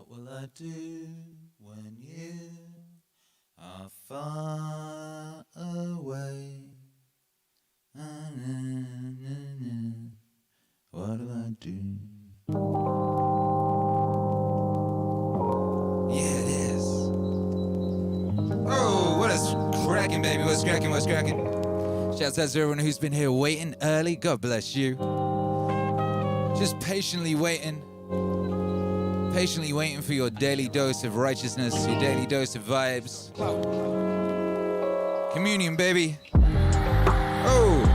What will I do when you are far away? What do I do? Yeah, it is. Oh, what is cracking, baby? What's cracking? What's cracking? Shouts out to everyone who's been here waiting early. God bless you. Just patiently waiting for your daily dose of righteousness, your daily dose of vibes. Communion, baby. Oh!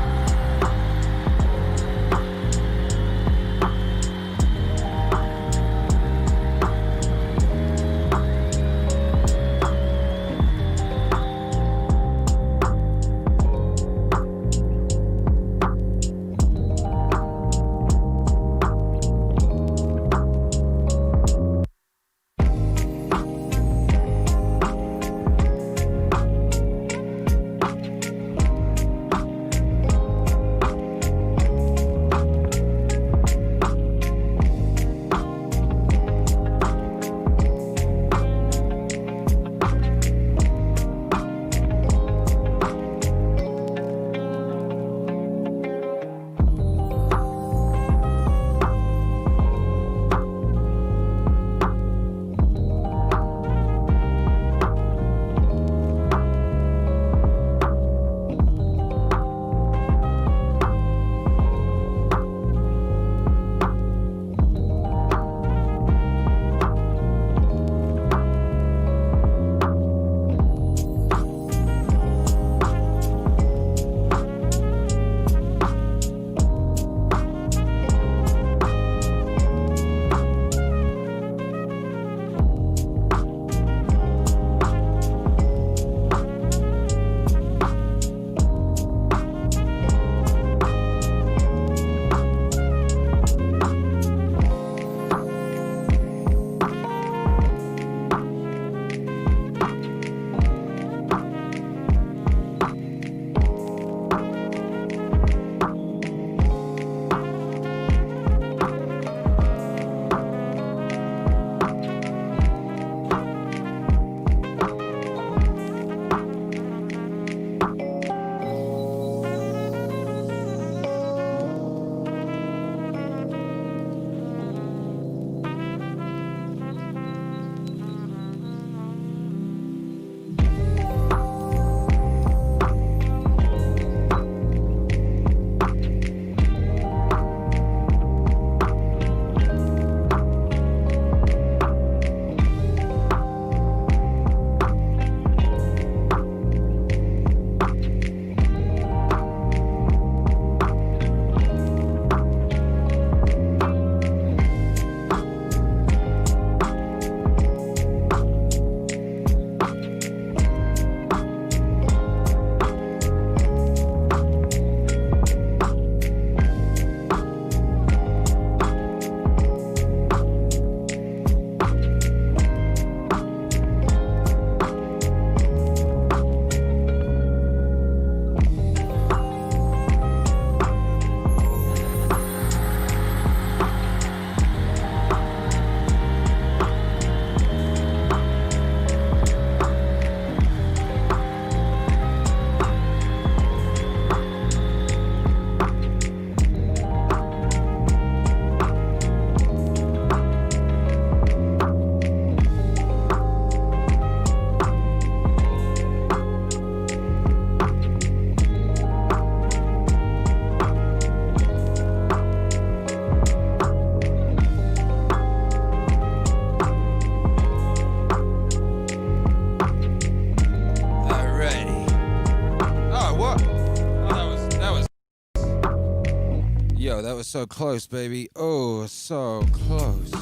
That was so close, baby. Oh, so close.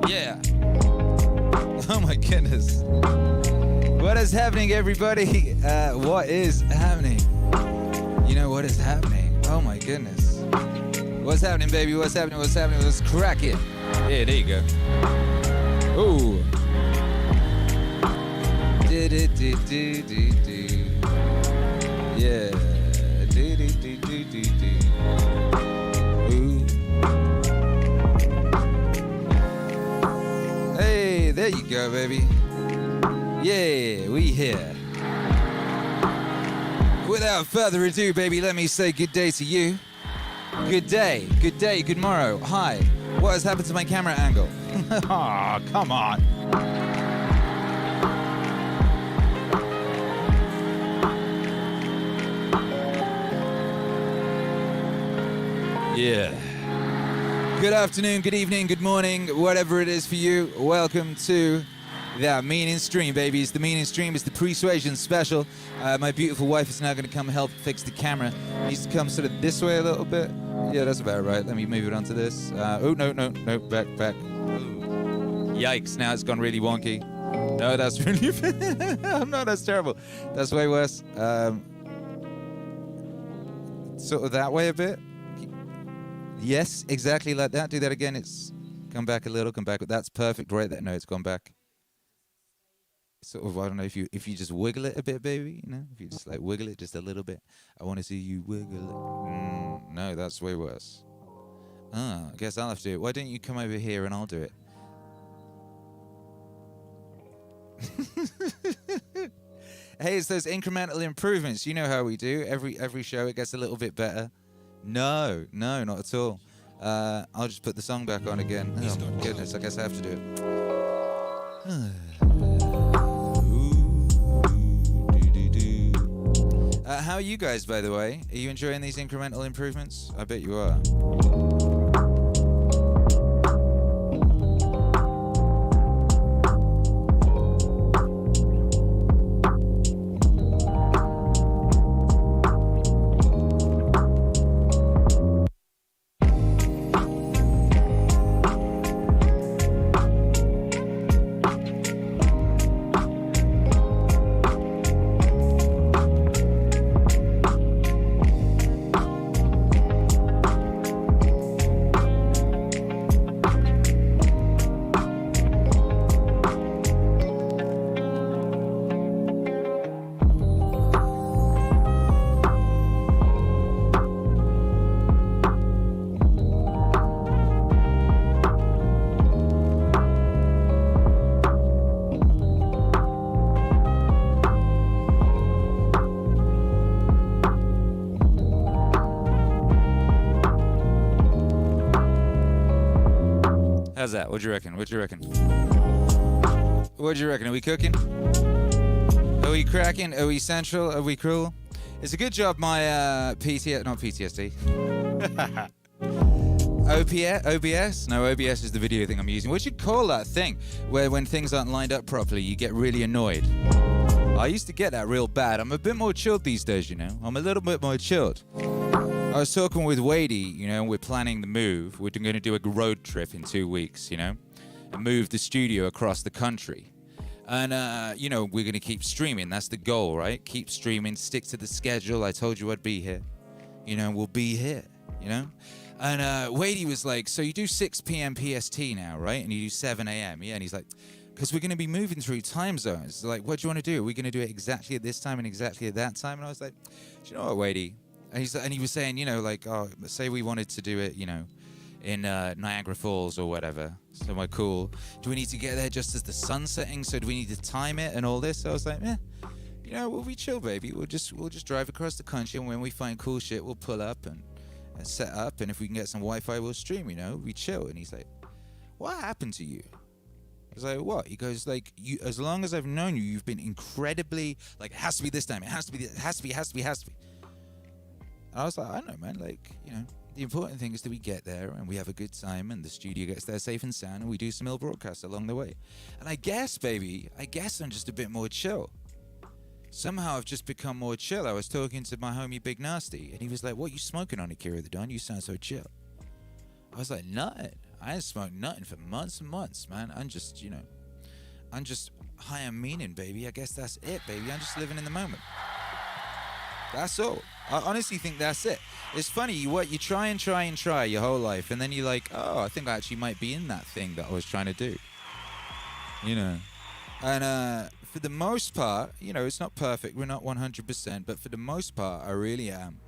Yeah. Oh my goodness. What is happening, everybody? What is happening? You know what is happening? Oh my goodness. What's happening, baby? What's happening? What's happening? Let's crack it. Yeah, there you go. Ooh. Yeah. Ooh. Hey, there you go, baby. Yeah, we here. Without further ado, baby, let me say good day to you. Good day, good morrow. Hi. What has happened to my camera angle? Aw, oh, come on. Yeah. Good afternoon, good evening, good morning, whatever it is for you. Welcome to the Meaning Stream, baby. It's the Meaning Stream. It's the Pre-Suasion special. My beautiful wife is now going to come help fix the camera. Needs to come sort of this way a little bit. Yeah, that's about right. Let me move it onto this. Oh, no, back. Ooh. Yikes, now it's gone really wonky. No, that's really... no, that's terrible. That's way worse. Sort of that way a bit. Yes, exactly like that. Do that again. It's come back a little, come back. That's perfect, right there. No, it's gone back. Sort of, I don't know, if you just wiggle it a bit, baby, you know, if you just like wiggle it just a little bit. I want to see you wiggle it. No, that's way worse. I guess I'll have to do it. Why don't you come over here and I'll do it? Hey, it's those incremental improvements. You know how we do. Every show it gets a little bit better. No, not at all. I'll just put the song back on again. Oh my goodness, I guess I have to do it. How are you guys, by the way? Are you enjoying these incremental improvements? I bet you are. How's that? What do you reckon? What do you reckon? Are we cooking? Are we cracking? Are we central? Are we cruel? It's a good job my not PTSD. OBS? No, OBS is the video thing I'm using. What you call that thing where when things aren't lined up properly, you get really annoyed? I used to get that real bad. I'm a bit more chilled these days, you know. I'm a little bit more chilled. I was talking with Wadey, you know, we're planning the move. We're going to do a road trip in 2 weeks, you know, and move the studio across the country. And, you know, we're going to keep streaming. That's the goal, right? Keep streaming, stick to the schedule. I told you I'd be here. You know, we'll be here, you know? And Wadey was like, so you do 6 p.m. PST now, right? And you do 7 a.m. Yeah, and he's like, because we're going to be moving through time zones. Like, what do you want to do? Are we going to do it exactly at this time and exactly at that time? And I was like, do you know what, Wadey? And he was saying, you know, like, oh, say we wanted to do it, you know, in Niagara Falls or whatever, somewhere cool. Do we need to get there just as the sun's setting? So do we need to time it and all this? So I was like, you know, we'll be chill, baby. We'll just drive across the country, and when we find cool shit, we'll pull up and set up. And if we can get some Wi-Fi, we'll stream. You know, we chill. And he's like, what happened to you? I was like, what? He goes, like, you. As long as I've known you, you've been incredibly, like, it has to be this time. It has to be. It has to be. It has to be. It has to be. I was like, I don't know, man, like, you know, the important thing is that we get there and we have a good time and the studio gets there safe and sound and we do some ill broadcasts along the way. And I guess, baby, I'm just a bit more chill. Somehow I've just become more chill. I was talking to my homie Big Nasty and he was like, what, you smoking on Akira the Don? You sound so chill. I was like, nothing. I ain't smoked nothing for months and months, man. I'm just, you know, I'm just high on meaning, baby. I guess that's it, baby. I'm just living in the moment. That's all. I honestly think that's it. It's funny, you try and try and try your whole life, and then you're like, oh, I think I actually might be in that thing that I was trying to do. You know? And for the most part, you know, it's not perfect. We're not 100%, but for the most part, I really am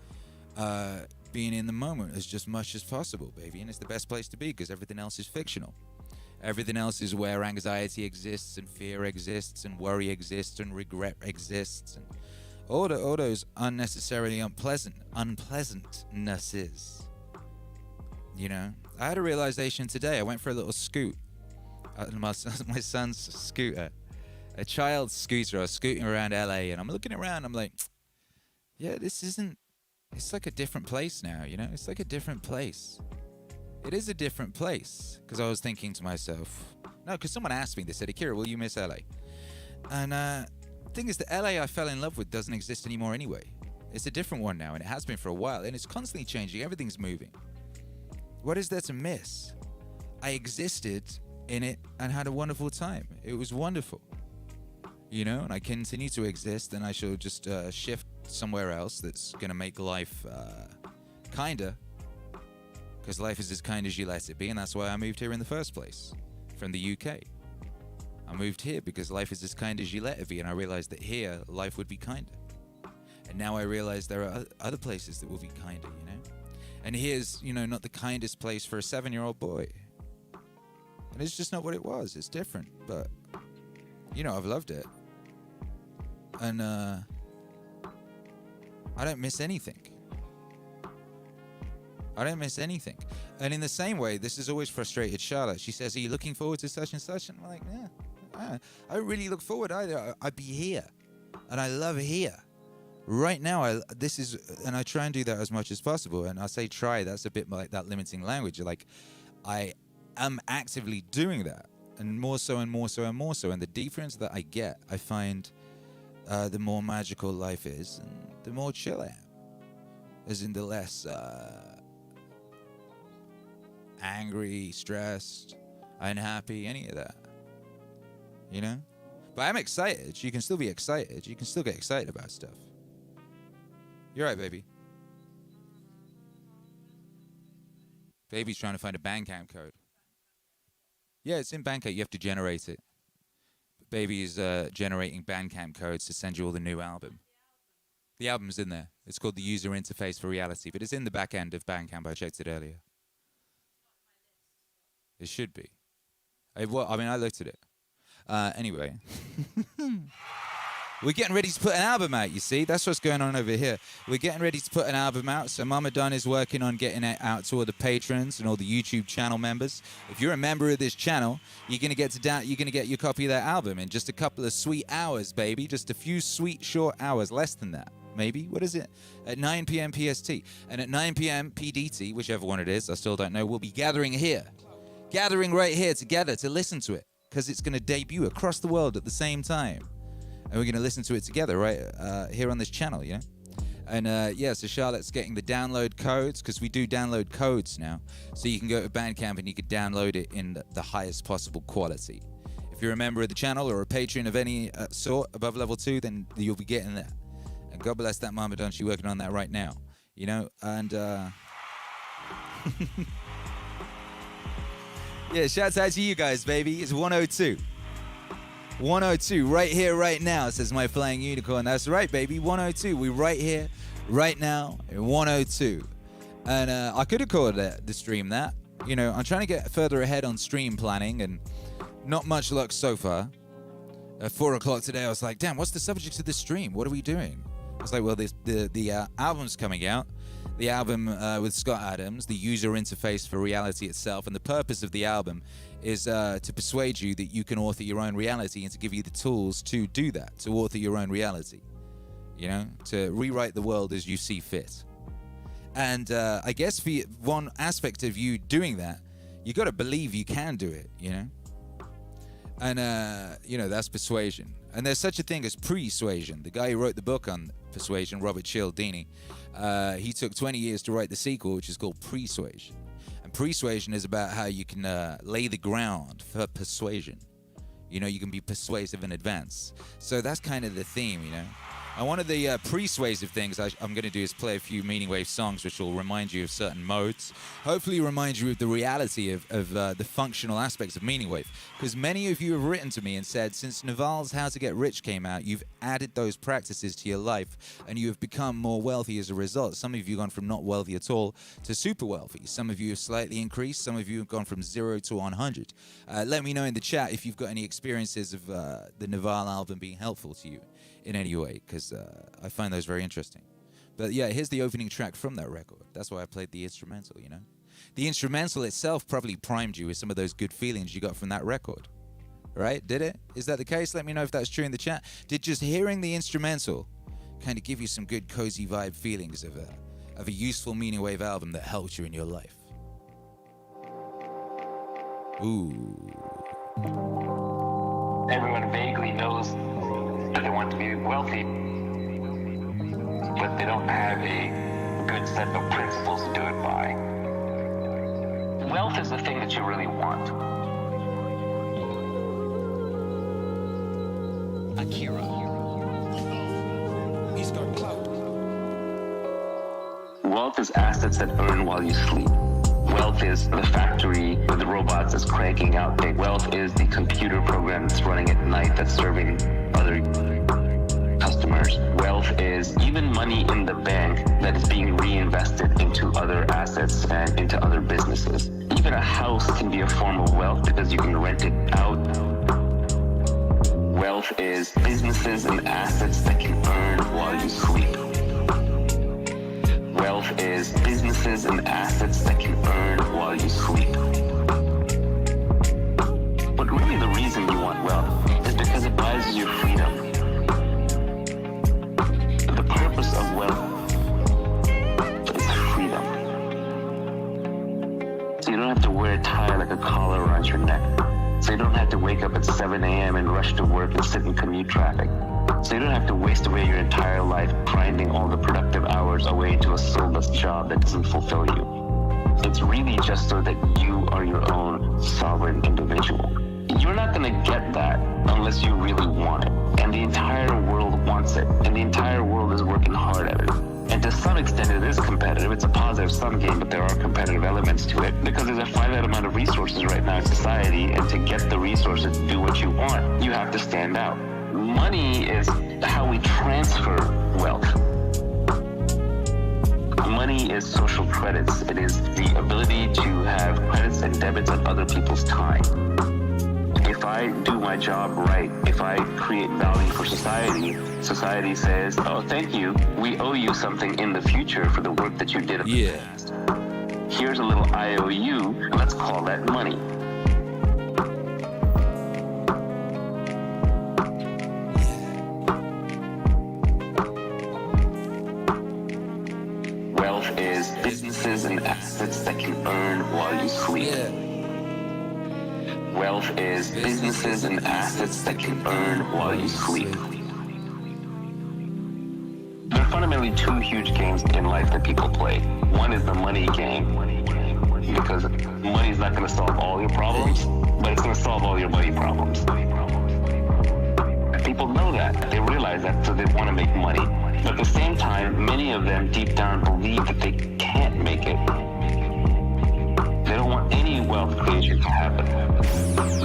being in the moment as much as possible, baby. And it's the best place to be because everything else is fictional. Everything else is where anxiety exists and fear exists and worry exists and regret exists and all those unnecessarily unpleasantnesses. You know, I had a realization today. I went for a little scoot. My son's scooter, a child's scooter. I was scooting around LA, and I'm looking around. I'm like, yeah, this isn't. It's like a different place now. You know, it's like a different place. It is a different place because I was thinking to myself, no, because someone asked me. They said, Akira, will you miss LA? And the thing is, the LA I fell in love with doesn't exist anymore anyway. It's a different one now, and it has been for a while, and it's constantly changing. Everything's moving. What is there to miss? I existed in it and had a wonderful time. It was wonderful, you know, and I continue to exist, and I shall just shift somewhere else that's gonna make life kinder, because life is as kind as you let it be, and that's why I moved here in the first place from the UK. I moved here because life is as kind as you let it be, and I realized that here life would be kinder, and now I realize there are other places that will be kinder, you know, and here's, you know, not the kindest place for a 7-year-old boy. And it's just not what it was. It's different. But, you know, I've loved it. And I don't miss anything. I don't miss anything. And in the same way, this has always frustrated Charlotte. She says, are you looking forward to such and such? And I'm like, yeah, I don't really look forward either. I'd be here. And I love here. Right now, and I try and do that as much as possible. And I say try, that's a bit like that limiting language. Like, I'm actively doing that, and more so and more so and more so. And the difference that I get, I find the more magical life is, and the more chill I am. As in the less angry, stressed, unhappy, any of that. You know? But I'm excited. You can still be excited. You can still get excited about stuff. You're right, baby. Baby's trying to find a Bandcamp code. Yeah, it's in Bandcamp. You have to generate it. Baby is generating Bandcamp codes to send you all the new album. The album's in there. It's called the User Interface for Reality, but it's in the back end of Bandcamp. I checked it earlier. It should be. I looked at it. Anyway. We're getting ready to put an album out, you see. That's what's going on over here. We're getting ready to put an album out. So Mama Dunn is working on getting it out to all the patrons and all the YouTube channel members. If you're a member of this channel, you're gonna get your copy of that album in just a couple of sweet hours, baby. Just a few sweet short hours, less than that, maybe. What is it? At 9 p.m. PST. And at 9 p.m. PDT, whichever one it is, I still don't know, we'll be gathering here. Gathering right here together to listen to it. Because it's gonna debut across the world at the same time. And we're going to listen to it together right here on this channel, you know? And yeah, so Charlotte's getting the download codes, because we do download codes now. So you can go to Bandcamp and you can download it in the highest possible quality. If you're a member of the channel or a patron of any sort above level 2, then you'll be getting that. And God bless that Mama Don, she's working on that right now, you know? And yeah, shouts out to you guys, baby. It's 102. 102, right here, right now, says my flying unicorn. That's right, baby, 102. We're right here, right now, in 102. And I could have called the stream that. You know, I'm trying to get further ahead on stream planning, and not much luck so far. At 4 o'clock today, I was like, damn, what's the subject of this stream? What are we doing? I was like, well, the album's coming out. The album with Scott Adams, the user interface for reality itself, and the purpose of the album is to persuade you that you can author your own reality and to give you the tools to do that, to author your own reality, you know, to rewrite the world as you see fit. And I guess for one aspect of you doing that, you got to believe you can do it, you know. And, you know, that's persuasion. And there's such a thing as pre-suasion. The guy who wrote the book on persuasion, Robert Cialdini, he took 20 years to write the sequel, which is called Pre-Suasion. And Pre-Suasion is about how you can lay the ground for persuasion. You know, you can be persuasive in advance. So that's kind of the theme, you know. And one of the persuasive things I'm going to do is play a few MEANINGWAVE songs which will remind you of certain modes. Hopefully remind you of the reality of the functional aspects of MEANINGWAVE. Because many of you have written to me and said, since Naval's How to Get Rich came out, you've added those practices to your life and you have become more wealthy as a result. Some of you have gone from not wealthy at all to super wealthy. Some of you have slightly increased. Some of you have gone from 0 to 100. Let me know in the chat if you've got any experiences of the Naval album being helpful to you in any way, because I find those very interesting. But yeah, here's the opening track from that record. That's why I played the instrumental, you know? The instrumental itself probably primed you with some of those good feelings you got from that record, right? Did it? Is that the case? Let me know if that's true in the chat. Did just hearing the instrumental kind of give you some good cozy vibe feelings of a useful MEANINGWAVE album that helped you in your life? Ooh. Everyone vaguely knows that they want to be wealthy, but they don't have a good set of principles to do it by. Wealth is the thing that you really want. Akira. He's got clout. Wealth is assets that earn while you sleep. Wealth is the factory with the robots that's cranking out things. Wealth is the computer program that's running at night that's serving other customers. Wealth is even money in the bank that is being reinvested into other assets and into other businesses. Even a house can be a form of wealth because you can rent it out. Wealth is businesses and assets that can earn while you sleep. Wealth is businesses and assets that can earn while you sleep. But really the reason you want wealth is because it buys you freedom. The purpose of wealth is freedom. So you don't have to wear a tie like a collar around your neck. So you don't have to wake up at 7 a.m. and rush to work and sit in commute traffic. So you don't have to waste away your entire life grinding all the productive hours away to a soulless job that doesn't fulfill you. It's really just so that you are your own sovereign individual. You're not going to get that unless you really want it. And the entire world wants it. And the entire world is working hard at it. And to some extent it is competitive. It's a positive-sum game, but there are competitive elements to it because there's a finite amount of resources right now in society, and to get the resources to do what you want, you have to stand out. Money is how we transfer wealth. Money is social credits. It is the ability to have credits and debits on other people's time. If I do my job right, if I create value for society, society says, oh, thank you. We owe you something in the future for the work that you did in the past. Here's a little IOU, and let's call that money. Wealth is businesses and assets that can earn while you sleep. Wealth is businesses and assets that can earn while you sleep. There are fundamentally two huge games in life that people play. One is the money game, because money is not going to solve all your problems, but it's going to solve all your money problems. People know that. They realize that, so they want to make money. But at the same time, many of them deep down believe that they can't make it. They don't want any wealth creation to happen.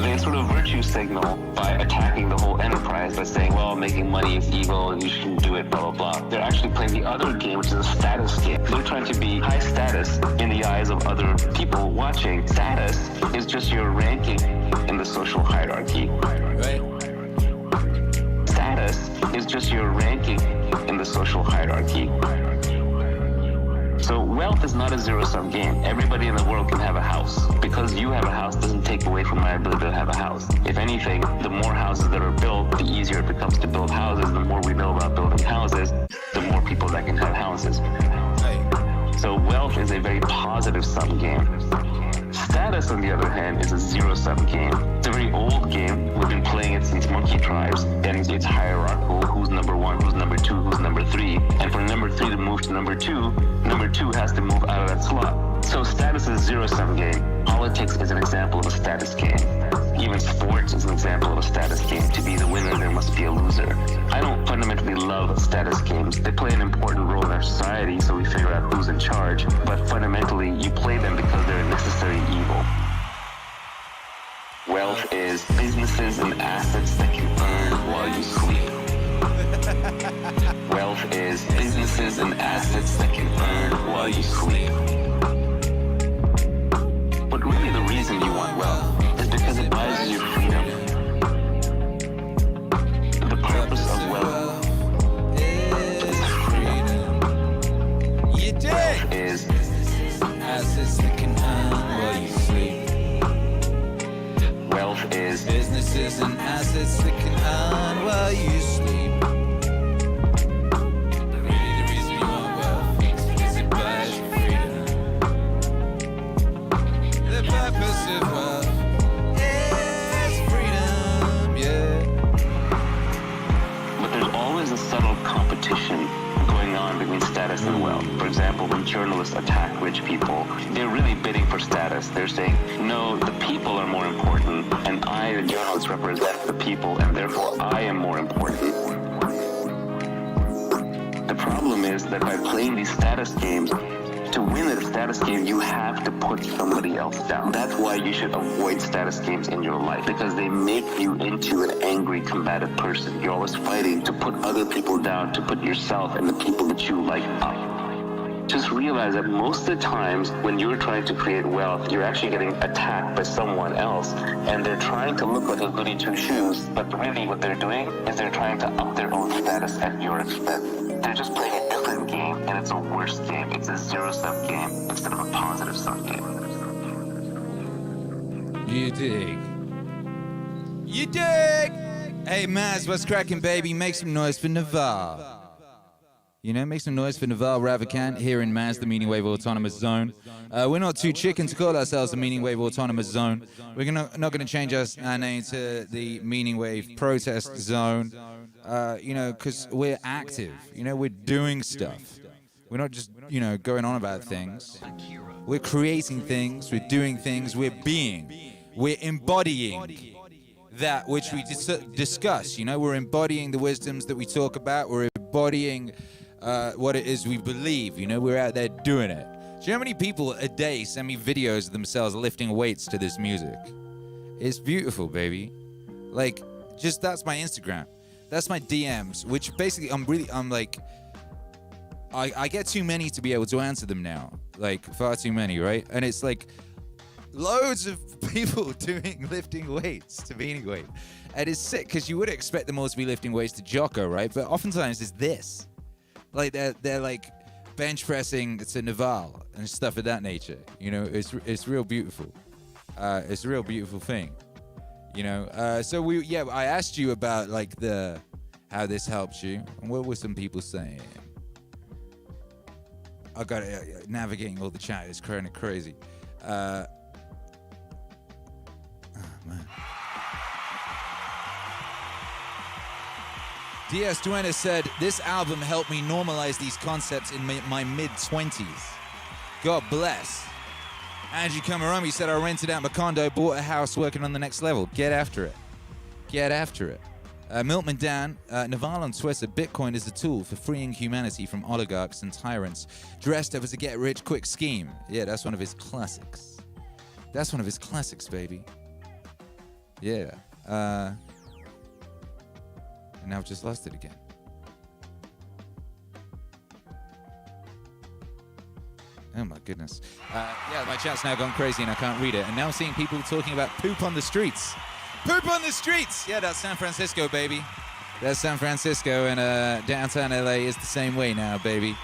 They sort of virtue signal by attacking the whole enterprise by saying, well, making money is evil and you shouldn't do it, blah, blah, blah. They're actually playing the other game, which is a status game. They're trying to be high status in the eyes of other people watching. Status is just your ranking in the social hierarchy. Right. Status is just your ranking in the social hierarchy. So wealth is not a zero-sum game. Everybody in the world can have a house. Because you have a house doesn't take away from my ability to have a house. If anything, the more houses that are built, the easier it becomes to build houses. The more we know about building houses, the more people that can have houses. So wealth is a very positive-sum game. Status, on the other hand, is a zero-sum game. It's a very old game. We've been playing it since monkey tribes. And it's hierarchical. Who's number one, who's number two, who's number three. And for number three to move to number two has to move out of that slot. So status is a zero-sum game. Politics is an example of a status game. Even sports is an example of a status game. To be the winner, there must be a loser. I don't fundamentally love status games. They play an important role in our society, so we figure out who's in charge. But fundamentally, you play them because they're a necessary evil. Wealth is businesses and assets that you earn while you sleep. Wealth is businesses and assets that you earn while you sleep. But really the reason you want wealth is because it buys you freedom. The purpose of wealth is freedom. You did! Wealth is assets that can earn while you sleep. Wealth is businesses and assets that can earn while you sleep. Really the reason you want wealth is it buys you freedom. The purpose of wealth is freedom, yeah. But there's always a subtle competition going on between status and wealth. For example, when journalists attack rich people, they're really bidding for status. They're saying, no, the people are more important, and I, the journalist, represent the people, and therefore I am more important. The problem is that by playing these status games, to win a status game, you have to put somebody else down. That's why you should avoid status games in your life, because they make you into an angry, combative person. You're always fighting to put other people down, to put yourself and the people that you like up. Just realize that most of the times when you're trying to create wealth, you're actually getting attacked by someone else, and they're trying to look like a goody two-shoes, but really what they're doing is they're trying to up their own status at your expense. They're just playing a different game, and it's a worse game. It's a zero-sum game instead of a positive-sum game. You dig? You dig? Hey, Maz, what's cracking, baby? Make some noise for Naval. You know, make some noise for Naval Ravikant here in Maz, the MEANINGWAVE Autonomous Zone. We're not too chicken to call ourselves the MEANINGWAVE Autonomous Zone. We're not going to change our name to the MEANINGWAVE Protest Zone, you know, because we're active. You know, we're doing stuff. We're not just, you know, going on about things. We're creating things, we're doing things, we're being. We're embodying that which we discuss, you know. We're embodying the wisdoms that we talk about. We're embodying what it is we believe, you know. We're out there doing it. Do you know how many people a day send me videos of themselves lifting weights to this music? It's beautiful, baby. Like, just that's my Instagram. That's my DMs, which basically I'm like, I get too many to be able to answer them now. Like, far too many, right? And it's like loads of people lifting weights to MEANINGWAVE. And it's sick, because you would expect them all to be lifting weights to Jocko, right? But oftentimes it's this. Like, they're like bench pressing to Naval and stuff of that nature. You know, it's real beautiful. It's a real beautiful thing. You know, so I asked you about like how this helps you, and what were some people saying? I got navigating all the chat is kind of crazy. Oh man. DS Duena said, this album helped me normalize these concepts in my mid-20s. God bless. Angie Kamarami said, I rented out my condo, bought a house, working on the next level. Get after it. Get after it. Milkman Dan, Naval on Twitter, Bitcoin is a tool for freeing humanity from oligarchs and tyrants, dressed up as a get-rich-quick scheme. Yeah, that's one of his classics. That's one of his classics, baby. Yeah. And now I've just lost it again. Oh my goodness. Yeah, my chat's now gone crazy and I can't read it. And now I'm seeing people talking about poop on the streets. Poop on the streets! Yeah, that's San Francisco, baby. That's San Francisco, and downtown LA is the same way now, baby.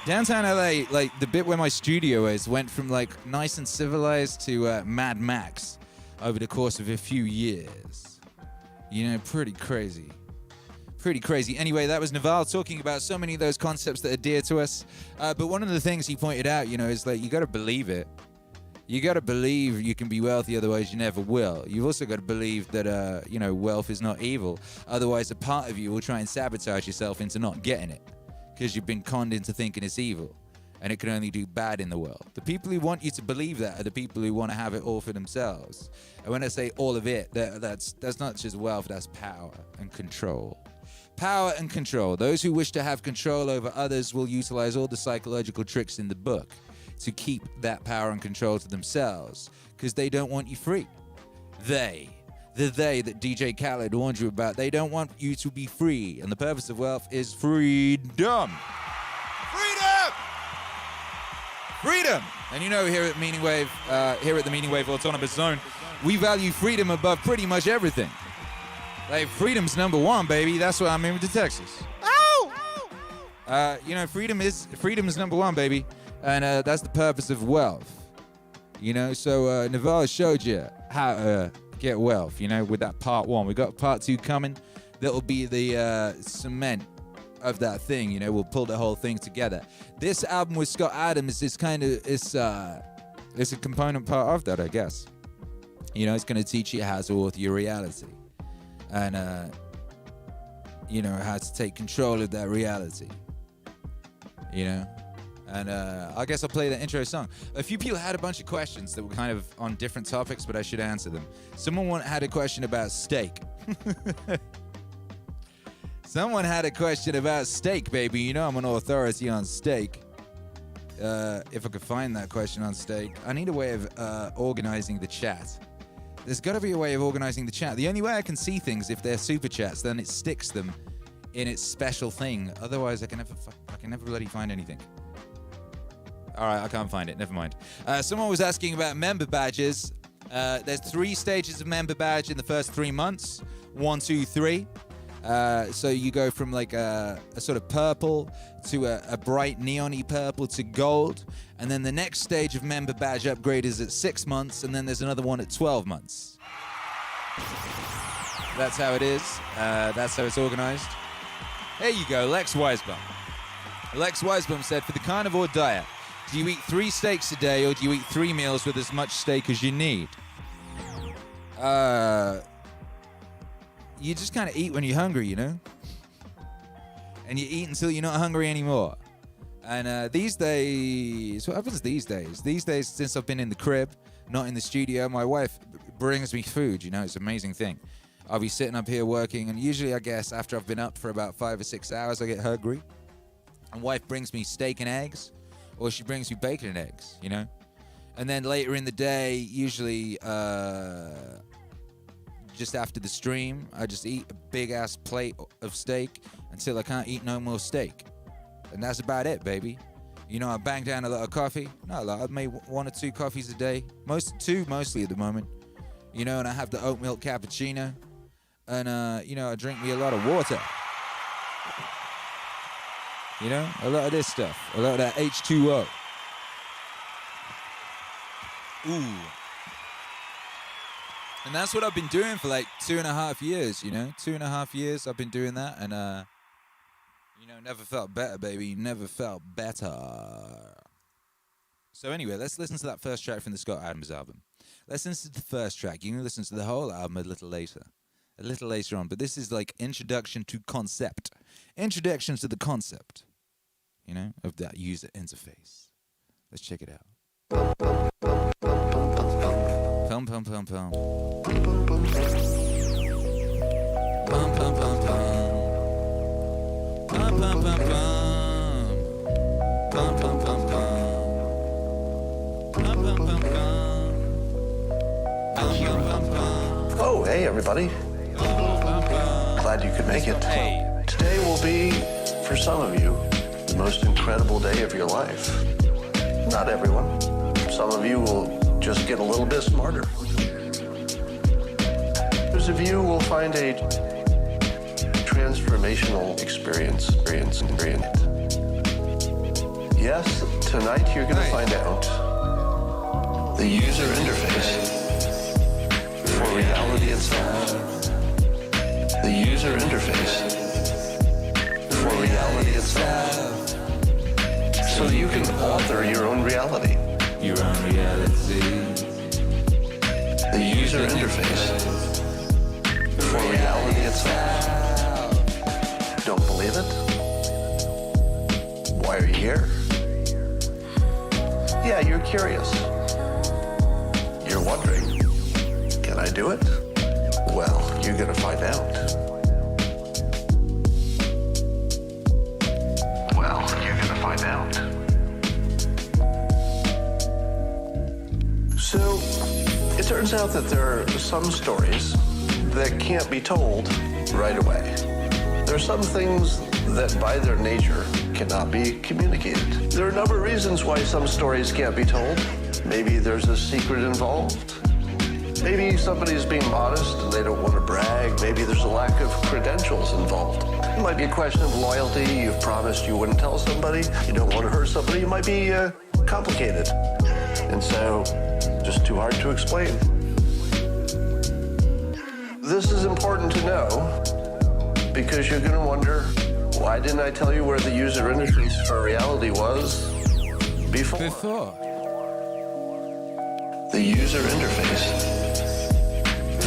Downtown LA, like the bit where my studio is, went from like nice and civilized to Mad Max over the course of a few years. You know, pretty crazy. Pretty crazy. Anyway, that was Naval talking about so many of those concepts that are dear to us. But one of the things he pointed out, you know, is like, you got to believe it. You got to believe you can be wealthy, otherwise you never will. You've also got to believe that, you know, wealth is not evil. Otherwise, a part of you will try and sabotage yourself into not getting it because you've been conned into thinking it's evil. and it can only do bad in the world. The people who want you to believe that are the people who want to have it all for themselves. And when I say all of it, that's not just wealth, that's power and control. Power and control. Those who wish to have control over others will utilize all the psychological tricks in the book to keep that power and control to themselves, because they don't want you free. The they that DJ Khaled warned you about, they don't want you to be free. And the purpose of wealth is freedom. Freedom! And you know, here at the Meaning Wave Autonomous Zone, we value freedom above pretty much everything. Like, freedom's number one, baby. That's why I'm moving to Texas. Ow! You know, freedom is number one, baby. And that's the purpose of wealth. You know, so Navarre showed you how to get wealth, you know, with that part one. We got part two coming. That'll be the cement of that thing, you know. We'll pull the whole thing together. This album with Scott Adams is it's a component part of that, I guess. You know, it's going to teach you how to author your reality. And, you know, how to take control of that reality. You know? And I guess I'll play the intro song. A few people had a bunch of questions that were kind of on different topics, but I should answer them. Someone had a question about steak. Someone had a question about steak, baby. You know I'm an authority on steak. If I could find that question on steak. I need a way of organizing the chat. There's got to be a way of organizing the chat. The only way I can see things, if they're super chats, then it sticks them in its special thing. Otherwise, I can never bloody find anything. All right, I can't find it. Never mind. Someone was asking about member badges. There's 3 stages of member badge in the first 3 months. 1, 2, 3. So you go from like a sort of purple to a bright neon-y purple to gold. And then the next stage of member badge upgrade is at 6 months. And then there's another one at 12 months. That's how it is. That's how it's organized. There you go, Lex Weisbaum. Lex Weisbaum said, for the carnivore diet, do you eat 3 steaks a day or do you eat 3 meals with as much steak as you need? You just kind of eat when you're hungry, you know? And you eat until you're not hungry anymore. And these days, what happens these days? These days, since I've been in the crib, not in the studio, my wife brings me food, you know? It's an amazing thing. I'll be sitting up here working, and usually, I guess, after I've been up for about 5 or 6 hours, I get hungry. And wife brings me steak and eggs. Or she brings me bacon and eggs, you know? And then later in the day, usually just after the stream, I just eat a big-ass plate of steak until I can't eat no more steak. And that's about it, baby. You know, I bang down a lot of coffee. Not a lot. I've made 1 or 2 coffees a day. Mostly at the moment. You know, and I have the oat milk cappuccino. And, you know, I drink me a lot of water. You know, a lot of this stuff. A lot of that H2O. Ooh. And that's what I've been doing for like 2.5 years, you know? 2.5 years I've been doing that. And, you know, never felt better, baby. Never felt better. So anyway, let's listen to that first track from the Scott Adams album. Let's listen to the first track. You can listen to the whole album a little later on. But this is like introduction to concept. Introduction to the concept. You know, of that user interface. Let's check it out. Pum pum pum pum. Pum pum pum pum. Pum pum pum pum. Pum pum pum pum. Pum pum pum pum. Pum pum pum pum. Oh, hey everybody. Glad you could make it. Hey. Today will be, for some of you, the most incredible day of your life. Not everyone. Some of you will just get a little bit smarter. Others of you will find a transformational experience in it. Yes, tonight you're going to find out the user interface for reality itself. The user interface for reality itself. So you can author your own reality. Your own reality. The user interface for reality itself. Don't believe it? Why are you here? Yeah, you're curious. You're wondering, can I do it? Well, you're gonna find out. Well, you're gonna find out. So, it turns out that there are some stories that can't be told right away. There are some things that by their nature cannot be communicated. There are a number of reasons why some stories can't be told. Maybe there's a secret involved. Maybe somebody's being modest and they don't want to brag. Maybe there's a lack of credentials involved. It might be a question of loyalty. You've promised you wouldn't tell somebody. You don't want to hurt somebody. It might be complicated. And so, just too hard to explain. This is important to know because you're going to wonder, why didn't I tell you where the user interface for reality was before? The user interface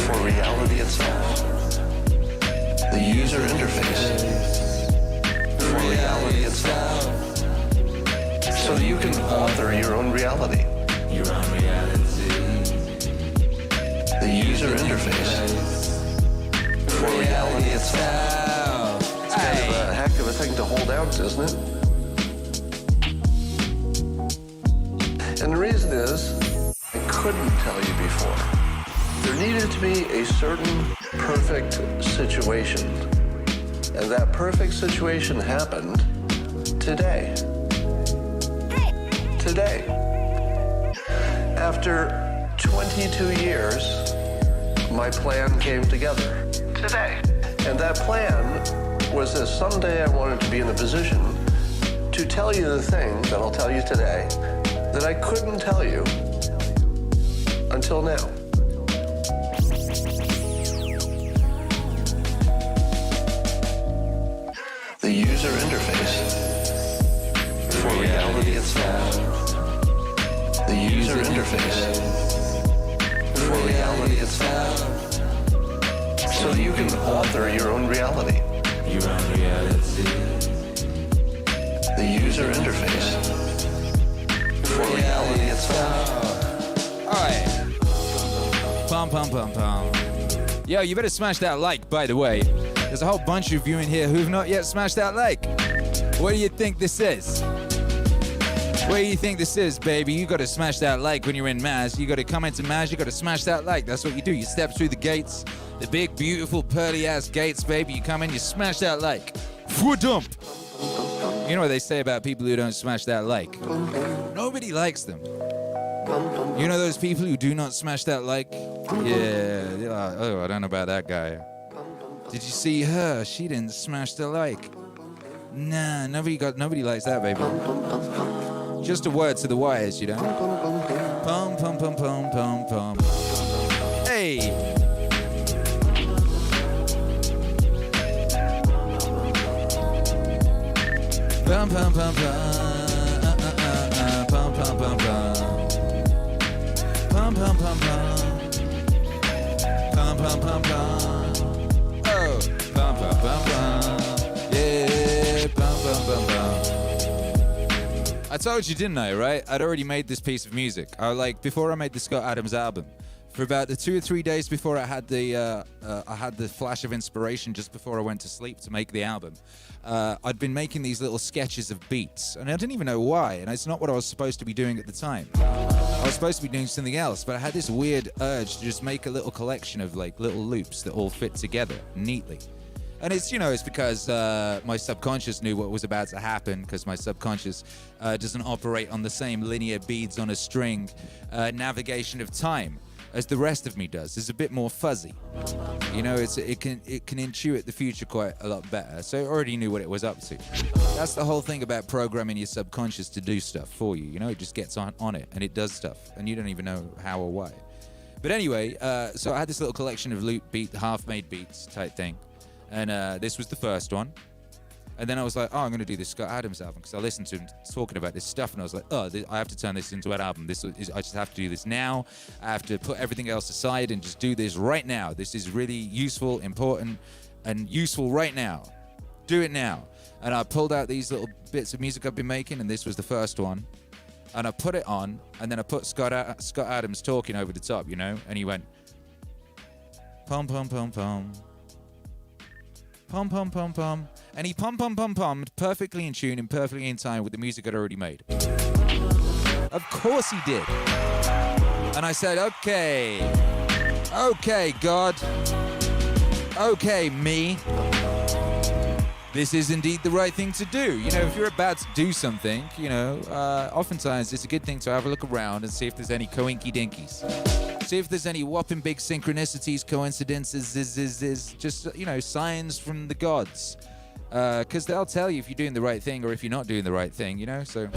for reality itself. The user interface for reality itself. So that you can author your own reality. Your own reality. The user interface for reality itself. It's kind of a heck of a thing to hold out, isn't it? And the reason is, I couldn't tell you before. There needed to be a certain perfect situation. And that perfect situation happened today. Today. After 22 years, my plan came together. Today. And that plan was that someday I wanted to be in a position to tell you the things that I'll tell you today that I couldn't tell you until now. The user interface for reality itself. The user interface for reality itself. So that you can author your own reality. Your own reality. The user interface for reality itself. Alright. Pum pum pum pum. Yo, you better smash that like, by the way. There's a whole bunch of you in here who've not yet smashed that like. What do you think this is? What do you think this is, baby? You gotta smash that like when you're in Maz. You gotta come into Maz, you gotta smash that like. That's what you do. You step through the gates, the big, beautiful, pearly-ass gates, baby. You come in, you smash that like. Dump. You know what they say about people who don't smash that like? Nobody likes them. You know those people who do not smash that like? Yeah. Oh, I don't know about that guy. Did you see her? She didn't smash the like. Nah, nobody likes that, baby. Just a word to the wires, you know? Pum, pum, pum, pum, pum, pum. Hey! Pum, pum, pum, pum. Pum, pum, pum, pum. Pum, pum, pum, pum. Pum, pum, pum, pum. Oh! Pum, pum, pum, pum. Yeah! Pum, pum, pum, pum. I told you, didn't I, right? I'd already made this piece of music. Before I made the Scott Adams album, for about the 2 or 3 days before I had the flash of inspiration just before I went to sleep to make the album, I'd been making these little sketches of beats, and I didn't even know why, and it's not what I was supposed to be doing at the time. I was supposed to be doing something else, but I had this weird urge to just make a little collection of like little loops that all fit together neatly. And it's because my subconscious knew what was about to happen, because my subconscious doesn't operate on the same linear beads on a string navigation of time as the rest of me does. It's a bit more fuzzy. It can intuit the future quite a lot better. So it already knew what it was up to. That's the whole thing about programming your subconscious to do stuff for you. It just gets on it and it does stuff, and you don't even know how or why. But anyway, so I had this little collection of loop beat, half-made beats type thing. And this was the first one. And then I was like, I'm going to do this Scott Adams album, because I listened to him talking about this stuff, and I was like, I have to turn this into an album. I just have to do this now. I have to put everything else aside and just do this right now. This is really useful, important, and useful right now. Do it now. And I pulled out these little bits of music I've been making, and this was the first one. And I put it on, and then I put Scott Adams talking over the top, you know? And he went, pom, pom, pom, pom. Pom, pom, pom, pom. And he pom, pom, pom, pom, perfectly in tune and perfectly in time with the music I'd already made. Of course he did. And I said, okay, God. Okay, me. This is indeed the right thing to do. You know, if you're about to do something, you know, oftentimes it's a good thing to have a look around and see if there's any coinky-dinkies. See if there's any whopping big synchronicities, coincidences, just, you know, signs from the gods. Because they'll tell you if you're doing the right thing or if you're not doing the right thing, you know? So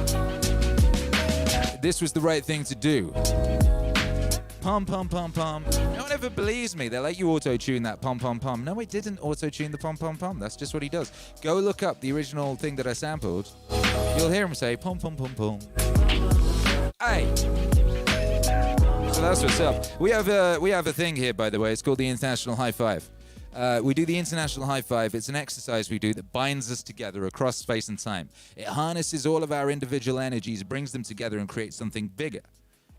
this was the right thing to do. Pom, pom, pom, pom. No one ever believes me. They let you auto-tune that pom, pom, pom. No, it didn't auto-tune the pom, pom, pom. That's just what he does. Go look up the original thing that I sampled. You'll hear him say pom, pom, pom, pom. Hey! So that's what's up. We have a thing here, by the way. It's called the International High Five. We do the International High Five. It's an exercise we do that binds us together across space and time. It harnesses all of our individual energies, brings them together, and creates something bigger.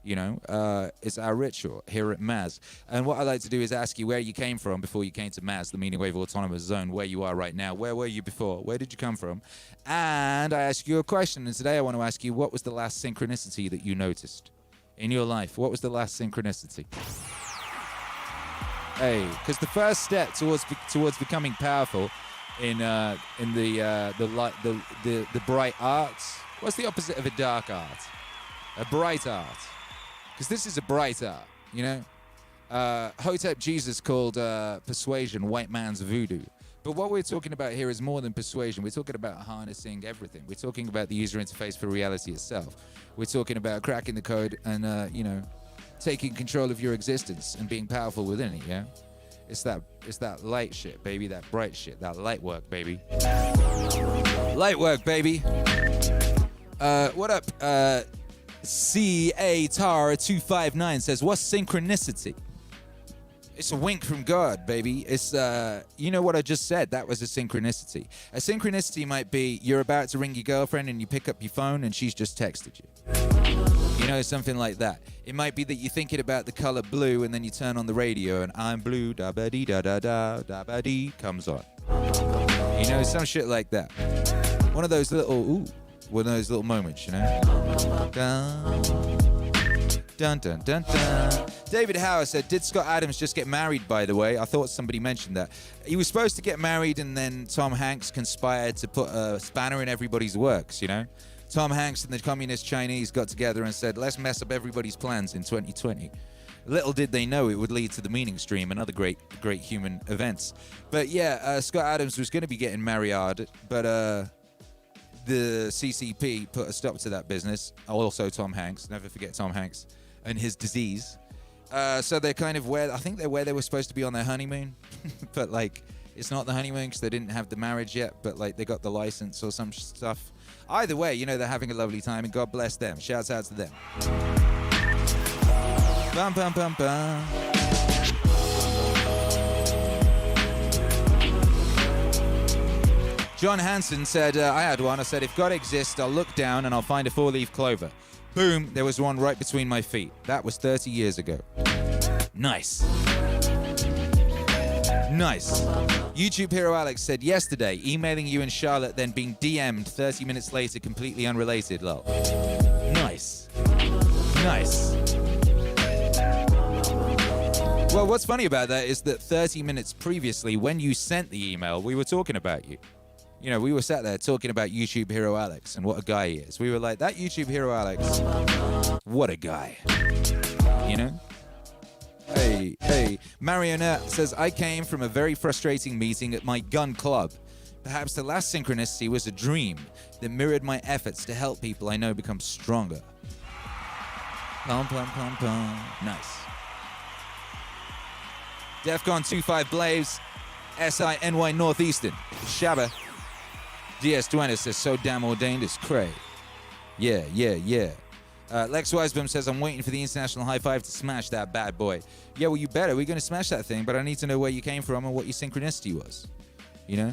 You know, it's our ritual here at Maz. And what I like to do is ask you where you came from before you came to Maz, the Meaning Wave Autonomous Zone, where you are right now. Where were you before? Where did you come from? And I ask you a question. And today I want to ask you, what was the last synchronicity that you noticed in your life? What was the last synchronicity? Hey, because the first step towards becoming powerful in the bright arts. What's the opposite of a dark art? A bright art. Because this is a bright art, you know? Hotep Jesus called persuasion white man's voodoo. But what we're talking about here is more than persuasion. We're talking about harnessing everything. We're talking about the user interface for reality itself. We're talking about cracking the code and, you know, taking control of your existence and being powerful within it, yeah? It's that light shit, baby, that bright shit, that light work, baby. Light work, baby. What up? CA-TAR-259 says, what's synchronicity? It's a wink from God, baby. It's, you know what I just said? That was a synchronicity. A synchronicity might be you're about to ring your girlfriend and you pick up your phone and she's just texted you. You know, something like that. It might be that you're thinking about the color blue and then you turn on the radio and I'm blue, da-ba-dee-da-da-da, da-ba-dee comes on. You know, some shit like that. One of those little moments, you know? Dun, dun, dun, dun, dun. David Howard said, did Scott Adams just get married, by the way? I thought somebody mentioned that. He was supposed to get married and then Tom Hanks conspired to put a spanner in everybody's works, you know? Tom Hanks and the communist Chinese got together and said, let's mess up everybody's plans in 2020. Little did they know it would lead to the meaning stream and other great human events. But yeah, Scott Adams was going to be getting married, but the CCP put a stop to that business. Also Tom Hanks, never forget Tom Hanks and his disease. So they're kind of where, I think they're where they were supposed to be on their honeymoon. But like, it's not the honeymoon because they didn't have the marriage yet, but like they got the license or some stuff. Either way, you know, they're having a lovely time and God bless them. Shouts out to them. Bum, bum, bum, bum. John Hansen said, I had one. I said, if God exists, I'll look down and I'll find a 4-leaf clover. Boom, there was one right between my feet. That was 30 years ago. Nice. Nice. YouTube Hero Alex said, yesterday, emailing you and Charlotte, then being DM'd 30 minutes later, completely unrelated, lol. Nice. Nice. Well, what's funny about that is that 30 minutes previously, when you sent the email, we were talking about you. You know, we were sat there talking about YouTube Hero Alex and what a guy he is. We were like, that YouTube Hero Alex, what a guy. You know? Hey. Marionette says, I came from a very frustrating meeting at my gun club. Perhaps the last synchronicity was a dream that mirrored my efforts to help people I know become stronger. Pum, pum, pum, pum. Nice. Defcon 25 Blaze, SINY Northeastern. Shabba. DS20 says, so damn ordained, it's cray. Yeah. Lex Weisbaum says, I'm waiting for the International High Five to smash that bad boy. Yeah, well, you better. We're going to smash that thing, but I need to know where you came from and what your synchronicity was. You know?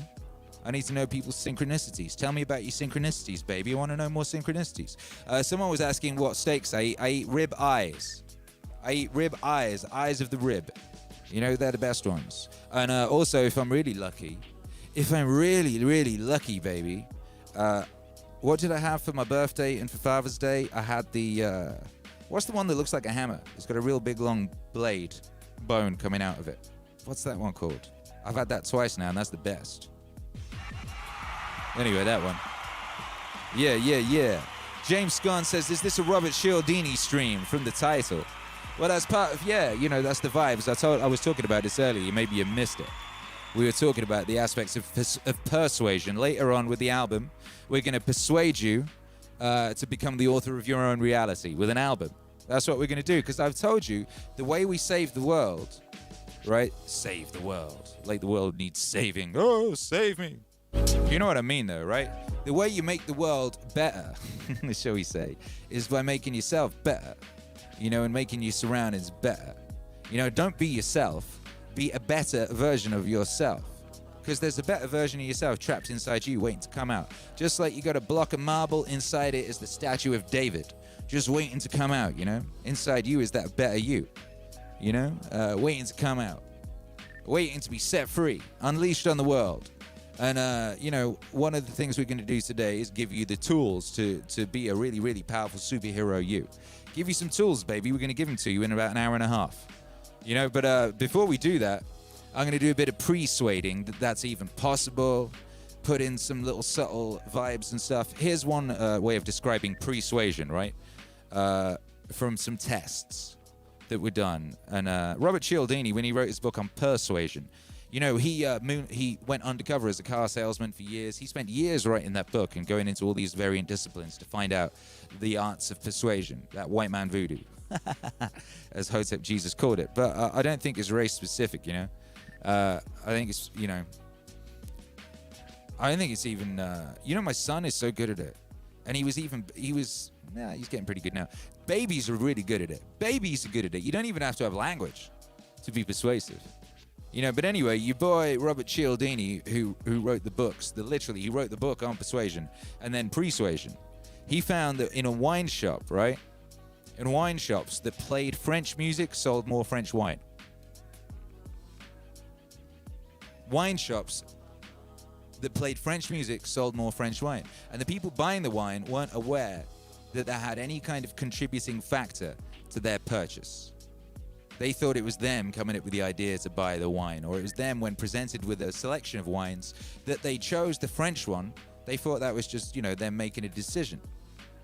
I need to know people's synchronicities. Tell me about your synchronicities, baby. I want to know more synchronicities. Someone was asking what steaks I eat. I eat rib eyes. I eat rib eyes, eyes of the rib. You know, they're the best ones. And also, if I'm really lucky, really lucky, baby, what did I have for my birthday and for Father's Day? I had the, what's the one that looks like a hammer? It's got a real big long blade, bone coming out of it. What's that one called? I've had that twice now, and that's the best. Anyway, that one. Yeah. James Gunn says, is this a Robert Cialdini stream from the title? Well, that's part of, you know, that's the vibes. I was talking about this earlier. Maybe you missed it. We were talking about the aspects of persuasion. Later on with the album, we're going to persuade you to become the author of your own reality with an album. That's what we're going to do, because I've told you, the way we save the world, right? Save the world. Like the world needs saving. Oh, save me. You know what I mean, though, right? The way you make the world better, shall we say, is by making yourself better, you know, and making your surroundings better. You know, don't be yourself. Be a better version of yourself. Because there's a better version of yourself trapped inside you waiting to come out. Just like you got a block of marble, inside it is the statue of David. Just waiting to come out, you know? Inside you is that better you, you know? Waiting to come out. Waiting to be set free, unleashed on the world. And, you know, one of the things we're going to do today is give you the tools to be a really, really powerful superhero you. Give you some tools, baby. We're going to give them to you in about an hour and a half. You know, but before we do that, I'm going to do a bit of pre-suading, that's even possible. Put in some little subtle vibes and stuff. Here's one way of describing pre-suasion, right? From some tests that were done. And Robert Cialdini, when he wrote his book on persuasion, you know, he went undercover as a car salesman for years. He spent years writing that book and going into all these variant disciplines to find out the arts of persuasion, that white man voodoo, as Hotep Jesus called it. But I don't think it's race specific, you know. I think it's, you know, I don't think it's even, you know, my son is so good at it. And he's getting pretty good now. Babies are really good at it. Babies are good at it. You don't even have to have language to be persuasive. You know, but anyway, your boy Robert Cialdini, who wrote the books, he wrote the book on persuasion and then pre-suasion. He found that in a wine shop, right? In wine shops that played French music sold more French wine. Wine shops that played French music sold more French wine. And the people buying the wine weren't aware that that had any kind of contributing factor to their purchase. They thought it was them coming up with the idea to buy the wine, or it was them when presented with a selection of wines that they chose the French one. They thought that was just, you know, them making a decision.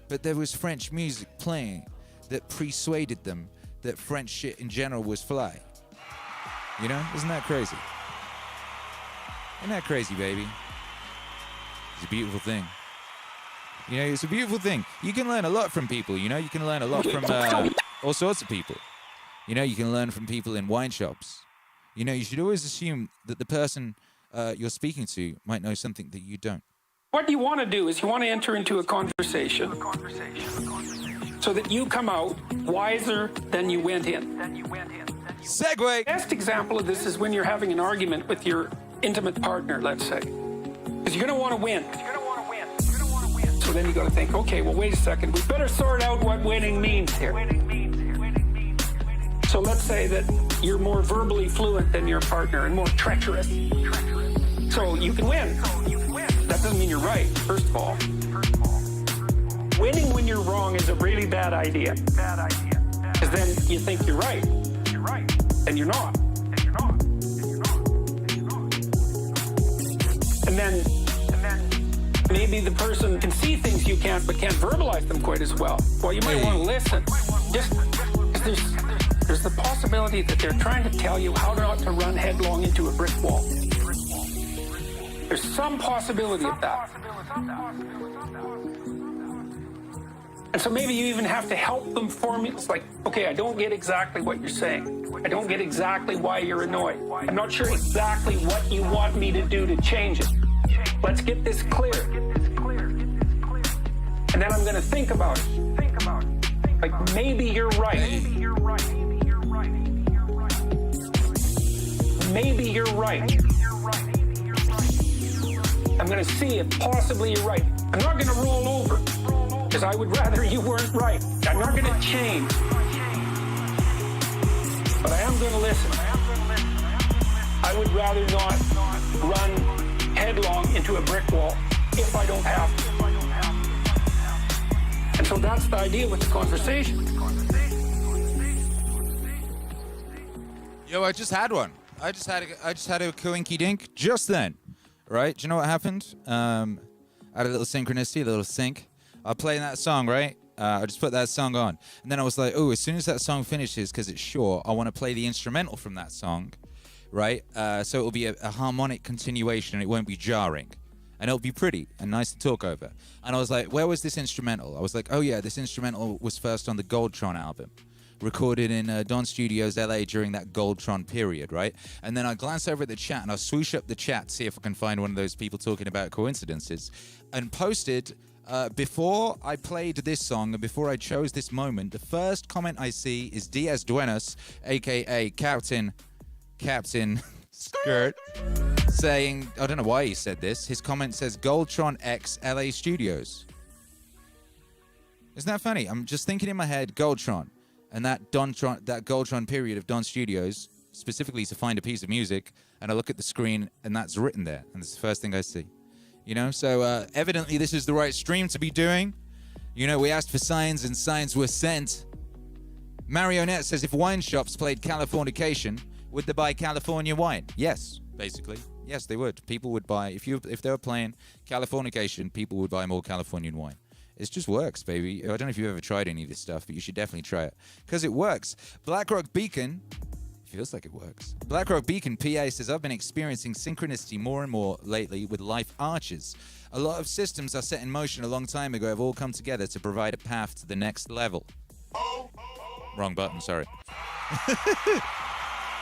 But there was French music playing that persuaded them that French shit in general was fly. You know, isn't that crazy? Isn't that crazy, baby? It's a beautiful thing. You know, it's a beautiful thing. You can learn a lot from people, you know? You can learn a lot from all sorts of people. You know, you can learn from people in wine shops. You know, you should always assume that the person you're speaking to might know something that you don't. What you want to do is you want to enter into a conversation so that you come out wiser than you went in. Segway! The best example of this is when you're having an argument with your intimate partner, let's say. Because you're going to want to win. So then you got to think, okay, well, wait a second. We better sort out what winning means here. So let's say that you're more verbally fluent than your partner and more treacherous. So you can win. That doesn't mean you're right, first of all. Winning when you're wrong is a really bad idea. Because then you think you're right. And you're not. And then maybe the person can see things you can't, but can't verbalize them quite as well. Well, you might want to listen. Just there's the possibility that they're trying to tell you how not to run headlong into a brick wall. There's some possibility of that. And so maybe you even have to help them formulate. It's like, okay, I don't get exactly what you're saying. I don't get exactly why you're annoyed. I'm not sure exactly what you want me to do to change it. Let's get this clear. And then I'm going to think about it. Like, maybe you're right. Maybe you're right. I'm going to see if possibly you're right. I'm not going to roll over, because I would rather you weren't right. I'm not going to change. But I am going to listen. I would rather not run headlong into a brick wall if I don't have to. And so that's the idea with the conversation. Yo, I just had one. I just had a coinky dink just then, right? Do you know what happened? I had a little synchronicity, a little sync. I'm playing that song, right? I just put that song on, and then I was like, oh, as soon as that song finishes, because it's short, I want to play the instrumental from that song, right? So it'll be a harmonic continuation, and it won't be jarring, and it'll be pretty and nice to talk over. And I was like, where was this instrumental? I was like, oh yeah, this instrumental was first on the Goldtron album, recorded in Don Studios LA during that Goldtron period, right? And then I glance over at the chat and I swoosh up the chat to see if I can find one of those people talking about coincidences, and posted before I played this song and before I chose this moment, the first comment I see is Diaz Duenas, aka Captain Skirt, saying, I don't know why he said this, his comment says Goldtron X LA Studios. Isn't that funny? I'm just thinking in my head, Goldtron. And that Goldtron period of Don Studios, specifically to find a piece of music, and I look at the screen, and that's written there, and it's the first thing I see. You know, so evidently this is the right stream to be doing. You know, we asked for signs, and signs were sent. Marionette says, if wine shops played Californication, would they buy California wine? Yes, basically. Yes, they would. People would buy, if they were playing Californication, people would buy more Californian wine. It just works, baby. I don't know if you've ever tried any of this stuff, but you should definitely try it. Because it works. Blackrock Beacon, feels like it works. Blackrock Beacon PA says, I've been experiencing synchronicity more and more lately with life arches. A lot of systems are set in motion a long time ago have all come together to provide a path to the next level. Wrong button, sorry.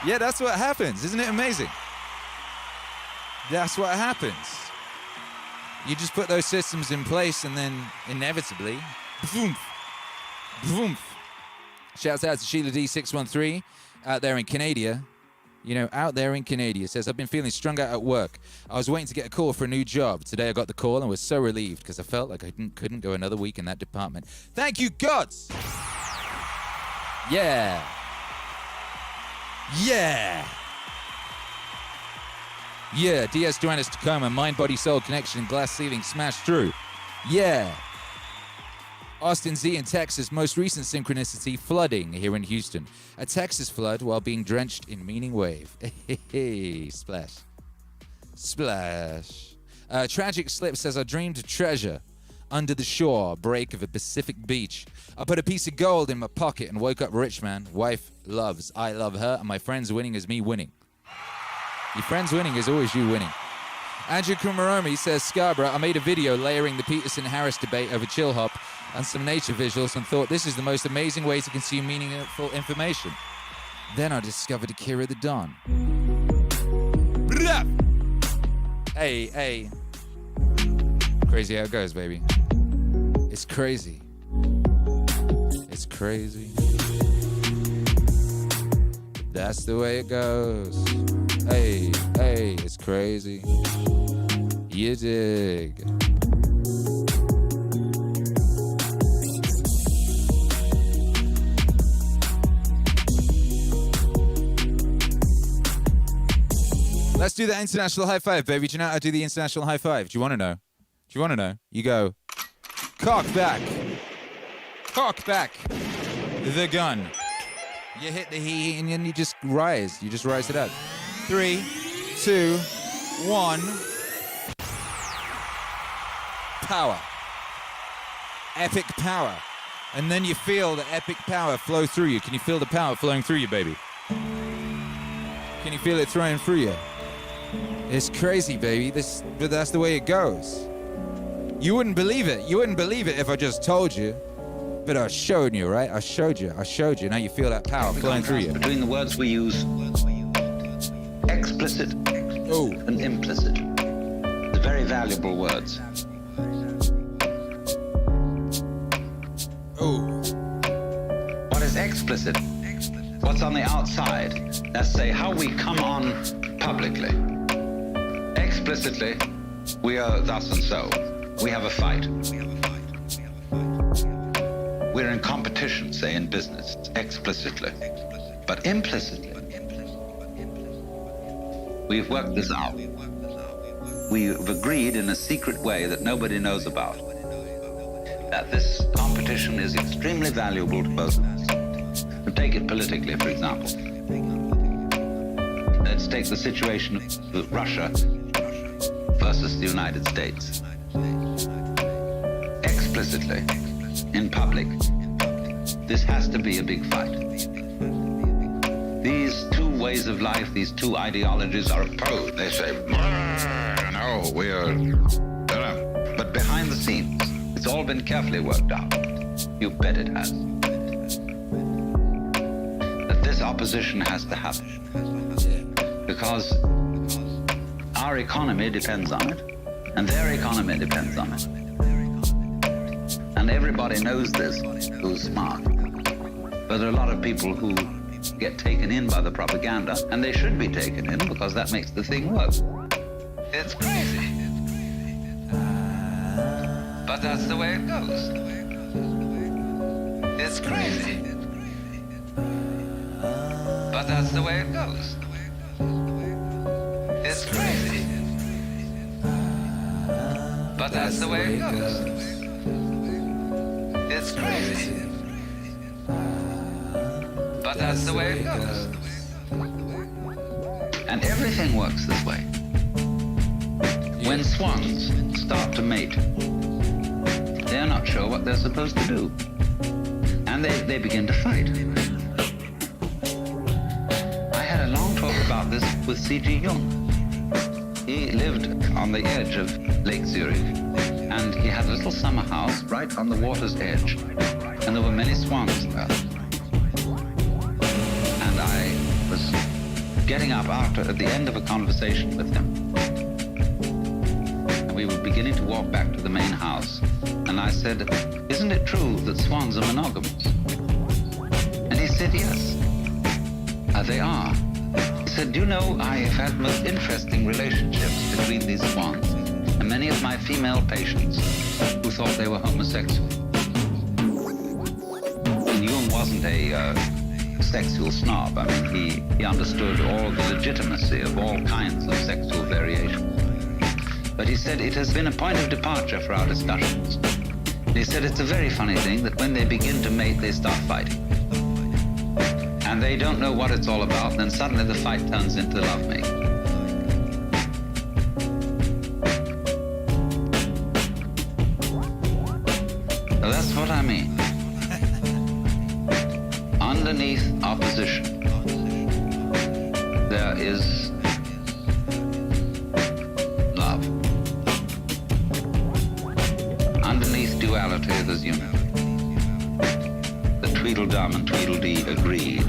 Yeah, that's what happens. Isn't it amazing? That's what happens. You just put those systems in place and then inevitably, boom, boom. Shouts out to Sheila D613 out there in Canada. You know, out there in Canada. Says, I've been feeling strung out at work. I was waiting to get a call for a new job. Today I got the call and was so relieved because I felt like I couldn't go another week in that department. Thank you, gods! Yeah. Yeah. Yeah, DS Duanis Tacoma, mind, body, soul connection, glass ceiling smashed through. Yeah. Austin Z in Texas, most recent synchronicity, flooding here in Houston. A Texas flood while being drenched in meaning wave. Splash. Splash. Tragic Slip says, I dreamed a treasure under the shore break of a Pacific beach. I put a piece of gold in my pocket and woke up rich, man. Wife loves, I love her, and my friends winning is me winning. Your friends winning is always you winning. Andrew Kumaromi says, Scarborough, I made a video layering the Peterson-Harris debate over chill hop and some nature visuals and thought this is the most amazing way to consume meaningful information. Then I discovered Akira the Don. Hey. Crazy how it goes, baby. It's crazy. It's crazy. That's the way it goes. Hey, it's crazy. You dig. Let's do the international high five, baby. Do you know how to do the international high five? Do you want to know? You go, cock back the gun. You hit the he and then you just rise. You just rise it up. 3, 2, 1. Power. Epic power. And then you feel the epic power flow through you. Can you feel the power flowing through you, baby? Can you feel it throwing through you? It's crazy, baby. But that's the way it goes. You wouldn't believe it. You wouldn't believe it if I just told you. But I showed you, right? I showed you. Now you feel that power flowing through you. Between the words we use, explicit and implicit. They're very valuable words. What is explicit? What's on the outside? Let's say how we come on publicly. Explicitly, We are thus and so. We have a fight. We're in competition, say, in business, explicitly. But implicitly, we've worked this out. We've agreed in a secret way that nobody knows about that this competition is extremely valuable to both of us. Take it politically, for example. Let's take the situation of Russia versus the United States. Explicitly, in public, this has to be a big fight. These two ways of life, these two ideologies are opposed. They say, no, we are... But behind the scenes, it's all been carefully worked out. You bet it has. That this opposition has to happen. Because our economy depends on it, and their economy depends on it. And everybody knows this, who's smart. But there are a lot of people who get taken in by the propaganda, and they should be taken in because that makes the thing work. It's crazy. But that's the way it goes. It's crazy. But that's the way it goes. It's crazy. But that's the way it goes. It's crazy. But that's the way it goes. And everything works this way. When swans start to mate, they're not sure what they're supposed to do. And they begin to fight. I had a long talk about this with C.G. Jung. He lived on the edge of Lake Zurich, and he had a little summer house right on the water's edge, and there were many swans there. And I was getting up at the end of a conversation with him, and we were beginning to walk back to the main house, and I said, "Isn't it true that swans are monogamous?" And he said, "Yes, they are." He said, "Do you know, I have had most interesting relationships between these swans, and many of my female patients who thought they were homosexual." And Jung wasn't a sexual snob. I mean, he understood all the legitimacy of all kinds of sexual variation. But he said it has been a point of departure for our discussions. And he said it's a very funny thing that when they begin to mate, they start fighting. And they don't know what it's all about, and then suddenly the fight turns into lovemaking. So that's what I mean. Underneath opposition, there is love. Underneath duality, there's unity. The Tweedledum and Tweedledee agreed.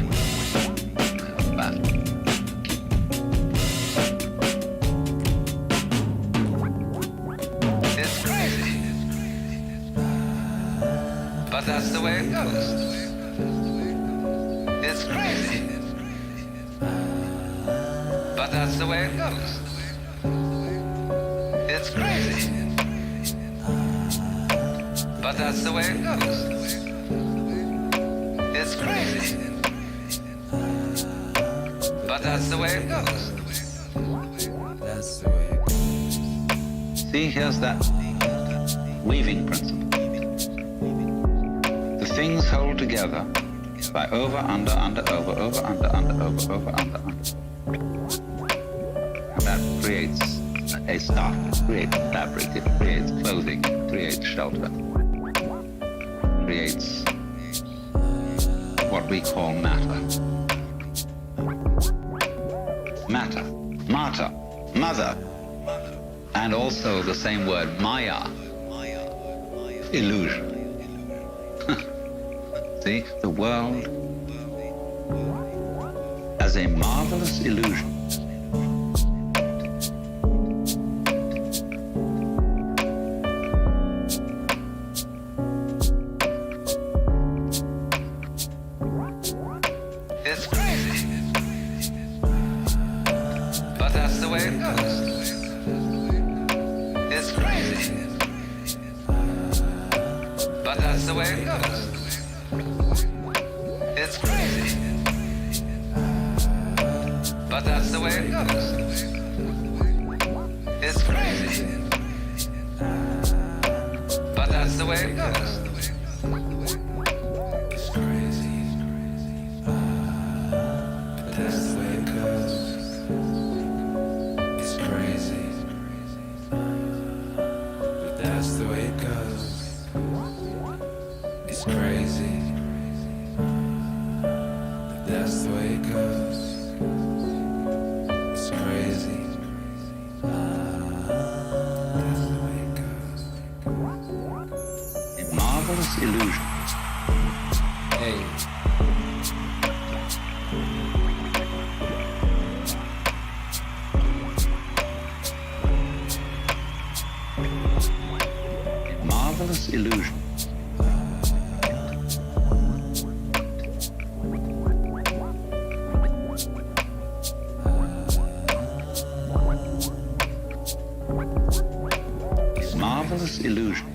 But it's crazy. But that's the way it goes. It's crazy. But that's the way it goes. It's crazy. But that's the way it goes. It's crazy. But that's the way it goes. That's the way it goes. See, here's that weaving principle. The things hold together by over, under, over, over, under. And that creates a stock, it creates fabric, it creates clothing, it creates shelter, it creates what we call matter. Matter, mata, mother, and also the same word, maya, illusion. See, the world as a marvelous illusion. It's crazy. But that's the way it goes. the way it goes. It's crazy. But that's the way it goes. It's crazy. But that's the way it goes. It's crazy. But that's the way it goes. It's crazy. But that's the way it goes. It's crazy. But that's the way it goes. It's crazy. That's the way it goes. A marvelous illusion. Hey. A marvelous illusion. Marvelous illusion.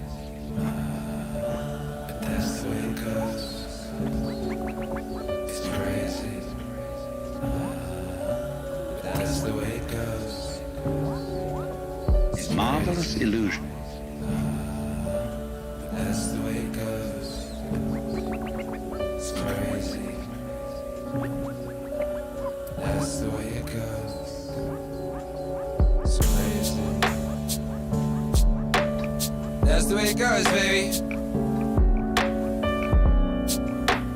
But that's the way it goes. It's crazy. But that's the way it goes. It's Marvelous illusion. But that's the way it goes. It's crazy. That's the way it goes. It's crazy. That's the way it goes, baby.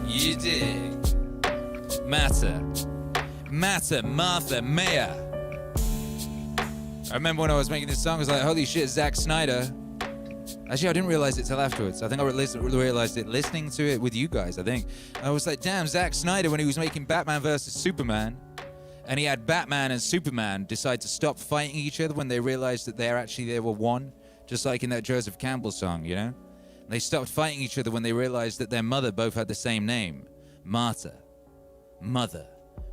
You dig. Matter, Martha, Maya. I remember when I was making this song, I was like, holy shit, Zack Snyder. Actually, I didn't realize it till afterwards. I think I realized it listening to it with you guys, I think. I was like, damn, Zack Snyder, when he was making Batman versus Superman, and he had Batman and Superman decide to stop fighting each other when they realized that they were one. Just like in that Joseph Campbell song, you know? They stopped fighting each other when they realized that their mother both had the same name. Martha. Mother.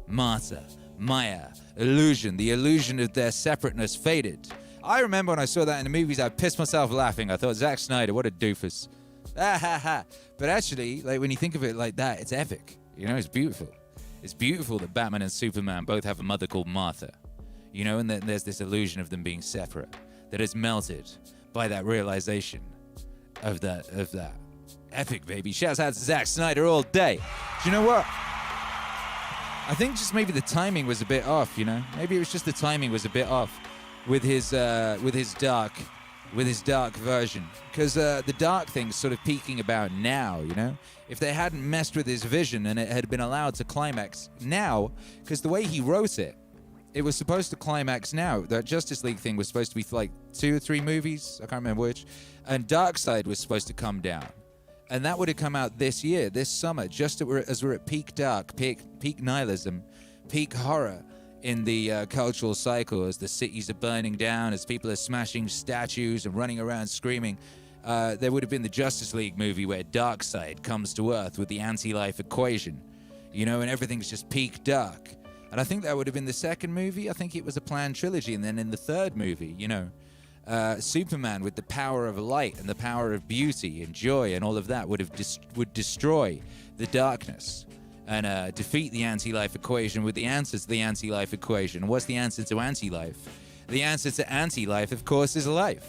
Martha. Maya. Illusion. The illusion of their separateness faded. I remember when I saw that in the movies, I pissed myself laughing. I thought, Zack Snyder, what a doofus. Ah, ha, ha. But actually, like when you think of it like that, it's epic. You know, it's beautiful. It's beautiful that Batman and Superman both have a mother called Martha. You know, and then there's this illusion of them being separate that is melted by that realization of that epic, baby. Shouts out to Zack Snyder all day. Do you know what? I think just maybe the timing was a bit off, you know? Maybe it was just the timing was a bit off with his dark version. Because the dark thing's sort of peaking about now, you know? If they hadn't messed with his vision and it had been allowed to climax now, because the way he wrote it, it was supposed to climax now. That Justice League thing was supposed to be for like 2 or 3 movies. I can't remember which. And Darkseid was supposed to come down. And that would have come out this year, this summer, just as we're at peak dark, peak nihilism, peak horror in the cultural cycle, as the cities are burning down, as people are smashing statues and running around screaming. There would have been the Justice League movie where Darkseid comes to Earth with the anti-life equation, you know, and everything's just peak dark. And I think that would have been the second movie. I think it was a planned trilogy. And then in the third movie, you know, Superman with the power of light and the power of beauty and joy and all of that would destroy the darkness and defeat the anti-life equation with the answer to the anti-life equation. And what's the answer to anti-life? The answer to anti-life, of course, is life.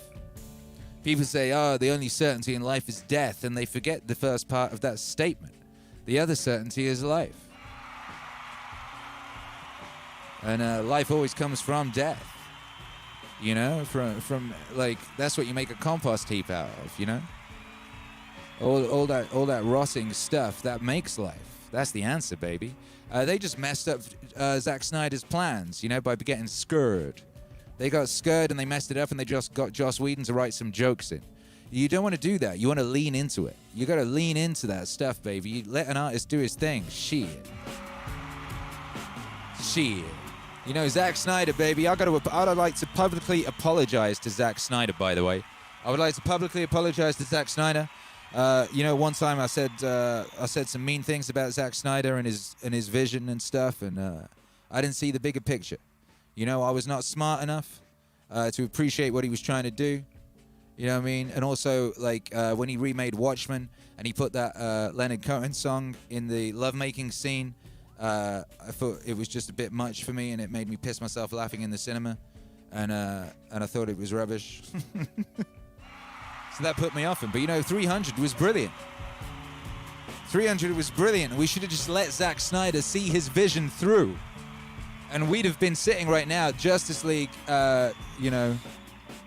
People say, oh, the only certainty in life is death, and they forget the first part of that statement. The other certainty is life. And life always comes from death, you know, from like, that's what you make a compost heap out of, you know? All that rotting stuff, that makes life. That's the answer, baby. They just messed up Zack Snyder's plans, you know, by getting scared. They got scared and they messed it up and they just got Joss Whedon to write some jokes in. You don't want to do that. You want to lean into it. You got to lean into that stuff, baby. You let an artist do his thing. Shit. You know, Zack Snyder, baby. I'd like to publicly apologize to Zack Snyder, by the way. I would like to publicly apologize to Zack Snyder. You know, one time I said some mean things about Zack Snyder and his vision and stuff, and I didn't see the bigger picture. You know, I was not smart enough to appreciate what he was trying to do. You know what I mean? And also, like, when he remade Watchmen and he put that Leonard Cohen song in the lovemaking scene, I thought it was just a bit much for me, and it made me piss myself laughing in the cinema, and I thought it was rubbish. So that put me off him. But, you know, 300 was brilliant. 300 was brilliant. We should have just let Zack Snyder see his vision through. And we'd have been sitting right now, Justice League, you know,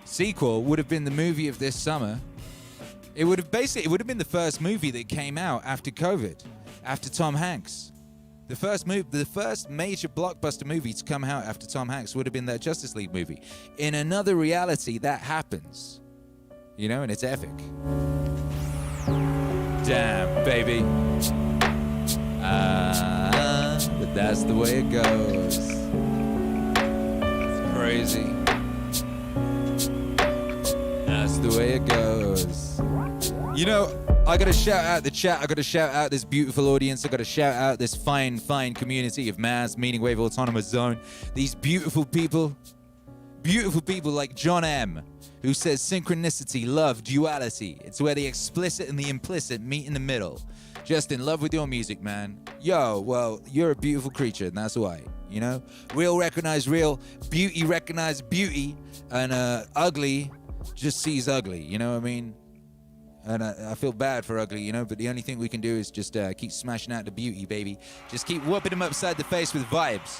sequel would have been the movie of this summer. It would have been the first movie that came out after COVID, after Tom Hanks. The first major blockbuster movie to come out after Tom Hanks would have been that Justice League movie. In another reality, that happens. You know, and it's epic. Damn, baby. But that's the way it goes. It's crazy. That's the way it goes. You know, I gotta shout out the chat. I gotta shout out this beautiful audience. I gotta shout out this fine community of Maz, MEANINGWAVE Autonomous Zone. These beautiful people like John M., who says synchronicity, love, duality. It's where the explicit and the implicit meet in the middle. Just in love with your music, man. Yo, well, you're a beautiful creature, and that's why, you know? Real recognize real, beauty recognize beauty, and ugly just sees ugly, you know what I mean? And I feel bad for ugly, you know, but the only thing we can do is just keep smashing out the beauty, baby. Just keep whooping them upside the face with vibes.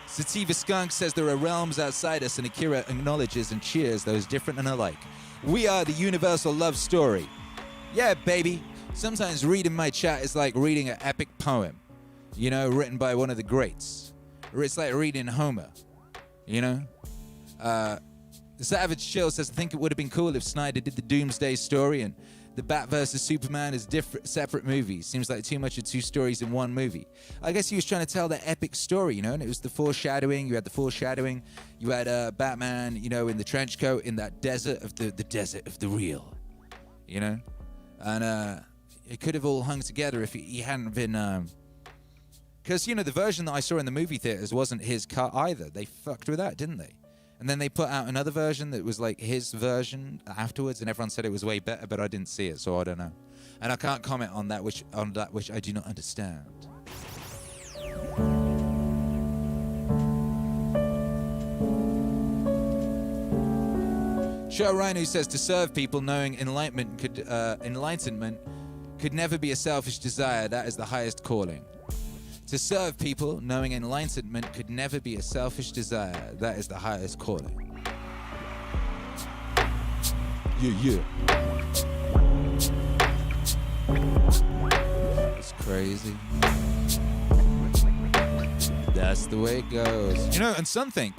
Sativa Skunk says there are realms outside us, and Akira acknowledges and cheers those different and alike. We are the universal love story. Yeah, baby. Sometimes reading my chat is like reading an epic poem, you know, written by one of the greats. Or it's like reading Homer, you know? The Savage Chill says, I think it would have been cool if Snyder did the Doomsday story and the Bat vs. Superman is separate movies. Seems like too much of two stories in one movie. I guess he was trying to tell the epic story, you know, and it was the foreshadowing. You had the foreshadowing. You had Batman, you know, in the trench coat in that desert of the desert of the real, you know? And it could have all hung together if he hadn't been... Because, you know, the version that I saw in the movie theaters wasn't his cut either. They fucked with that, didn't they? And then they put out another version that was like his version afterwards, and everyone said it was way better, but I didn't see it, so I don't know. And I can't comment on that which I do not understand. Show Rhino says to serve people knowing enlightenment could never be a selfish desire. That is the highest calling. To serve people, knowing enlightenment could never be a selfish desire. That is the highest calling. Yeah. It's crazy. That's the way it goes. You know, and something,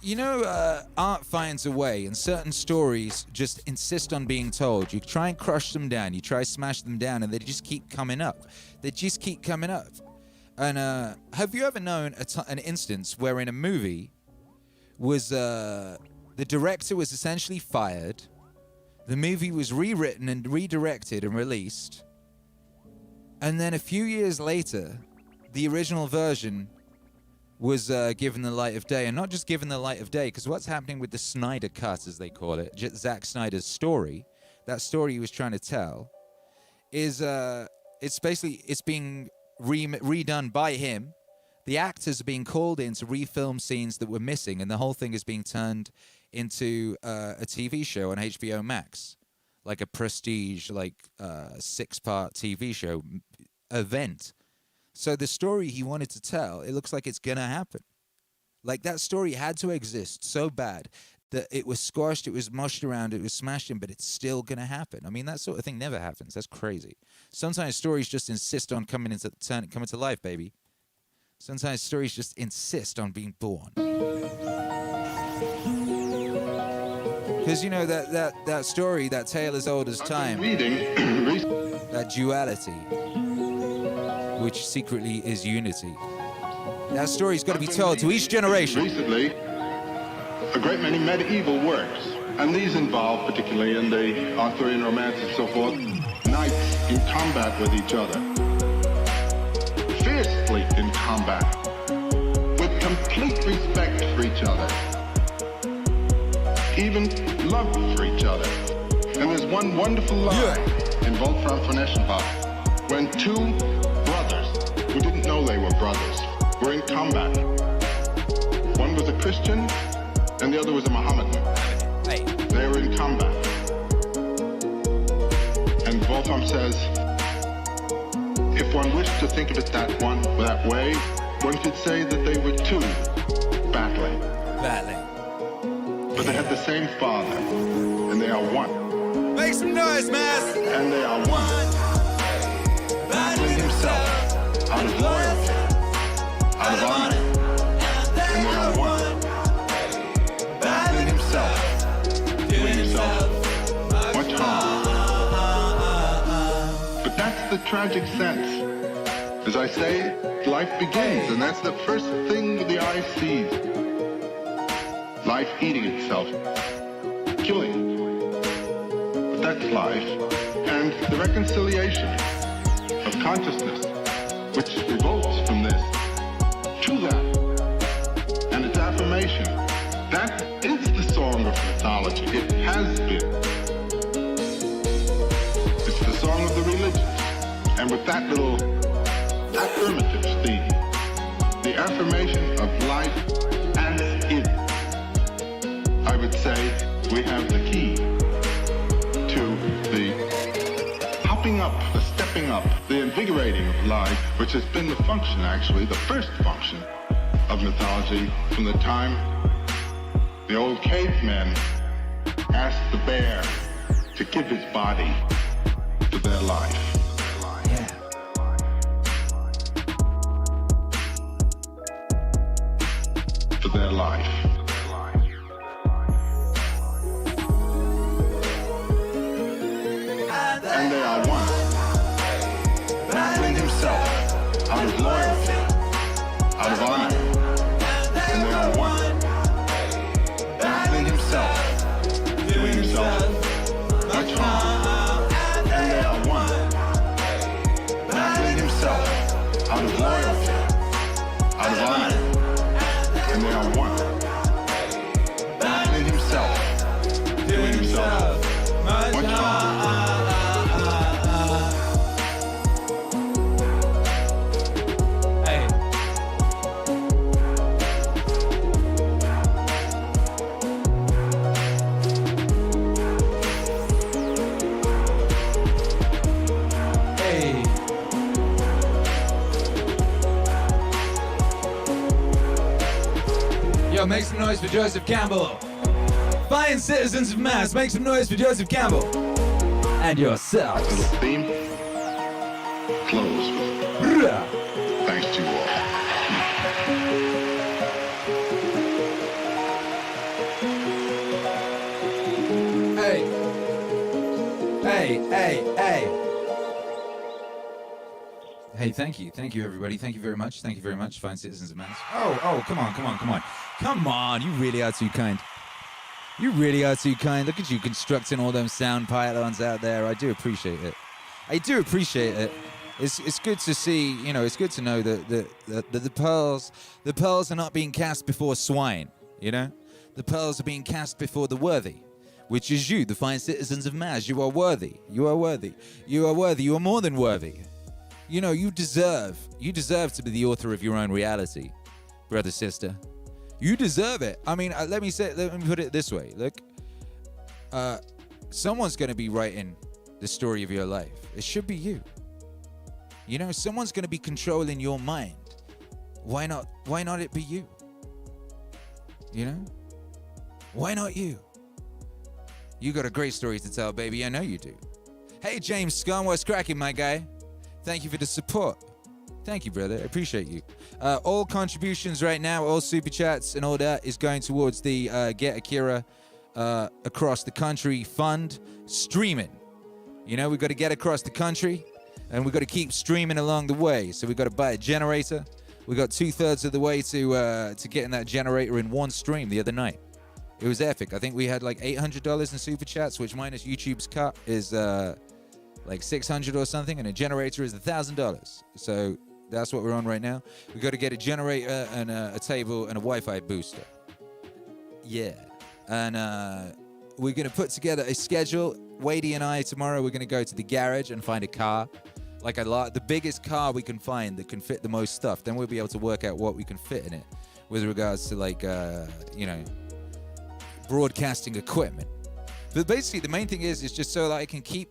you know, art finds a way, and certain stories just insist on being told. You try and crush them down, you try to smash them down, and they just keep coming up. They just keep coming up. And have you ever known an instance where in a movie was the director was essentially fired, the movie was rewritten and redirected and released, and then a few years later, the original version was given the light of day, and not just given the light of day, because what's happening with the Snyder Cut, as they call it, Zack Snyder's story, that story he was trying to tell, is it's being redone by him. The actors are being called in to refilm scenes that were missing, and the whole thing is being turned into a TV show on HBO Max, like a prestige, like 6-part TV show event. So the story he wanted to tell, it looks like it's going to happen. Like that story had to exist so bad that it was squashed, it was mushed around, it was smashed in, but it's still going to happen. I mean, that sort of thing never happens. That's crazy. Sometimes stories just insist on coming to life, baby. Sometimes stories just insist on being born. Because, you know, that story, that tale as old as time, that duality, which secretly is unity. That story's got to be told to each generation. Recently, a great many medieval works, and these involve, particularly in the Arthurian romance and so forth, knights in combat with each other. Fiercely in combat, with complete respect for each other. even love for each other. And there's one wonderful line in Wolfram von Eschenbach when two brothers who didn't know they were brothers were in combat. One was a Christian and the other was a Mohammedan. They were in combat. And Wolfram says, if one wished to think of it that way, one could say that they were two battling. But they had the same father, and they are one. Make some noise, man! And they are one. Battling himself out of loyalty, out of honor. And they are one. Battling himself, doing himself much harm. But that's the tragic sense. As I say, life begins, and that's the first thing the eye sees. Life eating itself, killing. But that's life. And the reconciliation of consciousness, which revolts from this, to that, and its affirmation, that is the song of mythology. It has been. It's the song of the religions. And with that little affirmative theme, the affirmation of life as it, I would say we have the key to the hopping up, the stepping up, the invigorating of life, which has been the function, actually, the first function of mythology from the time the old cavemen asked the bear to give his body for their life. For their life. And they are one. Battling himself out of loyalty, out of honor. And they are one. Battling himself, doing himself much harm. And they are one. Battling himself out of loyalty, out of honor. And they are one. Battling himself, doing himself much harm. Make some noise for Joseph Campbell. Fine citizens of mass, make some noise for Joseph Campbell. And yourselves. The theme close with thanks to you all. Hey. Hey, thank you, everybody. Thank you very much. Fine citizens of mass. Oh, come on. Come on, you really are too kind. Look at you constructing all them sound pylons out there. I do appreciate it. It's good to see, it's good to know that the pearls are not being cast before swine, The pearls are being cast before the worthy, which is you, the fine citizens of Maz. You are worthy. You are more than worthy. You deserve to be the author of your own reality, brother, sister. You deserve it. I mean, let me put it this way. Look, someone's going to be writing the story of your life. It should be you. Someone's going to be controlling your mind. Why not it be you? Why not you? You got a great story to tell, baby. I know you do. Hey, James Scum, what's cracking, my guy? Thank you for the support. Thank you, brother. I appreciate you. All contributions right now, all super chats and all that is going towards the Get Akira Across the Country fund streaming. We've got to get across the country and we've got to keep streaming along the way. So we've got to buy a generator. We got 2/3 of the way to getting that generator in one stream the other night. It was epic. I think we had like $800 in super chats, which minus YouTube's cut is like $600 or something, and a generator is $1,000. So that's what we're on right now. We got to get a generator and a table and a Wi-Fi booster. Yeah. And we're going to put together a schedule. Wadey and I, tomorrow, we're going to go to the garage and find a car. Like the biggest car we can find that can fit the most stuff. Then we'll be able to work out what we can fit in it with regards to, like, broadcasting equipment. But basically, the main thing is just so that I can keep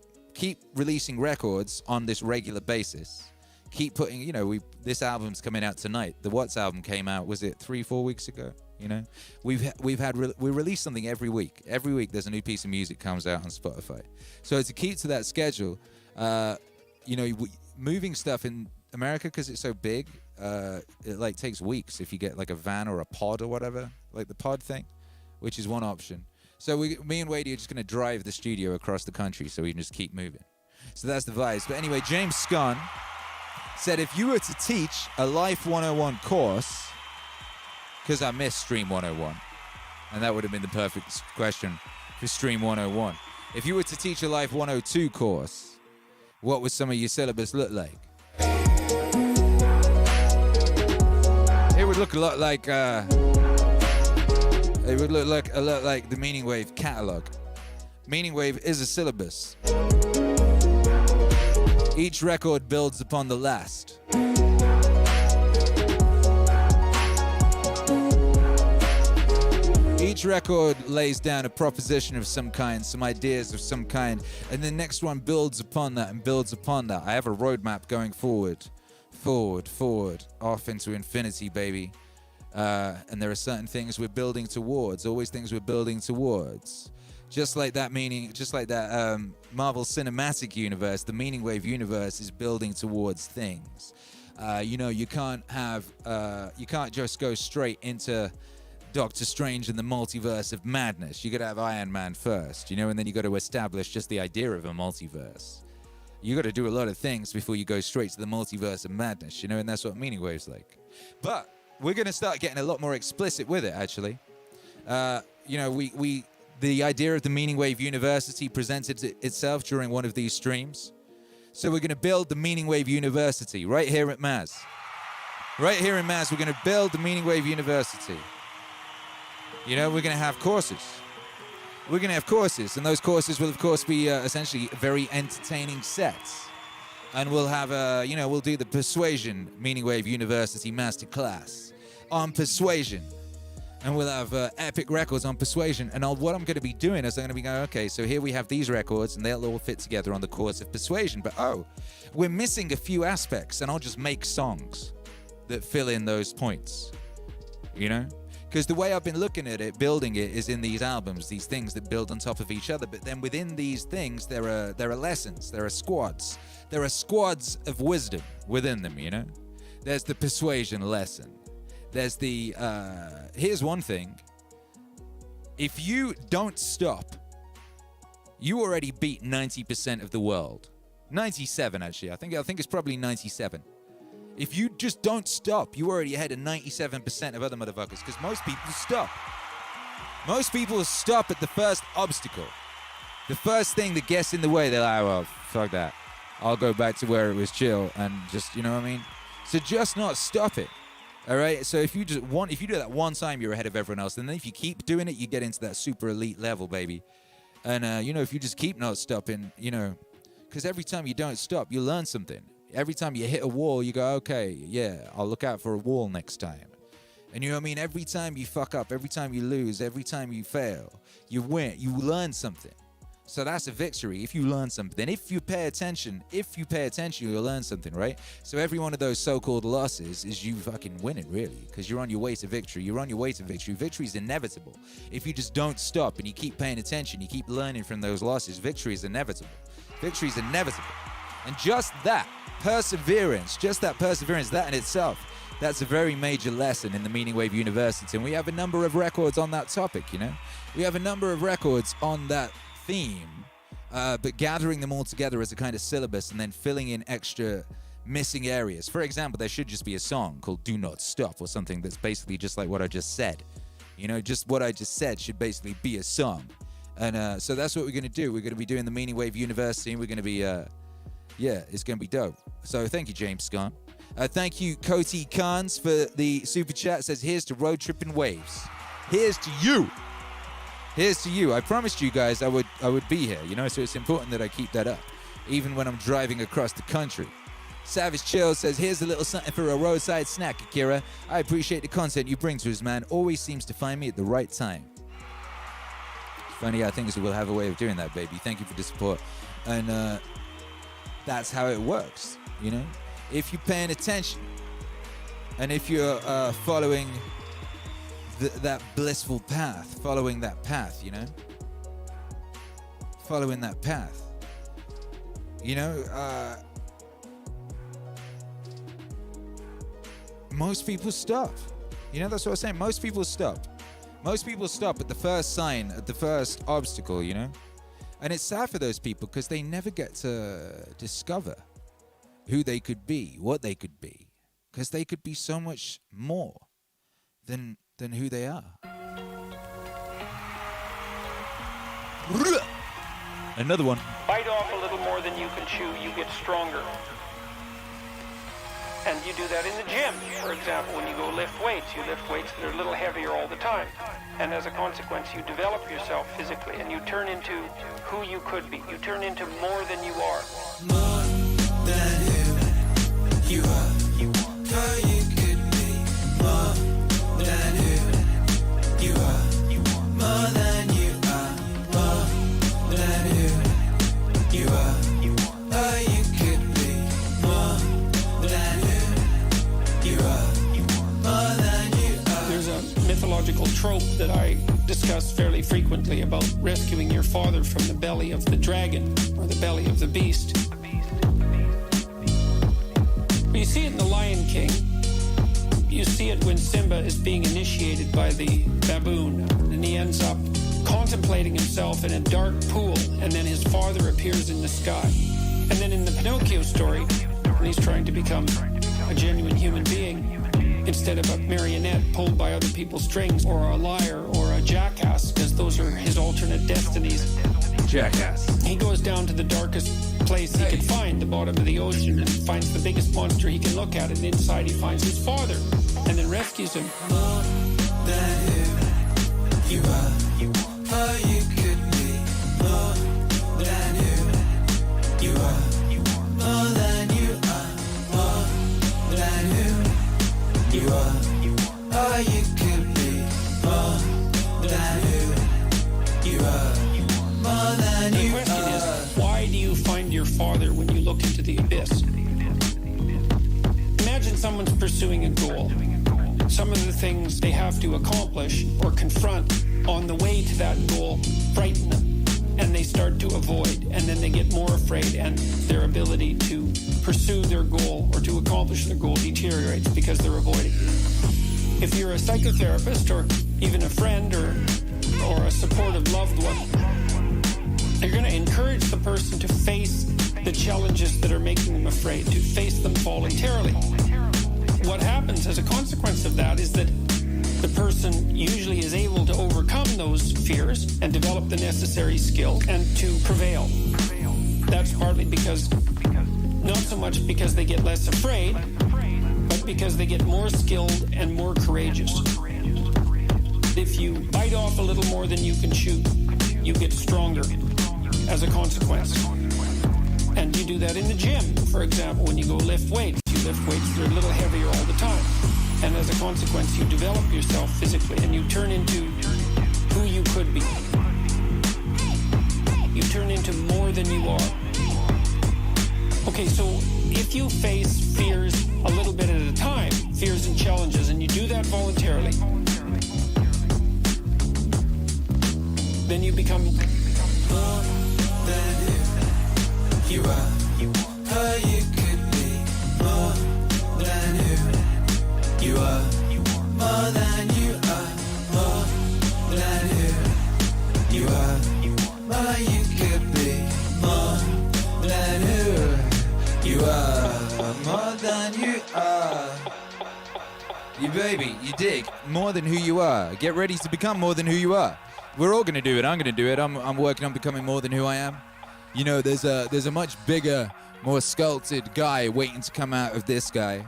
releasing records on this regular basis. Keep putting, this album's coming out tonight. The What's album came out, was it 3-4 weeks ago? We release something every week. Every week there's a new piece of music comes out on Spotify. So to keep to that schedule, moving stuff in America, because it's so big, it like takes weeks if you get like a van or a pod or whatever, like the pod thing, which is one option. So me and Wadey are just going to drive the studio across the country so we can just keep moving. So that's the vibes. But anyway, James Scott said, if you were to teach a Life 101 course, because I missed Stream 101, and that would have been the perfect question for Stream 101. If you were to teach a Life 102 course, what would some of your syllabus look like? It would look a lot like it would look a lot like the MEANINGWAVE catalog. MEANINGWAVE is a syllabus. Each record builds upon the last. Each record lays down a proposition of some kind, some ideas of some kind, and the next one builds upon that and builds upon that. I have a roadmap going forward, off into infinity, baby. And there are certain things we're building towards, always things we're building towards. Just like that Marvel Cinematic Universe, the MEANINGWAVE universe is building towards things. You can't just go straight into Doctor Strange and the Multiverse of Madness. You got to have Iron Man first, and then you got to establish just the idea of a multiverse. You got to do a lot of things before you go straight to the Multiverse of Madness, and that's what MEANINGWAVE's like. But we're going to start getting a lot more explicit with it, actually. The idea of the MEANINGWAVE University presented itself during one of these streams. So we're going to build the MEANINGWAVE University right here at Maz. Right here in Maz, we're going to build the MEANINGWAVE University. We're going to have courses. We're going to have courses, and those courses will, of course, be essentially very entertaining sets. And we'll have, we'll do the Persuasion MEANINGWAVE University Masterclass on Persuasion. And we'll have epic records on Persuasion. And what I'm going to be doing is I'm going to be going, okay, so here we have these records, and they'll all fit together on the course of Persuasion. But, we're missing a few aspects, and I'll just make songs that fill in those points, Because the way I've been looking at it, building it, is in these albums, these things that build on top of each other. But then within these things, there are lessons, there are squads. There are squads of wisdom within them, There's the Persuasion lesson. There's the, here's one thing. If you don't stop, you already beat 90% of the world. 97, actually. I think it's probably 97. If you just don't stop, you already ahead of 97% of other motherfuckers, because most people stop. Most people stop at the first obstacle. The first thing that gets in the way, they're like, well, fuck that. I'll go back to where it was chill and just, you know what I mean? So just not stop it. All right? So if you do that one time, you're ahead of everyone else. And then if you keep doing it, you get into that super elite level, baby. And, if you just keep not stopping, because every time you don't stop, you learn something. Every time you hit a wall, you go, okay, yeah, I'll look out for a wall next time. And you know what I mean? Every time you fuck up, every time you lose, every time you fail, you win, you learn something. So that's a victory if you learn something. If you pay attention, you'll learn something, right? So every one of those so-called losses is you fucking winning, really, because you're on your way to victory. You're on your way to victory. Victory is inevitable. If you just don't stop and you keep paying attention, you keep learning from those losses, victory is inevitable. Victory is inevitable. And just that perseverance, that in itself, that's a very major lesson in the MEANINGWAVE University. And we have a number of records on that topic, We have a number of records on that theme, but gathering them all together as a kind of syllabus and then filling in extra missing areas. For example, there should just be a song called Do Not Stop, or something that's basically just like what I just said. Just what I just said should basically be a song. And so that's what we're going to do. We're going to be doing the MEANINGWAVE University, and we're going to be, it's going to be dope. So thank you, James Scott. Thank you, Koti Khans, for the super chat. It says, here's to Road Tripping Waves. Here's to you. Here's to you. I promised you guys I would be here, you know, so it's important that I keep that up, even when I'm driving across the country. Savage Chill says, here's a little something for a roadside snack, Akira. I appreciate the content you bring to us, man. Always seems to find me at the right time. Funny how things will have a way of doing that, baby. Thank you for the support. And that's how it works, you know? If you're paying attention and if you're following that blissful path, following that path, you know? Following that path. You know, most people stop. You know, that's what I was saying. Most people stop. Most people stop at the first sign, at the first obstacle, you know? And it's sad for those people because they never get to discover who they could be, what they could be. Because they could be so much more than who they are. Another one. Bite off a little more than you can chew, you get stronger. And you do that in the gym. For example, when you go lift weights that are a little heavier all the time. And as a consequence, you develop yourself physically and you turn into who you could be. You turn into more than you are. More than who you are. How you could be. More than who you are. More than you are. More than who you are. How you could be. More than who you are. More than you are. There's a mythological trope that I discuss fairly frequently about rescuing your father from the belly of the dragon or the belly of the beast. You see it in The Lion King. You see it when Simba is being initiated by the baboon, and he ends up contemplating himself in a dark pool, and then his father appears in the sky. And then in the Pinocchio story, when he's trying to become a genuine human being, instead of a marionette pulled by other people's strings, or a liar, or a jackass, because those are his alternate destinies. Jackass. He goes down to the darkest place he could find, the bottom of the ocean, and finds the biggest monster he can look at, and inside he finds his father, and then rescues him. More than who you are. How you could be. More than who you are. More than you are. More than who you are. How you could be. More than who you are. More than The you question are. is, why do you find your father when you look into the abyss? Imagine someone's pursuing a goal. Some of the things they have to accomplish or confront on the way to that goal frighten them, and they start to avoid, and then they get more afraid, and their ability to pursue their goal or to accomplish their goal deteriorates because they're avoiding it. If you're a psychotherapist or even a friend or a supportive loved one, you're going to encourage the person to face the challenges that are making them afraid, to face them voluntarily. What happens as a consequence of that is that the person usually is able to overcome those fears and develop the necessary skill and to prevail. That's partly because, not so much because they get less afraid, but because they get more skilled and more courageous. If you bite off a little more than you can chew, you get stronger as a consequence. And you do that in the gym, for example, when you go lift weights. You lift weights that are a little heavier all the time. And as a consequence, you develop yourself physically and you turn into who you could be. You turn into more than you are. Okay, so if you face fears a little bit at a time, fears and challenges, and you do that voluntarily, then you become more than who you are. How you could be. More than who you are. More than you are. More than who you are. How you could be. More than who you are. More than you are. You baby, you dig. More than who you are. Get ready to become more than who you are. We're all gonna do it. I'm gonna do it. I'm working on becoming more than who I am. You know, there's a much bigger, more sculpted guy waiting to come out of this guy,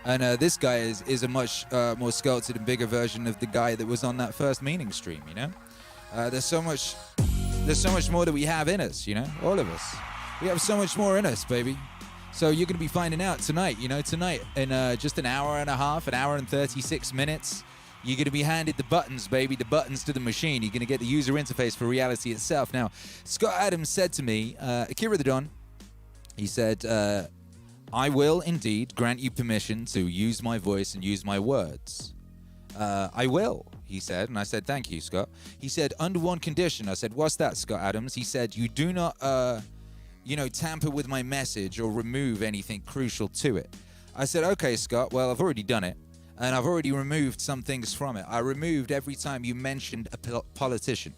and this guy is a much more sculpted and bigger version of the guy that was on that first meaning stream. You know, There's so much more that we have in us, you know, all of us. We have so much more in us, baby. So you're going to be finding out tonight, you know, tonight in just an hour and a half, an hour and 36 minutes. You're going to be handed the buttons, baby, the buttons to the machine. You're going to get the user interface for reality itself. Now, Scott Adams said to me, Akira the Don, he said, I will indeed grant you permission to use my voice and use my words. I will, he said. And I said, thank you, Scott. He said, under one condition. I said, what's that, Scott Adams? He said, you do not, tamper with my message or remove anything crucial to it. I said, okay, Scott, well, I've already done it. And I've already removed some things from it. I removed every time you mentioned a politician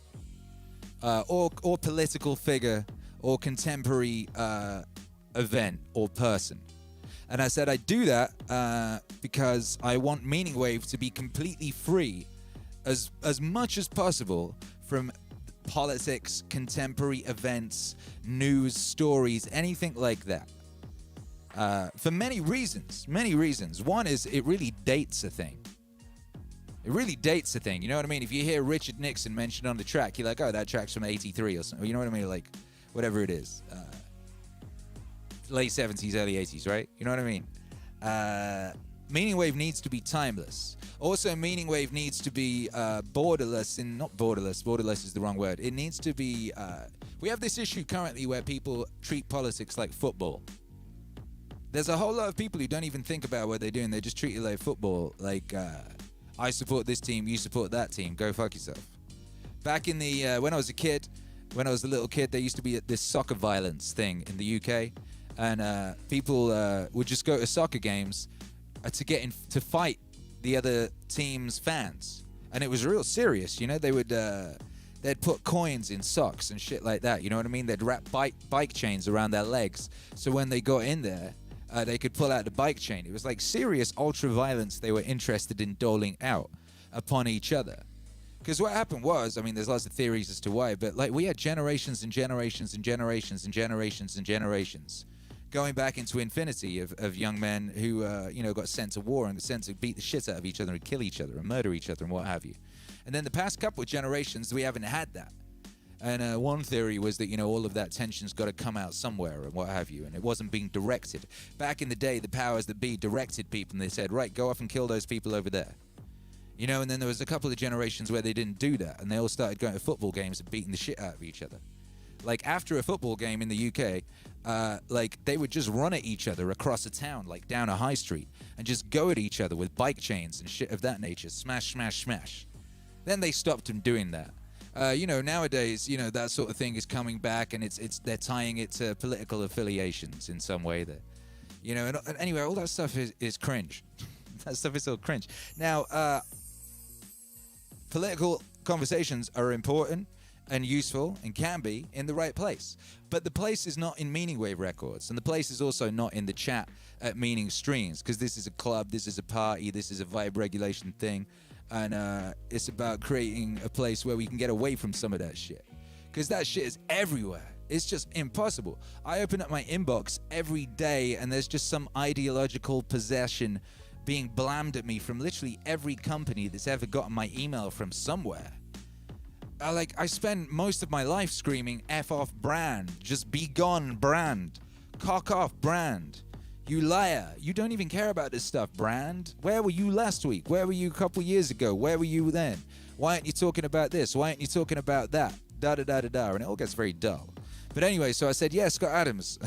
or political figure or contemporary event or person. And I said I do that because I want MEANINGWAVE to be completely free as much as possible from politics, contemporary events, news, stories, anything like that. For many reasons. One is it really dates a thing. It really dates a thing. You know what I mean? If you hear Richard Nixon mentioned on the track, you're like, oh, that track's from 83 or something. You know what I mean? Like, whatever it is. Late 70s, early 80s, right? You know what I mean? MEANINGWAVE needs to be timeless. Also, MEANINGWAVE needs to be borderless. Not borderless. Borderless is the wrong word. It needs to be... we have this issue currently where people treat politics like football. There's a whole lot of people who don't even think about what they're doing. They just treat it like football. Like, I support this team, you support that team. Go fuck yourself. Back in the... when I was a little kid, there used to be this soccer violence thing in the UK. And people would just go to soccer games to get in to fight the other team's fans. And it was real serious, you know? They would... they'd put coins in socks and shit like that, you know what I mean? They'd wrap bike chains around their legs. So when they got in there... they could pull out the bike chain. It was like serious ultra-violence they were interested in doling out upon each other. Because what happened was, I mean, there's lots of theories as to why, but like we had generations and generations and generations and generations and generations going back into infinity of young men who, got sent to war and sent to beat the shit out of each other and kill each other and murder each other and what have you. And then the past couple of generations, we haven't had that. And one theory was that, all of that tension's got to come out somewhere and what have you. And it wasn't being directed. Back in the day, the powers that be directed people and they said, right, go off and kill those people over there. And then there was a couple of generations where they didn't do that. And they all started going to football games and beating the shit out of each other. Like after a football game in the UK, they would just run at each other across a town, like down a high street, and just go at each other with bike chains and shit of that nature. Smash, smash, smash. Then they stopped them doing that. Nowadays, that sort of thing is coming back, and they're tying it to political affiliations in some way. That, and anyway, all that stuff is cringe. That stuff is all cringe. Now, political conversations are important and useful and can be in the right place, but the place is not in MEANINGWAVE Records, and the place is also not in the chat at Meaning Streams, because this is a club, this is a party, this is a vibe regulation thing. And it's about creating a place where we can get away from some of that shit. Because that shit is everywhere. It's just impossible. I open up my inbox every day and there's just some ideological possession being blamed at me from literally every company that's ever gotten my email from somewhere. I spend most of my life screaming, F off brand. Just be gone brand. Cock off brand. You liar. You don't even care about this stuff, brand. Where were you last week? Where were you a couple years ago? Where were you then? Why aren't you talking about this? Why aren't you talking about that? Da-da-da-da-da. And it all gets very dull. But anyway, so I said, yeah, Scott Adams.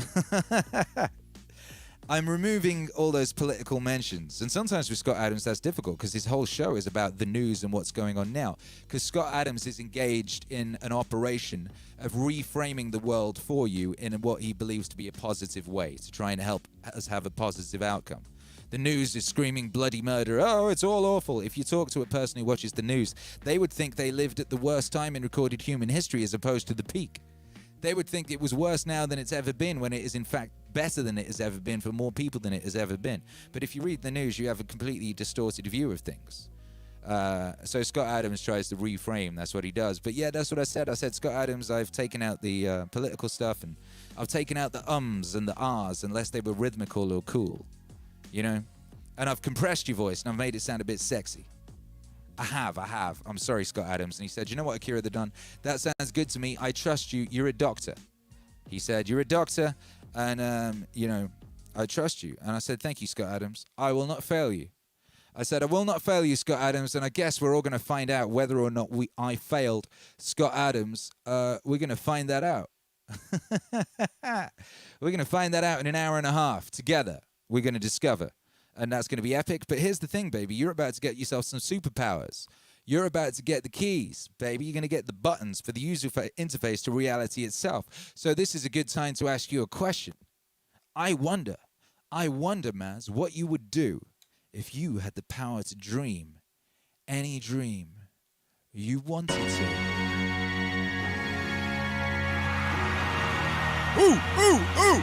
I'm removing all those political mentions. And sometimes with Scott Adams, that's difficult because his whole show is about the news and what's going on now. Because Scott Adams is engaged in an operation of reframing the world for you in what he believes to be a positive way to try and help us have a positive outcome. The news is screaming bloody murder. Oh, it's all awful. If you talk to a person who watches the news, they would think they lived at the worst time in recorded human history as opposed to the peak. They would think it was worse now than it's ever been when it is in fact better than it has ever been for more people than it has ever been. But if you read the news, you have a completely distorted view of things. So Scott Adams tries to reframe. That's what he does. But yeah, that's what I said. I said, Scott Adams, I've taken out the political stuff and I've taken out the ums and the ahs unless they were rhythmical or cool, And I've compressed your voice and I've made it sound a bit sexy. I have. I'm sorry, Scott Adams. And he said, you know what, Akira the Don? That sounds good to me. I trust you. You're a doctor. He said, you're a doctor, and, you know, I trust you. And I said, thank you, Scott Adams. I will not fail you. I said, I will not fail you, Scott Adams. And I guess we're all going to find out whether or not I failed Scott Adams. We're going to find that out. We're going to find that out in an hour and a half together. We're going to discover. And that's going to be epic. But here's the thing, baby. You're about to get yourself some superpowers. You're about to get the keys, baby. You're going to get the buttons for the user interface to reality itself. So this is a good time to ask you a question. I wonder, Maz, what you would do if you had the power to dream any dream you wanted to. Ooh, ooh, ooh!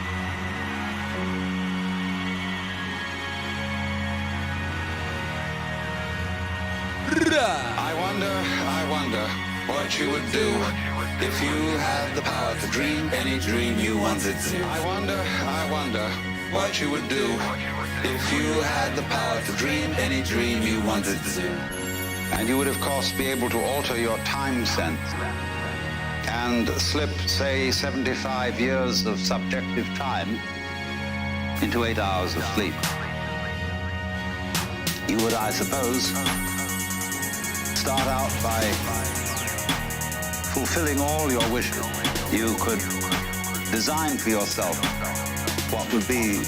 I wonder what you would do if you had the power to dream any dream you wanted to. I wonder what you would do if you had the power to dream any dream you wanted to. And you would, of course, be able to alter your time sense and slip, say, 75 years of subjective time into 8 hours of sleep. You would, I suppose, start out by fulfilling all your wishes. You could design for yourself what would be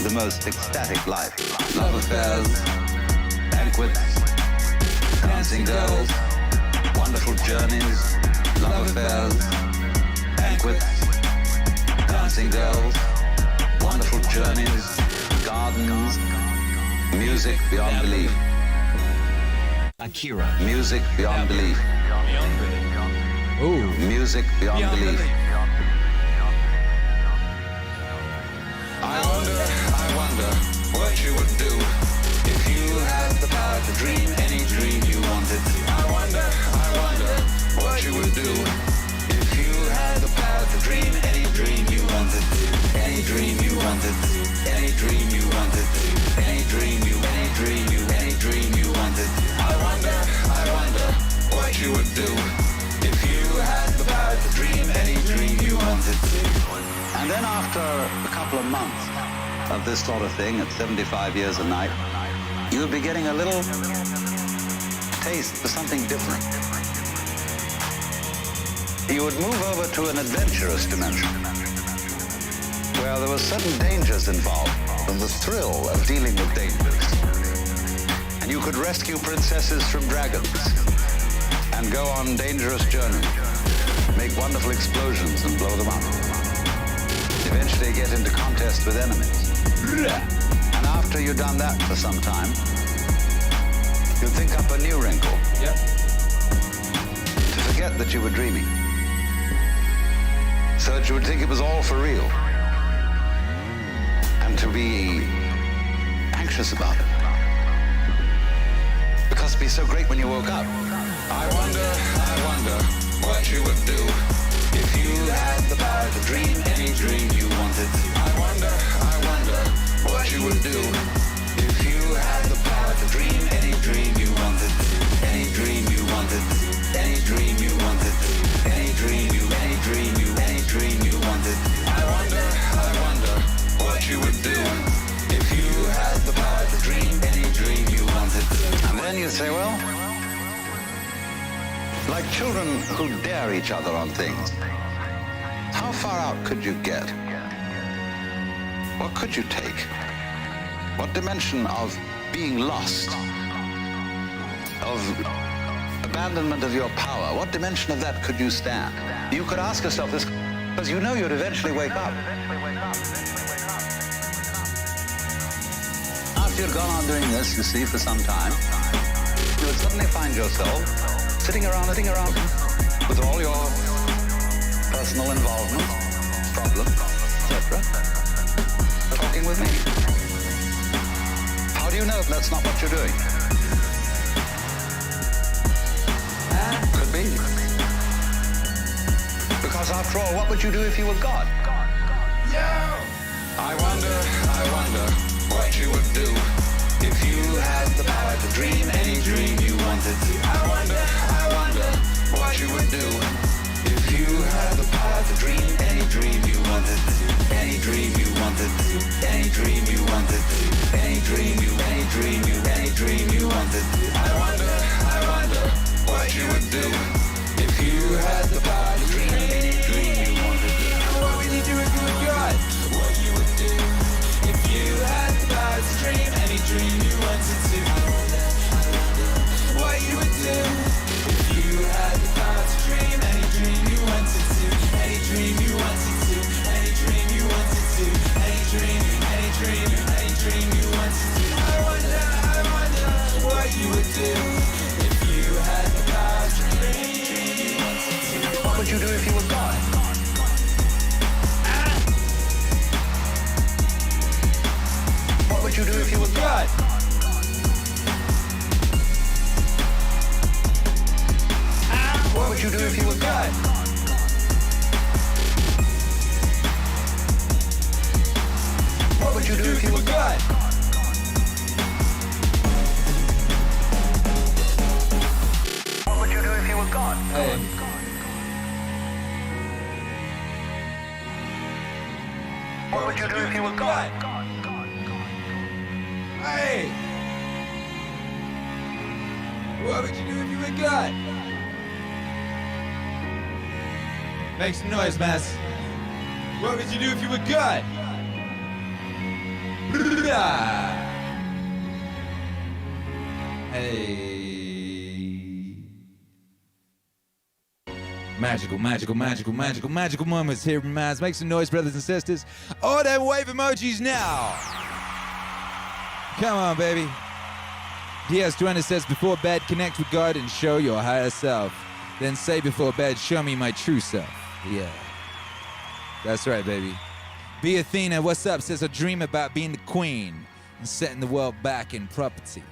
the most ecstatic life. Love affairs, banquets, dancing girls, wonderful journeys. Love affairs, banquets, dancing girls, wonderful journeys, gardens, music beyond belief. Akira. Music beyond belief. Ooh. Music beyond belief. I wonder what you would do if you had the power to dream any dream you wanted to. I wonder what you would do if you had the power to dream any dream you wanted to. Any dream you wanted to. Any dream you wanted to. Any dream you wanted to. I wonder what you would do if you had the power to dream any dream you wanted to. And then after a couple of months of this sort of thing at 75 years a night, you would be getting a little taste for something different. You would move over to an adventurous dimension where there were certain dangers involved and the thrill of dealing with dangers. And you could rescue princesses from dragons and go on dangerous journeys, make wonderful explosions and blow them up. Eventually get into contest with enemies. And after you've done that for some time, you'd think up a new wrinkle. Yep. To forget that you were dreaming. So that you would think it was all for real. And to be anxious about it. Because it'd be so great when you woke up. I wonder what you would do if you had the power to dream any dream you wanted to. I wonder what you would do if you had the power to dream any dream you wanted to. Any dream you wanted to. Any dream you wanted to. Any dream you wanted to. I wonder what you would do if you had the power to dream any dream you wanted to. And then you say, well, like children who dare each other on things, how far out could you get? What could you take? What dimension of being lost, of abandonment of your power, what dimension of that could you stand? You could ask yourself this because you know you'd eventually wake up. After you'd gone on doing this, you see, for some time, you would suddenly find yourself sitting around with all your personal involvement, problems, etc., talking with me. How do you know if that's not what you're doing? Could be. Because after all, what would you do if you were God? I wonder what you would do if you had the power to dream any dream you wanted wanted. I wonder what you would do if you had the power to dream any dream you wanted. Any dream you wanted. Any dream you wanted. Any dream you wanted. I wonder what you would do if you had the power to dream any dream you wanted. What would you do if you were God? What you would do if you had the power to dream any dream you wanted to. What you would do if you had the power to dream any dream you wanted to. Any dream you wanted to. Any dream you wanted to. Any dream you wanted to. I wonder what you would do if you had the power to dream any dream you wanted to. What would you do if you were God? What would you do if you were God? What would you do if you were God? What would you do if you were God? What would you do if you were God? Hey. What would you do if you were God? Hey! What would you do if you were God? Make some noise, Mass. What would you do if you were God? Hey. Magical moments here, Maz. Make some noise, brothers and sisters. All them wave emojis now. Come on, baby. DS20 says, before bed, connect with God and show your higher self. Then say before bed, show me my true self. Yeah. That's right, baby. Be Athena, what's up? Says, I dream about being the queen and setting the world back in property.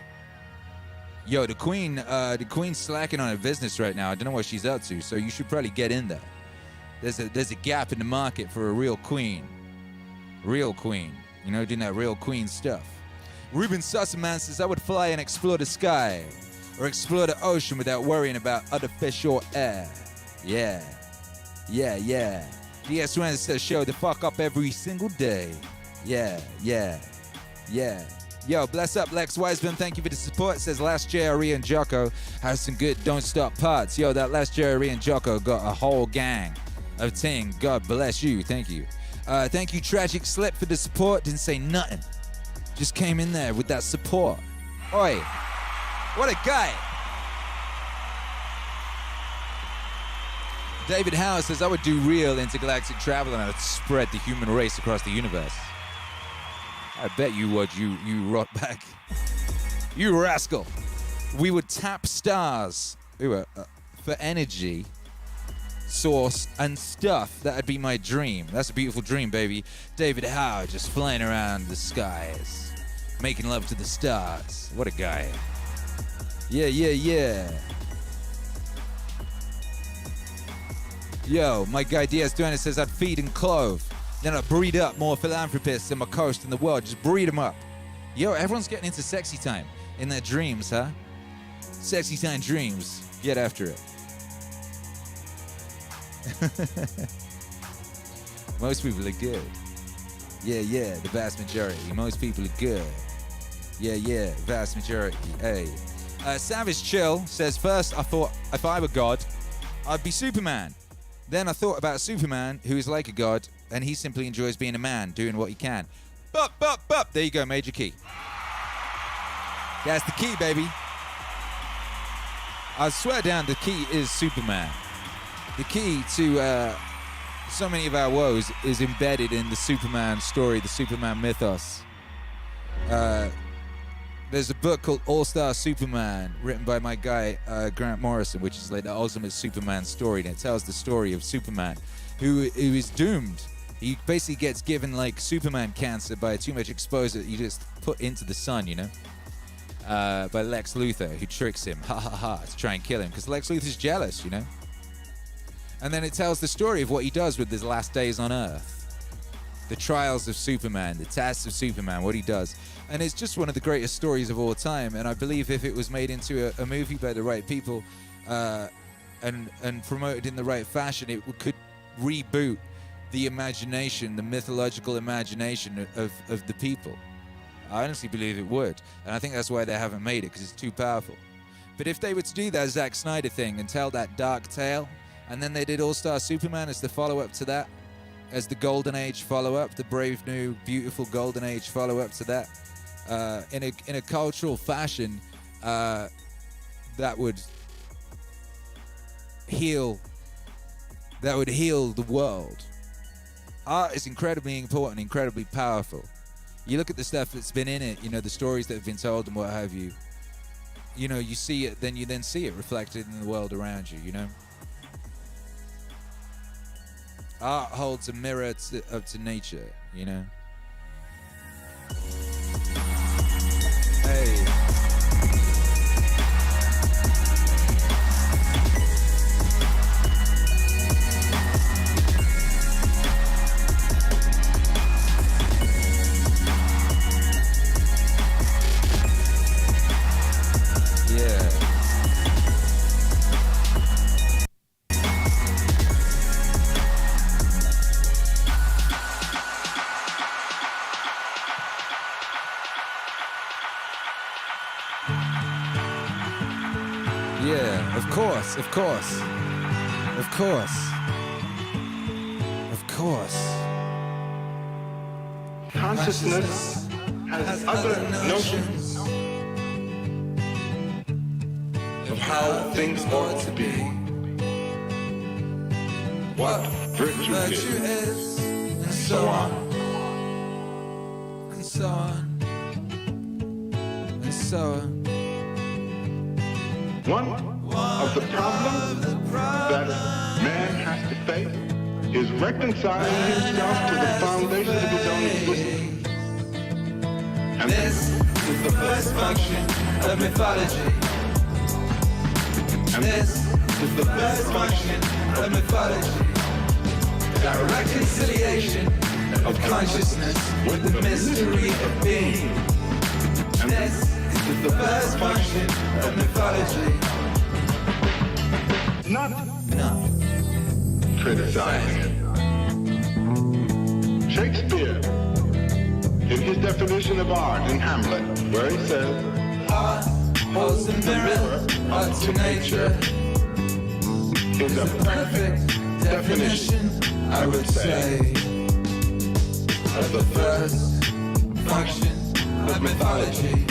Yo, the queen's slacking on her business right now. I don't know what she's up to, so you should probably get in there. There's a gap in the market for a real queen. Real queen. You know, doing that real queen stuff. Ruben Susserman says, I would fly and explore the sky or explore the ocean without worrying about other fish or air. Yeah. DS1 says, show the fuck up every single day. Yeah. Yo, bless up, Lex Wiseman. Thank you for the support. Says, last JRE and Jocko has some good don't stop parts. Yo, that last JRE and Jocko got a whole gang of ting. God bless you. Thank you. Thank you, Tragic Slip, for the support. Didn't say nothing. Just came in there with that support. Oi, what a guy. David Howls says, I would do real intergalactic travel and I would spread the human race across the universe. I bet you would, you rot back. You rascal. We would tap stars for energy, source, and stuff. That'd be my dream. That's a beautiful dream, baby. David Howe just flying around the skies, making love to the stars. What a guy. Yeah. Yo, my guy DS200 says I'd feed and clothe. Then I'd breed up more philanthropists in my coast in the world. Just breed them up. Yo, everyone's getting into sexy time in their dreams, huh? Sexy time dreams. Get after it. Most people are good. Yeah, the vast majority. Most people are good. Yeah, vast majority. Hey. Savage Chill says, first I thought if I were God, I'd be Superman. Then I thought about Superman, who is like a god, and he simply enjoys being a man, doing what he can. Bup. There you go, major key. That's the key, baby. I swear down, the key is Superman. The key to so many of our woes is embedded in the Superman story, the Superman mythos. There's a book called All-Star Superman, written by my guy, Grant Morrison, which is like the ultimate Superman story. And it tells the story of Superman, who is doomed. He basically gets given like Superman cancer by too much exposure that you just put into the sun, you know? By Lex Luthor, who tricks him, to try and kill him. Because Lex Luthor's jealous, you know? And then it tells the story of what he does with his last days on Earth. the trials of Superman, the tasks of Superman, what he does. And it's just one of the greatest stories of all time. And I believe if it was made into a movie by the right people and promoted in the right fashion, it could reboot the imagination, the mythological imagination of the people. I honestly believe it would. And I think that's why they haven't made it, because it's too powerful. But if they were to do that Zack Snyder thing and tell that dark tale, and then they did All-Star Superman as the follow-up to that, as the Golden Age follow-up, the brave new, beautiful Golden Age follow-up to that, in a cultural fashion, that would heal the world. Art is incredibly important, incredibly powerful. You look at the stuff that's been in it, you know, the stories that have been told and what have you. You know, you see it, then you see it reflected in the world around you, you know? Art holds a mirror up to nature, you know? Hey. Of course. Consciousness has other notions of how things ought to be. What virtue is, and so on. And so on. And so on. One of the problems that man has to face is reconciling himself to the foundation of his own existence. And this is the first function of mythology. And this is the first function of mythology. The reconciliation of consciousness with the mystery of being. And this is the first function of mythology. Not criticizing it. Shakespeare, in his definition of art in Hamlet, where he says, art holds the mirror up to nature, is a perfect definition, I would say, of the first function of mythology.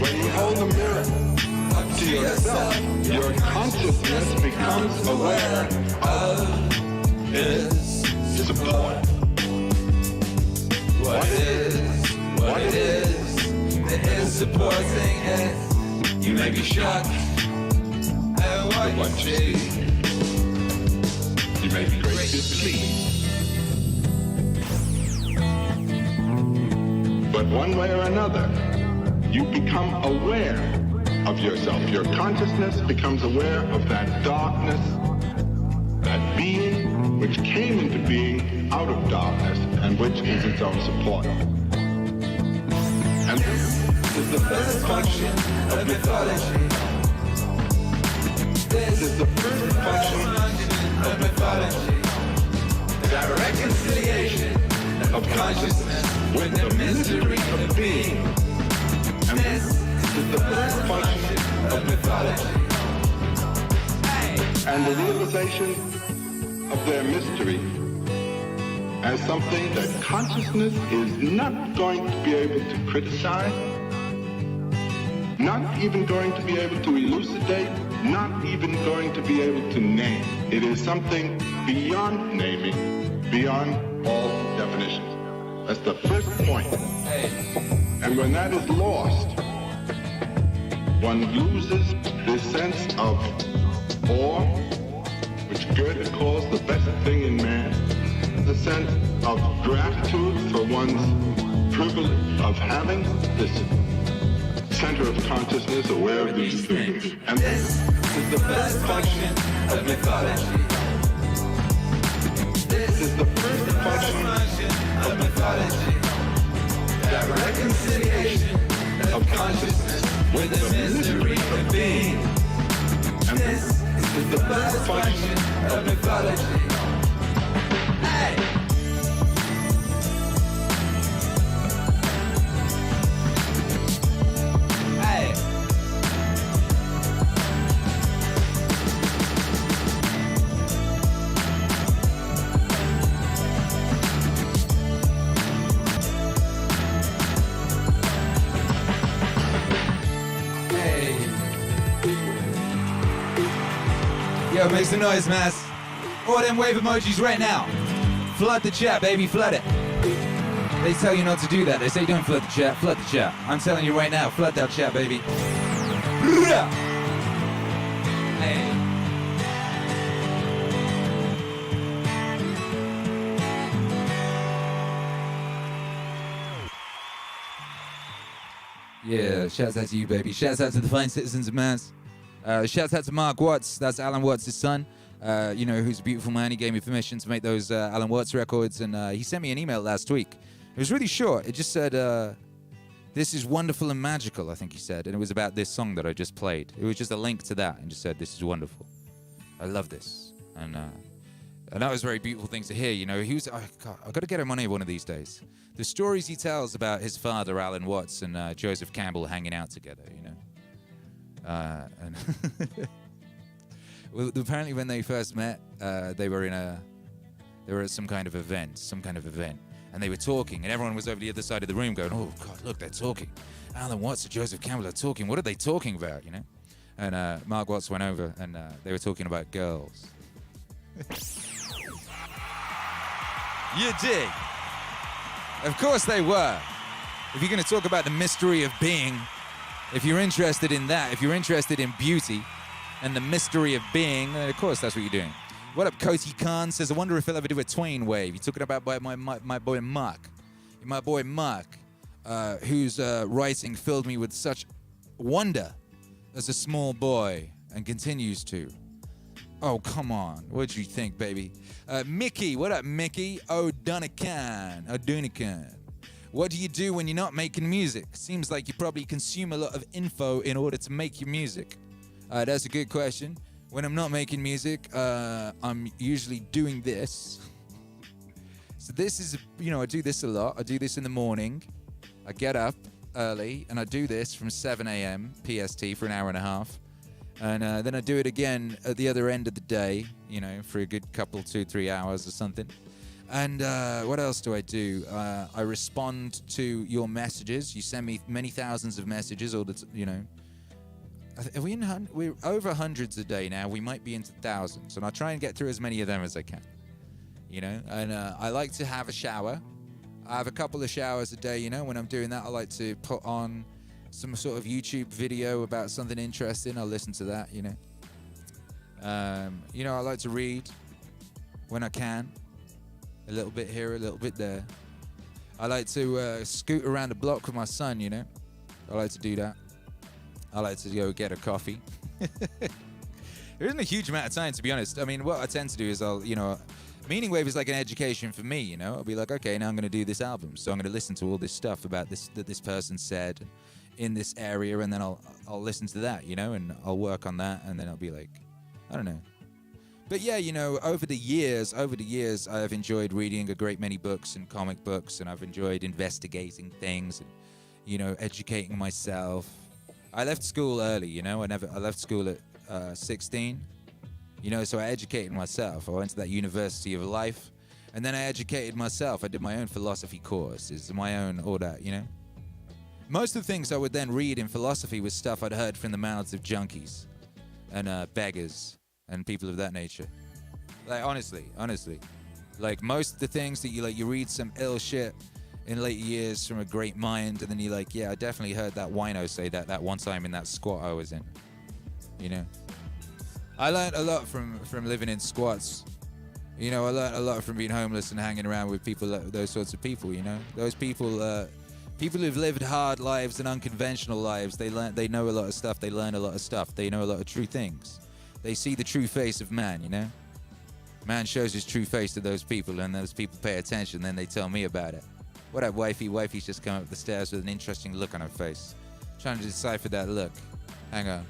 When you hold the mirror up to yourself, your consciousness becomes aware of its support. What it is that is supporting it. You may be shocked at what you see. You may be greatly pleased. But one way or another, you become aware of yourself. Your consciousness becomes aware of that darkness, that being which came into being out of darkness and which is its own support. And this is the first function of mythology. This is the first function of mythology. The reconciliation of consciousness with the mystery of being. And this is the first function of mythology. And the realization of their mystery as something that consciousness is not going to be able to criticize, not even going to be able to elucidate, not even going to be able to name. It is something beyond naming, beyond all definitions. That's the first point. And when that is lost, one loses this sense of awe, which Goethe calls the best thing in man, the sense of gratitude for one's privilege of having this center of consciousness aware of these things. And this is the first function of mythology. This is the first function of mythology. That reconciliation of consciousness with the misery of being. And this is the first function of mythology. Hey! Hey! Yo, make some noise, man. All them wave emojis right now. Flood the chat, baby, flood it. They tell you not to do that. They say don't flood the chat, flood the chat. I'm telling you right now, flood that chat, baby. Hey. Yeah, shouts out to you, baby. Shouts out to the fine citizens of Mass. Shouts out to Mark Watts. That's Alan Watts' son. You know, who's a beautiful man. He gave me permission to make those Alan Watts records, and he sent me an email last week. It was really short. It just said, this is wonderful and magical, I think he said, and it was about this song that I just played. It was just a link to that, and just said, this is wonderful. I love this. And that was a very beautiful thing to hear. You know, he was, I've got to get him on here one of these days. The stories he tells about his father, Alan Watts, and Joseph Campbell hanging out together, you know. And well, apparently when they first met, they were at some kind of event, and they were talking, and everyone was over the other side of the room going, oh God, look, they're talking. Alan Watts and Joseph Campbell are talking. What are they talking about, you know? And Mark Watts went over, and they were talking about girls. You dig? Of course they were. If you're going to talk about the mystery of being, if you're interested in that, if you're interested in beauty and the mystery of being, of course that's what you're doing. What up, Koti Khan says, I wonder if he'll ever do a Twain wave. You're talking about my boy Mark. My boy Mark, whose writing filled me with such wonder as a small boy and continues to. Oh, come on. What'd you think, baby? Mickey, what up, Mickey? O'Dunican. What do you do when you're not making music? Seems like you probably consume a lot of info in order to make your music. That's a good question. When I'm not making music, I'm usually doing this. So this is, you know, I do this a lot. I do this in the morning. I get up early and I do this from 7 a.m. PST for an hour and a half. And then I do it again at the other end of the day, you know, for a good couple, 2-3 hours or something. And what else do? I respond to your messages. You send me many thousands of messages, or you know. Are we're over hundreds a day now. We might be into thousands, and I try and get through as many of them as I can. You know, and I like to have a shower. I have a couple of showers a day. You know, when I'm doing that, I like to put on some sort of YouTube video about something interesting. I'll listen to that. You know, I like to read when I can. A little bit here, a little bit there. I like to scoot around the block with my son, you know. I like to do that. I like to go get a coffee. There isn't a huge amount of time, to be honest. I mean, what I tend to do is MEANINGWAVE is like an education for me, you know. I'll be like, okay, now I'm going to do this album. So I'm going to listen to all this stuff about this that this person said in this area, and then I'll listen to that, you know, and I'll work on that, and then I'll be like, I don't know. But yeah, you know, over the years, I've enjoyed reading a great many books and comic books, and I've enjoyed investigating things and, you know, educating myself. I left school early, you know. I left school at 16, you know, so I educated myself. I went to that University of Life, and then I educated myself. I did my own philosophy courses, my own all that, you know. Most of the things I would then read in philosophy was stuff I'd heard from the mouths of junkies and beggars and people of that nature. Like, honestly. Like, most of the things that you read some ill shit in later years from a great mind, and then you're like, yeah, I definitely heard that wino say that one time in that squat I was in. You know? I learned a lot from living in squats. You know, I learned a lot from being homeless and hanging around with people, those sorts of people, you know? Those people People who've lived hard lives and unconventional lives, they know a lot of stuff, they learn a lot of stuff, they know a lot of true things. They see the true face of man, you know? Man shows his true face to those people, and those people pay attention, then they tell me about it. What up, wifey? Wifey's just come up the stairs with an interesting look on her face. Trying to decipher that look. Hang on.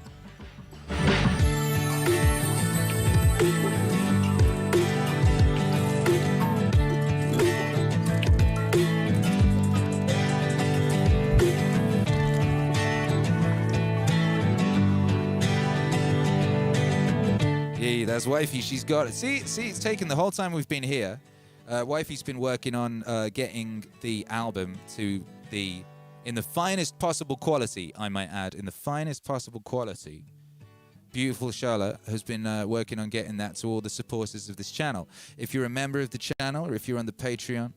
Yeah, that's wifey. She's got it. See, it's taken the whole time we've been here. Wifey's been working on getting the album to in the finest possible quality, I might add, in the finest possible quality. Beautiful Charlotte has been working on getting that to all the supporters of this channel. If you're a member of the channel, or if you're on the Patreon,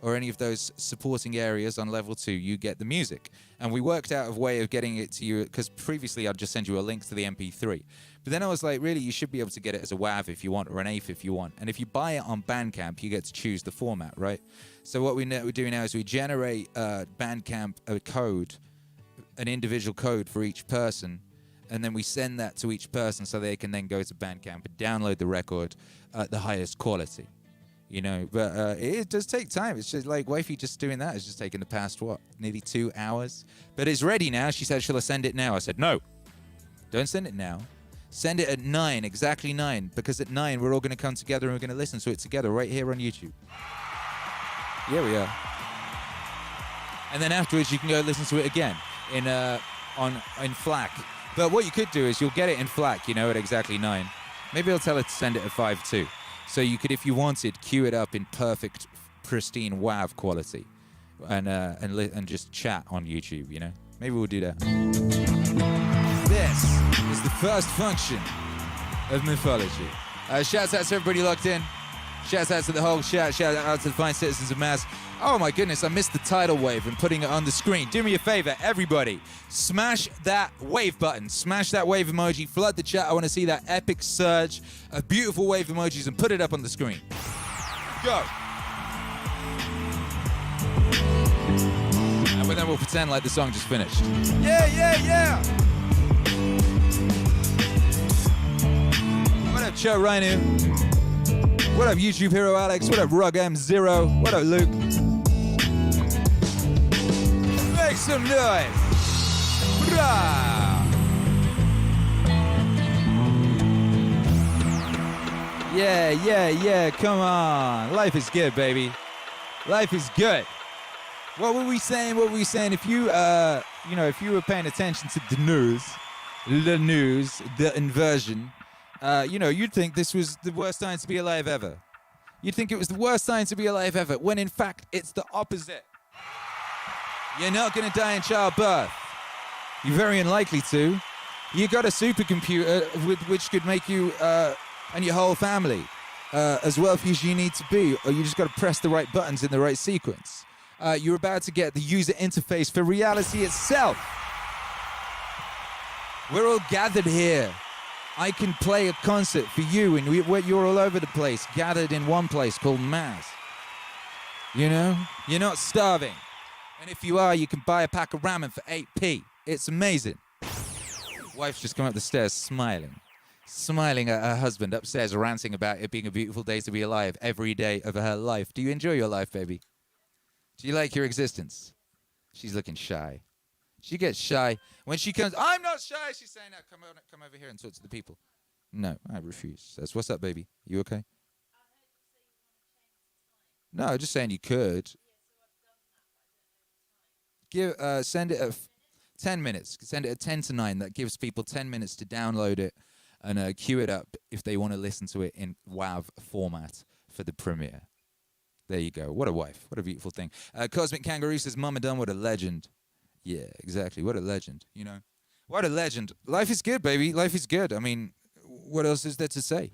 or any of those supporting areas on level 2, you get the music. And we worked out a way of getting it to you, because previously I'd just send you a link to the MP3. But then I was like, really, you should be able to get it as a WAV if you want, or an AIF if you want. And if you buy it on Bandcamp, you get to choose the format, right? So what we do now is we generate Bandcamp a code, an individual code for each person, and then we send that to each person so they can then go to Bandcamp and download the record at the highest quality. You know, but it does take time. It's just like wifey just doing that is just taking the past, what, nearly 2 hours? But it's ready now. She said, shall I send it now? I said, no, don't send it now. Send it at 9, exactly 9, because at 9 we're all going to come together and we're going to listen to it together right here on YouTube. Yeah, we are. And then afterwards you can go listen to it again in FLAC. But what you could do is you'll get it in FLAC, you know, at exactly 9. Maybe I'll tell her to send it at 5 too. So you could, if you wanted, queue it up in perfect, pristine WAV quality, and just chat on YouTube. You know, maybe we'll do that. This is the first function of mythology. Shouts out to everybody locked in. Shouts out to the whole chat. Shout out to the fine citizens of Mass. Oh my goodness, I missed the tidal wave and putting it on the screen. Do me a favor, everybody. Smash that wave button. Smash that wave emoji. Flood the chat. I want to see that epic surge of beautiful wave emojis and put it up on the screen. Go. And then we'll pretend like the song just finished. Yeah, yeah, yeah. What up, Cho Rhino? What up, YouTube Hero Alex? What up, Rug M0? What up, Luke? Make some noise! Rah! Yeah, yeah, yeah, come on. Life is good, baby. Life is good. What were we saying? If you, if you were paying attention to the news, the inversion, you'd think this was the worst time to be alive ever. You'd think it was the worst time to be alive ever, when in fact, it's the opposite. You're not going to die in childbirth. You're very unlikely to. You got a supercomputer which could make you and your whole family as wealthy as you need to be, or you just got to press the right buttons in the right sequence. You're about to get the user interface for reality itself. We're all gathered here. I can play a concert for you, and you're all over the place, gathered in one place called Mass. You know? You're not starving. And if you are, you can buy a pack of ramen for 8p. It's amazing. Wife's just come up the stairs smiling at her husband upstairs, ranting about it being a beautiful day to be alive every day of her life. Do you enjoy your life, baby? Do you like your existence? She's looking shy. She gets shy. When she comes, I'm not shy. She's saying, no, come over here and talk to the people. No, I refuse. Says, what's up, baby? You okay? No, just saying you could. Send it at 10 minutes. Send it at 10 to 9. That gives people 10 minutes to download it and queue it up if they want to listen to it in WAV format for the premiere. There you go. What a wife. What a beautiful thing. Cosmic Kangaroo says, Mama Dunn, what a legend. Yeah, exactly. What a legend, you know. What a legend. Life is good, baby. Life is good. I mean, what else is there to say?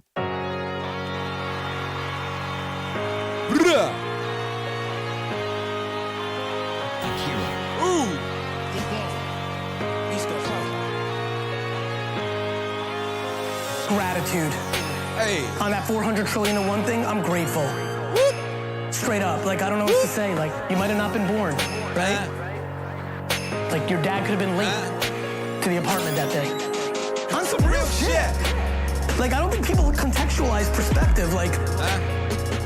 Akira. Ooh. Gratitude. Hey. On that 400 trillion to one thing, I'm grateful. Whoop. Straight up. Like, I don't know what to say. Like, you might have not been born, right? Like your dad could have been late to the apartment that day. On some real shit. Like I don't think people contextualize perspective. Like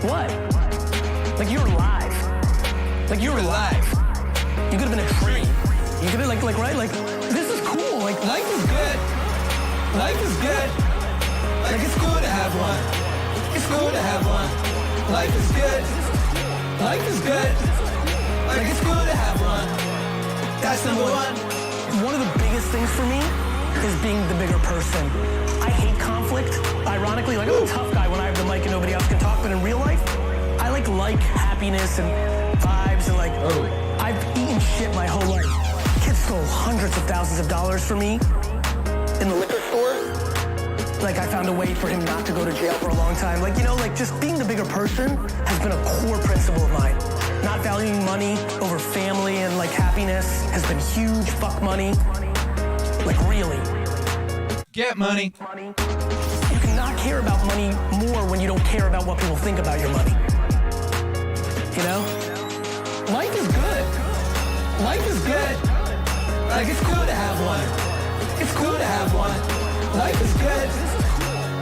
what? Like you're alive. Like you're alive. You could have been a tree. You could have like right? Like this is cool. Like life is good. Life is good. Like it's cool to have one. It's cool to have one. Life is good. Life is good. Like it's cool to have one. That's number one. One of the biggest things for me is being the bigger person. I hate conflict. Ironically, like I'm a tough guy when I have the mic and nobody else can talk, but in real life, I like happiness and vibes and like I've eaten shit my whole life. Kids stole hundreds of thousands of dollars from me in the liquor store. Like I found a way for him not to go to jail for a long time. Like, you know, like just being the bigger person has been a core principle of mine. Not valuing money over family and like happiness has been huge. Fuck money. Like really. Get money. You cannot care about money more when you don't care about what people think about your money. You know? Life is good. Life is good. Like it's cool to have one. It's cool to have one. Life is good.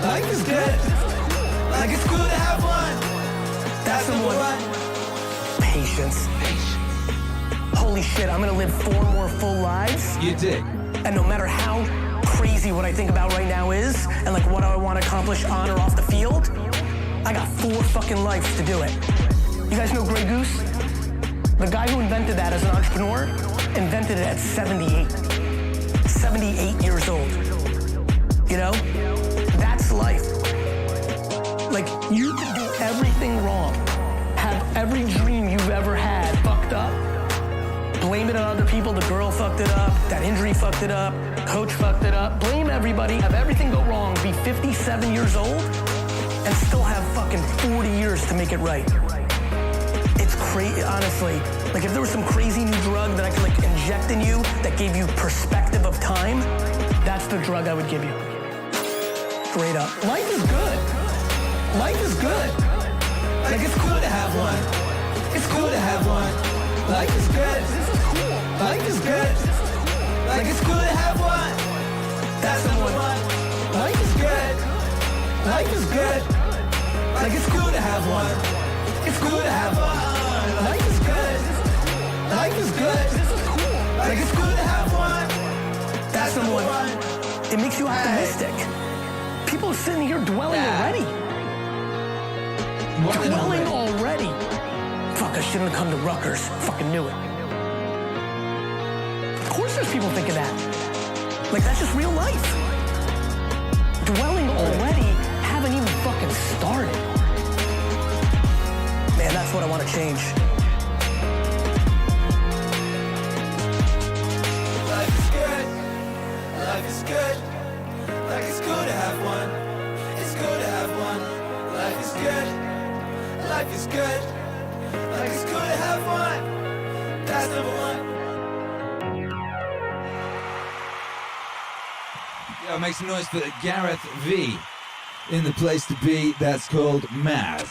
Life is good. Like it's cool to have one. That's number one. Patience. Holy shit, I'm gonna live 4 more full lives. You did. And no matter how crazy what I think about right now is, and like what I want to accomplish on or off the field, I got 4 fucking lives to do it. You guys know Grey Goose? The guy who invented that as an entrepreneur invented it at 78. 78 years old. You know? That's life. Like, you can do everything wrong. Have every dream you've ever had fucked up. Blame it on other people. The girl fucked it up. That injury fucked it up. Coach fucked it up. Blame everybody. Have everything go wrong. Be 57 years old and still have fucking 40 years to make it right. It's crazy, honestly. Like if there was some crazy new drug that I could like inject in you that gave you perspective of time, that's the drug I would give you. Straight up. Life is good. Life is good. Like it's cool to have one. It's cool to have one. Life is good. Life is good. Like it's cool to have one. That's number one. Life is good. Life is good. Like it's cool to have one. It's cool to have one. Life is good. Life is good. Like it's cool to have one. That's number one. It makes you optimistic. People are sitting here dwelling already. Dwelling already. Fuck, I shouldn't have come to Rutgers. Fucking knew it. Of course there's people thinking that. Like, that's just real life. Dwelling already, haven't even fucking started. Man, that's what I want to change. Life is good. Life is good. Like, it's good to have one. It's good to have one. Life is good. Life is good. Like it's good to have one. That's number one. Yo, make some noise for Gareth V in the place to be. That's called Maz.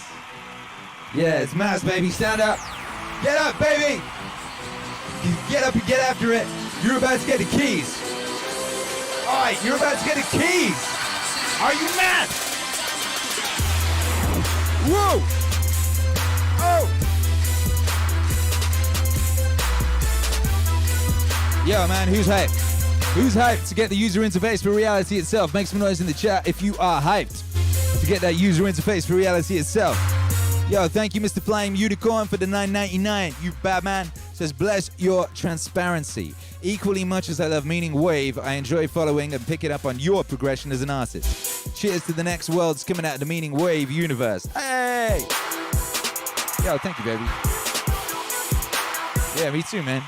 Yeah, it's Maz, baby. Stand up. Get up, baby. Get up and get after it. You're about to get the keys. All right, you're about to get the keys. Are you mad? Whoa. Oh. Yo, man, who's hyped? Who's hyped to get the user interface for reality itself? Make some noise in the chat if you are hyped to get that user interface for reality itself. Yo, thank you, Mr. Flying Unicorn, for the $9.99. You bad man. Says, bless your transparency. Equally much as I love MEANINGWAVE, I enjoy following and picking up on your progression as an artist. Cheers to the next worlds coming out of the MEANINGWAVE universe. Hey! Yo, thank you, baby. Yeah, me too, man.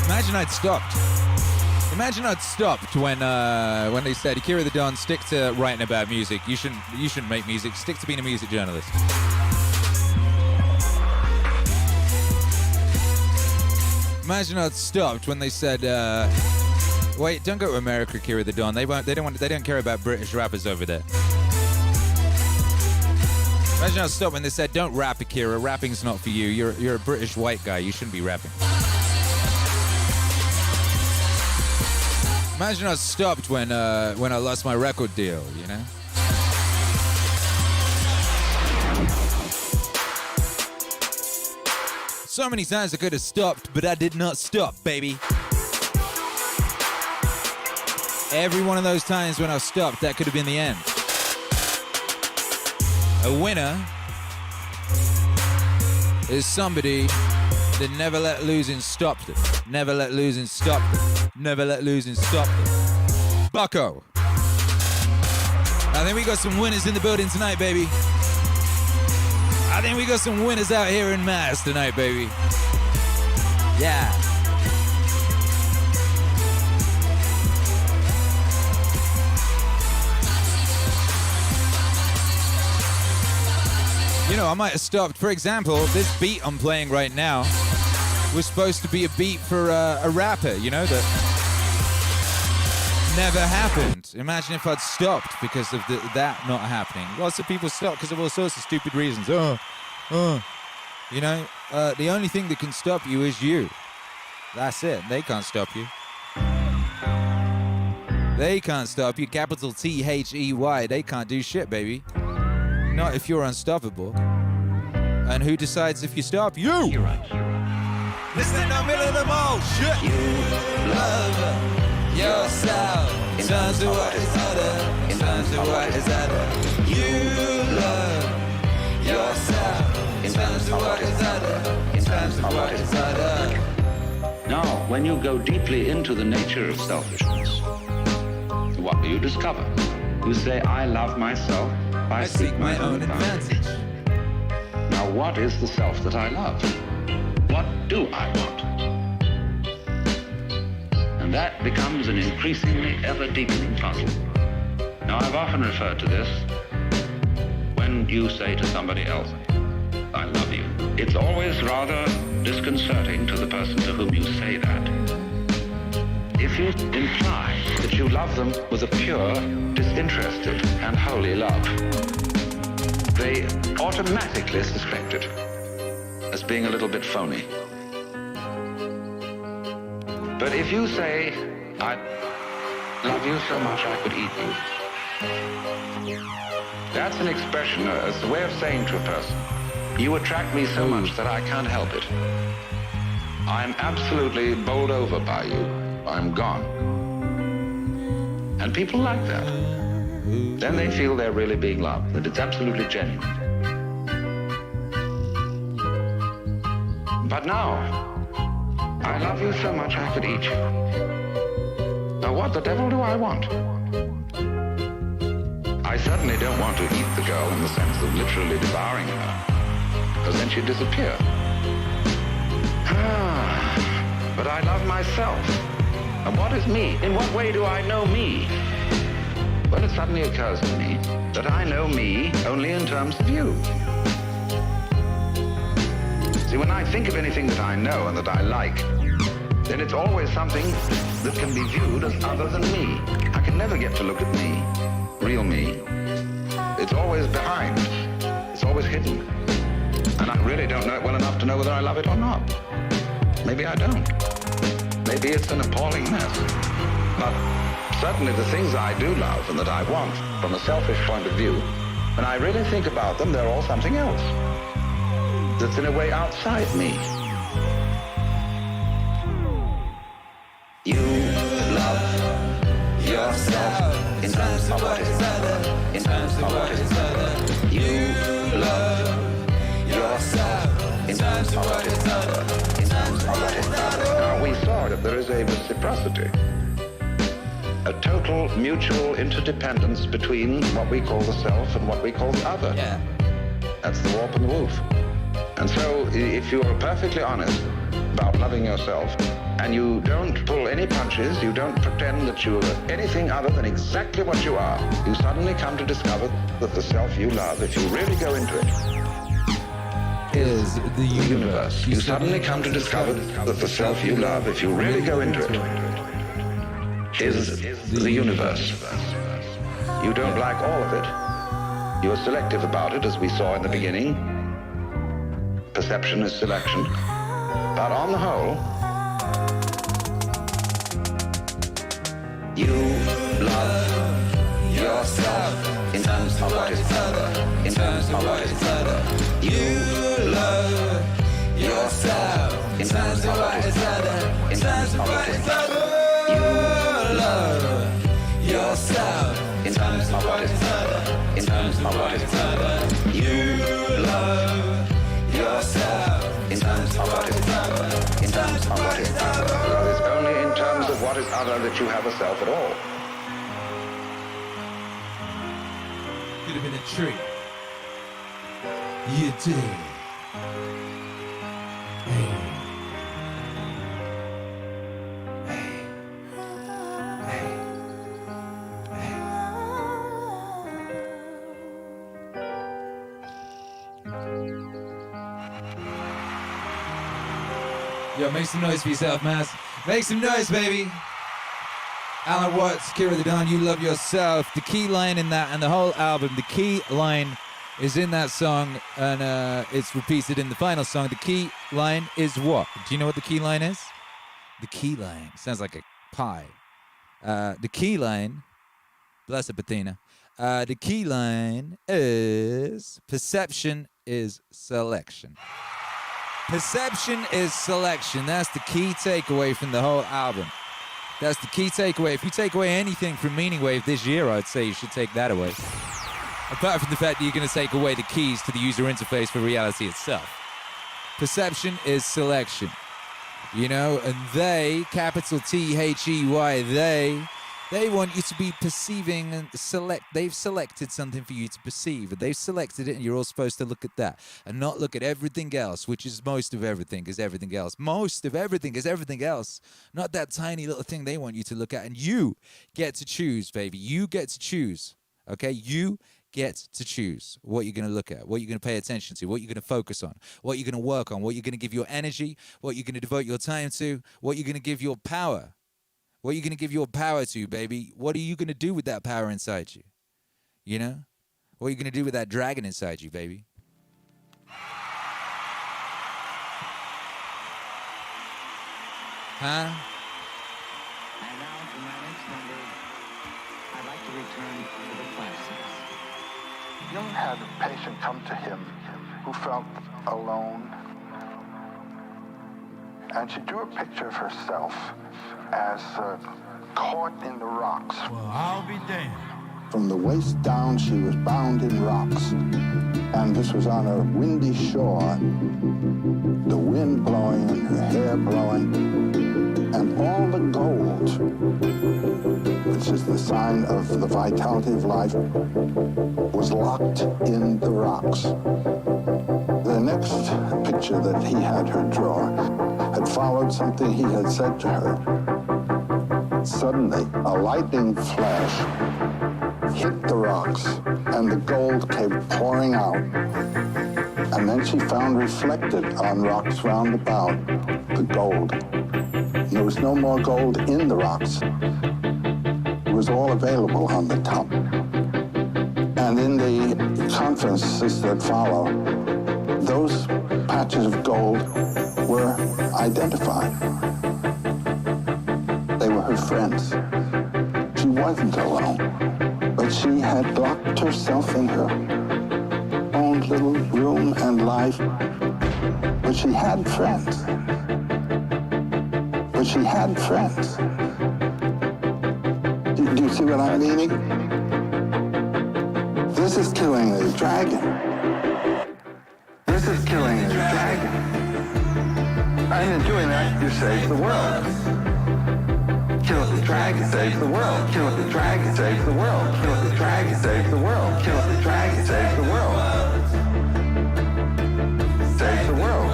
Imagine I'd stopped. Imagine I'd stopped when they said, Akira the Don, stick to writing about music. You shouldn't make music. Stick to being a music journalist. Imagine I'd stopped when they said, wait, don't go to America, Akira the Don. They don't care about British rappers over there. Imagine I stopped when they said, don't rap, Akira. Rapping's not for you. You're a British white guy. You shouldn't be rapping. Imagine I stopped when I lost my record deal, you know? So many times I could have stopped, but I did not stop, baby. Every one of those times when I stopped, that could have been the end. A winner is somebody that never let losing stop them. Never let losing stop them. Never let losing stop them. Bucko. I think we got some winners in the building tonight, baby. I think we got some winners out here in mass tonight, baby. Yeah. You know, I might have stopped. For example, this beat I'm playing right now was supposed to be a beat for a rapper, you know, that never happened. Imagine if I'd stopped because of that not happening. Lots of people stop because of all sorts of stupid reasons. You know, the only thing that can stop you is you. That's it. They can't stop you. They can't stop you. Capital T-H-E-Y. They can't do shit, baby. Not if you're unstoppable. And who decides if you stop? You! Listen in the middle of the mall. Shit! You love yourself. In times of what is other. In times of what is other. You love yourself. In times of what is other. In times of what is other. Now, when you go deeply into the nature of selfishness, what do you discover? You say, I love myself. I seek my own advantage. Now, what is the self that I love? What do I want? And that becomes an increasingly ever-deepening puzzle. Now, I've often referred to this when you say to somebody else, I love you. It's always rather disconcerting to the person to whom you say that. If you imply that you love them with a pure, disinterested, and holy love, they automatically suspect it as being a little bit phony. But if you say, I love you so much I could eat you, that's an expression, it's a way of saying to a person, you attract me so much that I can't help it. I'm absolutely bowled over by you. I'm gone. And people like that. Then they feel they're really being loved, that it's absolutely genuine. But now, I love you so much I could eat you. Now what the devil do I want? I certainly don't want to eat the girl in the sense of literally devouring her, because then she'd disappear. But I love myself. And what is me? In what way do I know me? Well, it suddenly occurs to me that I know me only in terms of you. See, when I think of anything that I know and that I like, then it's always something that can be viewed as other than me. I can never get to look at me, real me. It's always behind. It's always hidden. And I really don't know it well enough to know whether I love it or not. Maybe I don't. Maybe it's an appalling mess. But certainly the things I do love and that I want from a selfish point of view, when I really think about them, they're all something else that's in a way outside me. You love yourself in terms of what is other. In terms of what is other. You love yourself in terms of what is other. In terms of what is other. Now we saw that there is a reciprocity, a total mutual interdependence between what we call the self and what we call the other. Yeah. That's the warp and the woof. And so if you are perfectly honest about loving yourself, and you don't pull any punches, you don't pretend that you're anything other than exactly what you are, you suddenly come to discover that the self you love, if you really go into it, is the universe. You suddenly come to discover that the self you love, if you really go into it, is the universe. You don't like all of it. You're selective about it, as we saw in the beginning. Perception is selection. But on the whole, you love yourself in terms of what is other. In terms of what is other. You love yourself in terms of what is other. In terms of what is other. You love yourself in terms of what is other. In terms of what is other. You love yourself in terms of what is other. In terms of what is other. Because it's only in terms of what is other that you have a self at all. Could have been a tree. You did. Hey. Yo, make some noise for yourself, Maz. Make some noise, baby. Alan Watts, Akira the Don, You Love Yourself. The key line in that and the whole album, the key line is in that song, and it's repeated in the final song. The key line is what? Do you know what the key line is? The key line. Sounds like a pie. The key line, bless it, Patina. The key line is perception is selection. Perception is selection. That's the key takeaway from the whole album. That's the key takeaway. If you take away anything from MEANINGWAVE this year, I'd say you should take that away. Apart from the fact that you're going to take away the keys to the user interface for reality itself. Perception is selection. You know, and they, capital T-H-E-Y, they want you to be perceiving and they've selected something for you to perceive, and they've selected it, and you're all supposed to look at that and not look at everything else, which is most of everything is everything else. Most of everything is everything else, not that tiny little thing they want you to look at. And you get to choose, baby. You get to choose, okay? You get to choose what you're going to look at, what you're going to pay attention to, what you're going to focus on, what you're going to work on, what you're going to give your energy, what you're going to devote your time to, what you're going to give your power. What are you going to give your power to, baby? What are you going to do with that power inside you? You know? What are you going to do with that dragon inside you, baby? Huh? And now for my next number, I'd like to return to the classics. Jung had a patient come to him who felt alone, and she drew a picture of herself as caught in the rocks. Well, I'll be damned. From the waist down, she was bound in rocks, and this was on a windy shore, the wind blowing and her hair blowing, and all the gold, which is the sign of the vitality of life, was locked in the rocks. The next picture that he had her draw had followed something he had said to her. Suddenly, a lightning flash hit the rocks, and the gold came pouring out. And then she found reflected on rocks round about the gold. There was no more gold in the rocks. It was all available on the top. And in the conferences that follow, those patches of gold were identified. They were her friends. She wasn't alone, but she had locked herself in her own little room and life. But she had friends. But she had friends. Do you see what I'm meaning? This is killing the dragon. This is killing the dragon. And in doing that, you save the world. Kill the dragon, save the world. Kill the dragon, save the world. Kill the dragon, save the world. Kill the dragon, save the world. Save the world.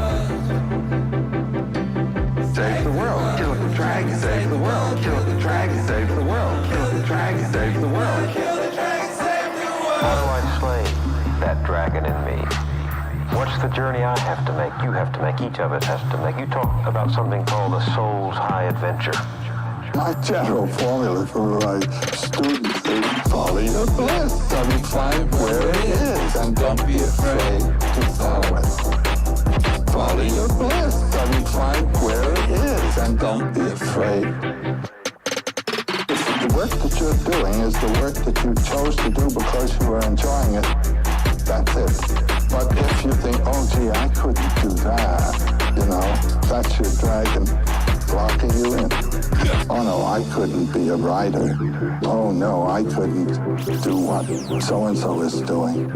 Save the world. Kill the dragon, save the world. Kill the dragon, save the world. Kill the dragon, save the world. Kill the dragon, save the world. How do I slay that dragon in me? What's the journey I have to make, you have to make, each of us has to make? You talk about something called the soul's high adventure. My general formula for my students is follow your bliss. Find where it is. doing is the work that you chose to do because you were enjoying it. That's it. But if you think, oh gee, I couldn't do that, you know, that's your dragon locking you in. Oh no, I couldn't be a writer. Oh no, I couldn't do what so-and-so is doing.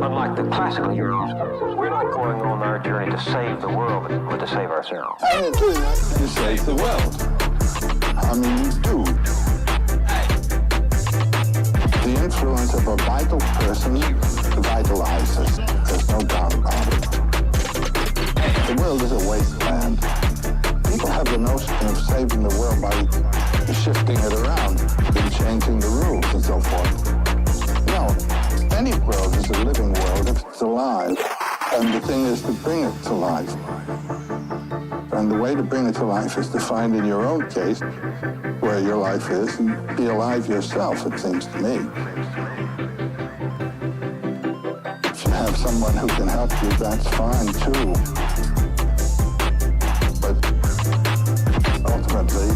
Unlike the classical heroes, we're not going on our journey to save the world, but to save ourselves. I ain't doing that. You save the world. I mean, you do. The influence of a vital person vitalizes. There's no doubt about it. The world is a wasteland. People have the notion of saving the world by shifting it around and changing the rules and so forth. No, any world is a living world if it's alive. And the thing is to bring it to life. And the way to bring it to life is to find in your own case where your life is and be alive yourself, it seems to me. If you have someone who can help you, that's fine too. But ultimately,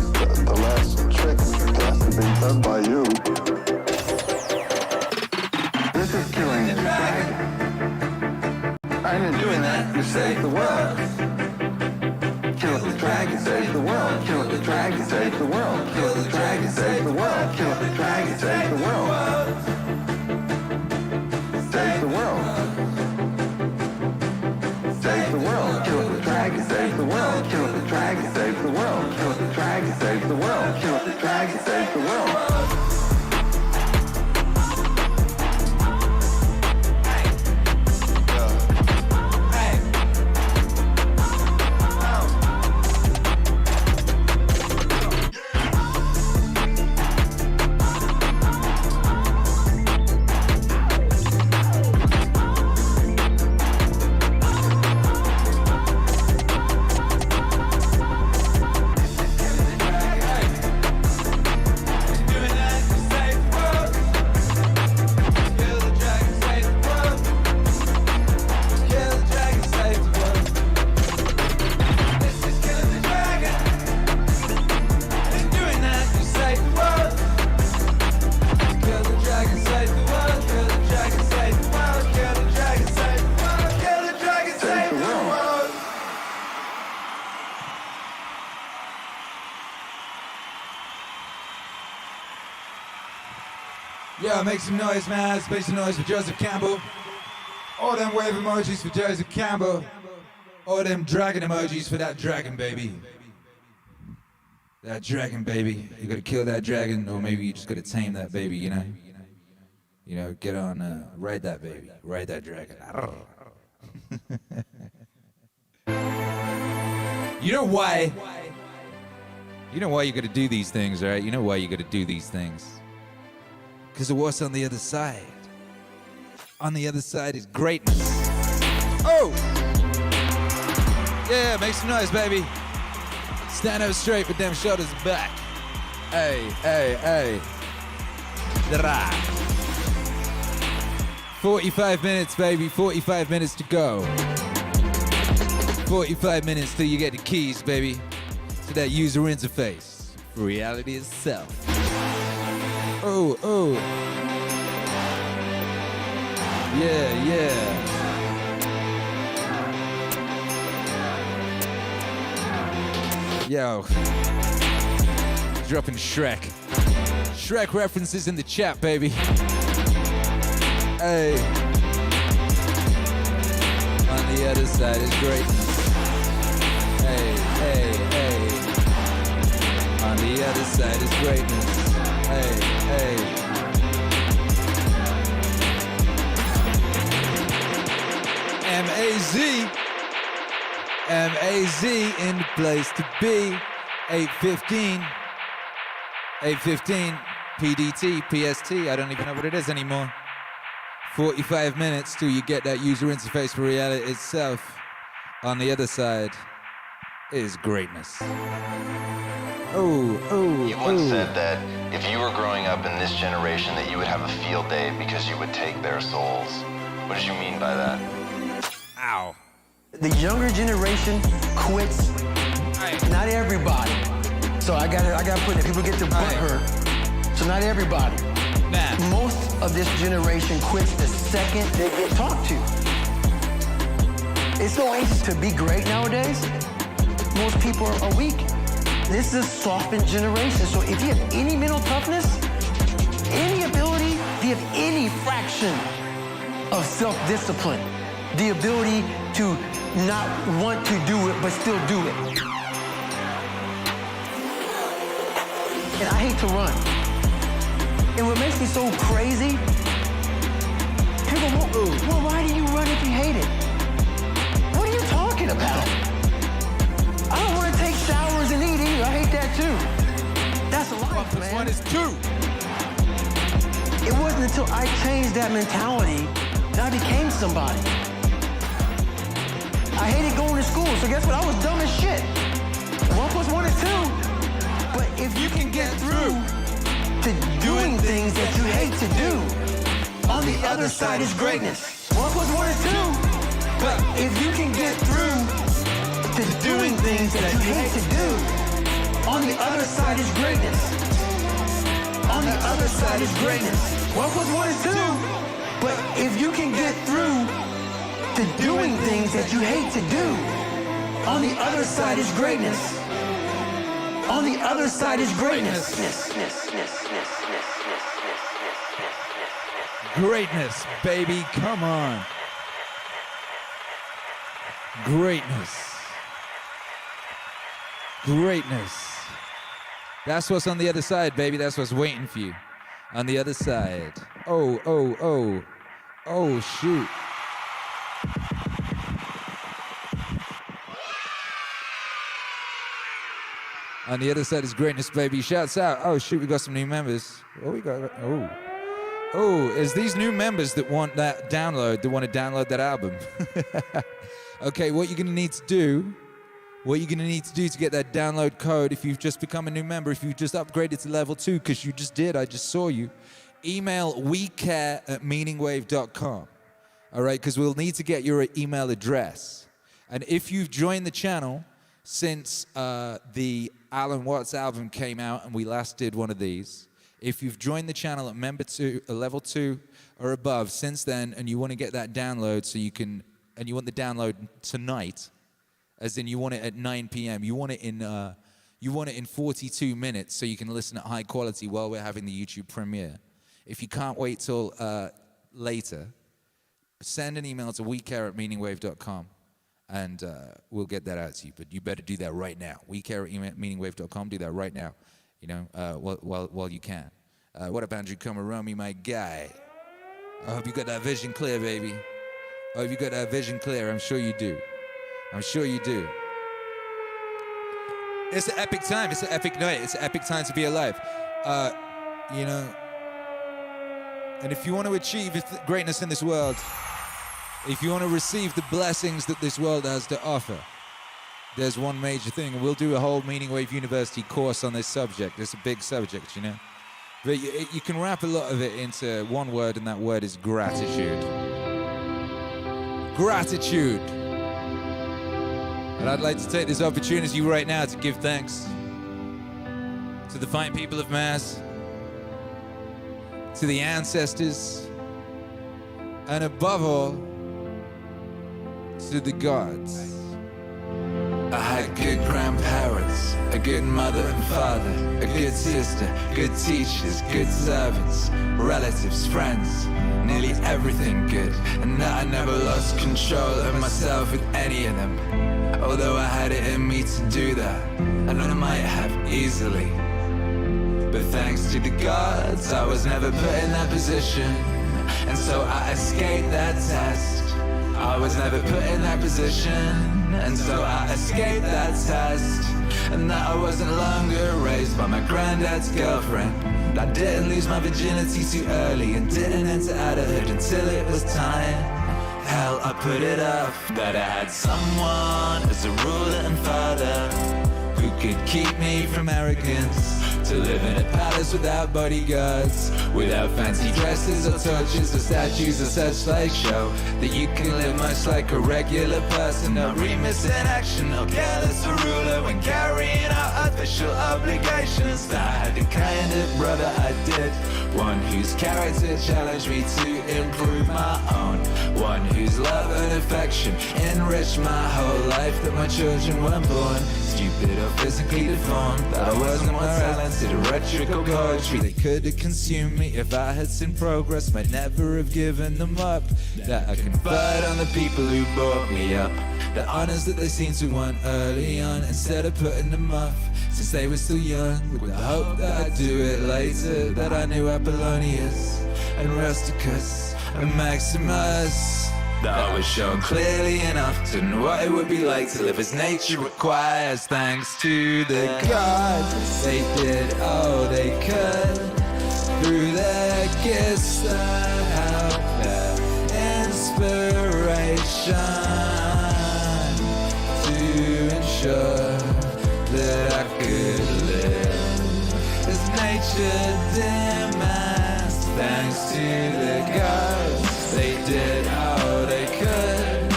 the last trick has to be done by you. This is killing the dragon. And in doing that, you save the world. Kill the dragon, save the world. Kill the dragon, save the world. Kill the dragon, save the world. Kill the dragon, save the world. Save the world. Save the world. Kill the dragon, save the world. Kill the dragon, save the world. Kill the dragon, save the world. Kill the dragon, save the world. Yeah, make some noise, man. Make some noise for Joseph Campbell. All them wave emojis for Joseph Campbell. All them dragon emojis for that dragon, baby. That dragon, baby. You gotta kill that dragon, or maybe you just gotta tame that baby, you know? You know, get on, ride that baby. Ride that dragon. You know why? You know why you gotta do these things, right? You know why you gotta do these things. Because of what's on the other side. On the other side is greatness. Oh! Yeah, make some noise, baby. Stand up straight with them shoulders back. Hey, hey, hey. Dra. 45 minutes, baby. 45 minutes to go. 45 minutes till you get the keys, baby. To that user interface. For reality itself. Oh, oh. Yeah, yeah. Yo. Dropping Shrek. Shrek references in the chat, baby. Hey. On the other side is greatness. Hey, hey, hey. On the other side is greatness. Hey, hey. M-A-Z. M-A-Z in the place to be. 8:15. 8:15. PDT, PST. I don't even know what it is anymore. 45 minutes till you get that user interface for reality itself. On the other side is greatness. Oh, oh, You once said that if you were growing up in this generation that you would have a field day because you would take their souls. What did you mean by that? Ow. The younger generation quits. Not everybody. So I gotta put it. People get their butt hurt. Not everybody. Nah. Most of this generation quits the second they get talked to. It's so anxious to be great nowadays. Most people are weak. This is a softened generation. So if you have any mental toughness, any ability, if you have any fraction of self-discipline, the ability to not want to do it but still do it. And I hate to run. And what makes me so crazy, people go, well, why do you run if you hate it? What are you talking about? I don't want to take showers and eat either. I hate that too. That's life, man. One is two. It wasn't until I changed that mentality that I became somebody. I hated going to school, so guess what? I was dumb as shit. 1 + 1 is 2. But if you can get through to doing things that you hate to do, on the other side is greatness. 1 + 1 is 2. But if you can get through to doing things that you hate to do, on the other side is greatness. On the other side is greatness. 1 + 1 is 2. But if you can get through to doing things that you hate to do, on the other side is greatness. On the other side is greatness. Greatness, baby, come on. Greatness. Greatness. That's what's on the other side, baby. That's what's waiting for you. On the other side. Oh, oh, oh. Oh, shoot. On the other side is greatness, baby. Shouts out. Oh, shoot, we got some new members. Oh, we got, oh. Oh, it's these new members that want that download, that want to download that album. Okay, what you're going to need to do to get that download code, if you've just become a new member, if you've just upgraded to level 2, because you just did, I just saw you, email wecare@meaningwave.com. All right, because we'll need to get your email address. And if you've joined the channel since the Alan Watts album came out and we last did one of these, if you've joined the channel at member 2, level 2 or above since then, and you want to get that download so you can, and you want the download tonight, as in you want it at 9 p.m., you want it in 42 minutes so you can listen at high quality while we're having the YouTube premiere. If you can't wait till later, send an email to wecare@meaningwave.com and we'll get that out to you. But you better do that right now. wecare@meaningwave.com, do that right now, you know, while you can. What up, Andrew Komarami, my guy? I hope you got that vision clear, baby. I hope you got that vision clear. I'm sure you do. I'm sure you do. It's an epic time. It's an epic night. It's an epic time to be alive. You know, and if you want to achieve greatness in this world, if you want to receive the blessings that this world has to offer, there's one major thing, and we'll do a whole Meaning Wave University course on this subject. It's a big subject, you know. But you can wrap a lot of it into one word, and that word is gratitude. Gratitude. And I'd like to take this opportunity right now to give thanks to the fine people of Mass, to the ancestors, and above all, to the gods. I had good grandparents, a good mother and father, a good sister, good teachers, good servants, relatives, friends, nearly everything good. And that I never lost control of myself with any of them. Although I had it in me to do that, and I might have easily. But thanks to the gods, I was never put in that position. And so I escaped that test. I was never put in that position, and so I escaped that test. And that I wasn't longer raised by my granddad's girlfriend. I didn't lose my virginity too early, and didn't enter adulthood until it was time. Hell, I put it up that I had someone as a ruler and father who could keep me from arrogance, To live in a palace without bodyguards, without fancy dresses or torches or statues or such like show, that you can live much like a regular person, not remiss in action or careless or ruler when carrying out official obligations. I had the kind of brother I did, one whose character challenged me to improve my own, one whose love and affection enriched my whole life, that my children weren't born stupid or physically deformed, that I wasn't more talented or rhetoric or poetry. They could have consumed me if I had seen progress, might never have given them up, that I conferred on the people who brought me up, the honors that they seemed to want early on, instead of putting them off since they were still young, with the hope that I'd do it later, that I knew Apollonius and Rusticus and Maximus, that I was shown clearly enough to know what it would be like to live as nature requires. Thanks to the gods, they did all they could through their gifts that help their inspiration to ensure that I could live as nature demands. Thanks to the gods, they did all they could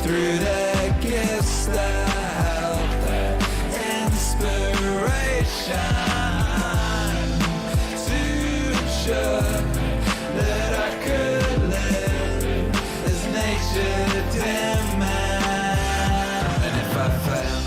through their gifts that help their inspiration to ensure that I could live as nature demands. And if I fail,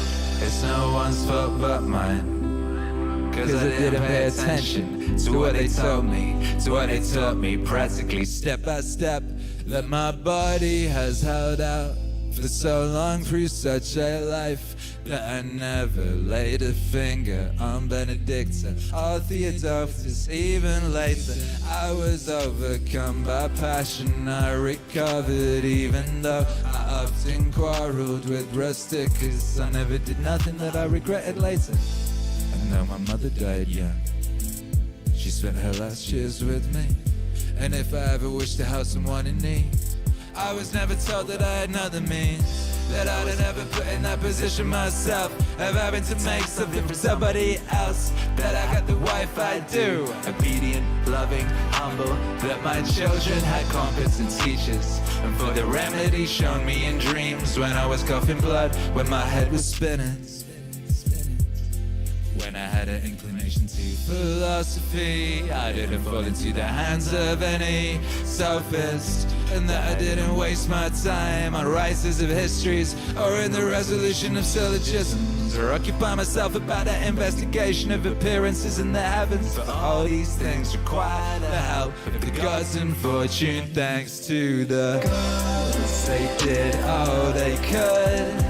it's no one's fault but mine, 'cause I didn't pay attention to what they told me, to what they taught me, practically step by step, that my body has held out for so long through such a life, that I never laid a finger on Benedicta or Theodosius. Even later I was overcome by passion, I recovered, even though I often quarreled with Rusticus. I never did nothing that I regretted later. And though my mother died young, she spent her last years with me. And if I ever wished to help someone in need, I was never told that I had nothing means, that I'd have never put in that position myself, of having to make something for somebody else, that I got the wife I do, obedient, loving, humble, that my children had competent teachers, and for the remedy shown me in dreams when I was coughing blood, when my head was spinning, when I had an inclination to philosophy, I didn't fall into the hands of any sophist, and that I didn't waste my time on writers of histories or in the resolution of syllogisms, or occupy myself about the investigation of appearances in the heavens. For all these things require the help of the gods and fortune. Thanks to the gods, they did all they could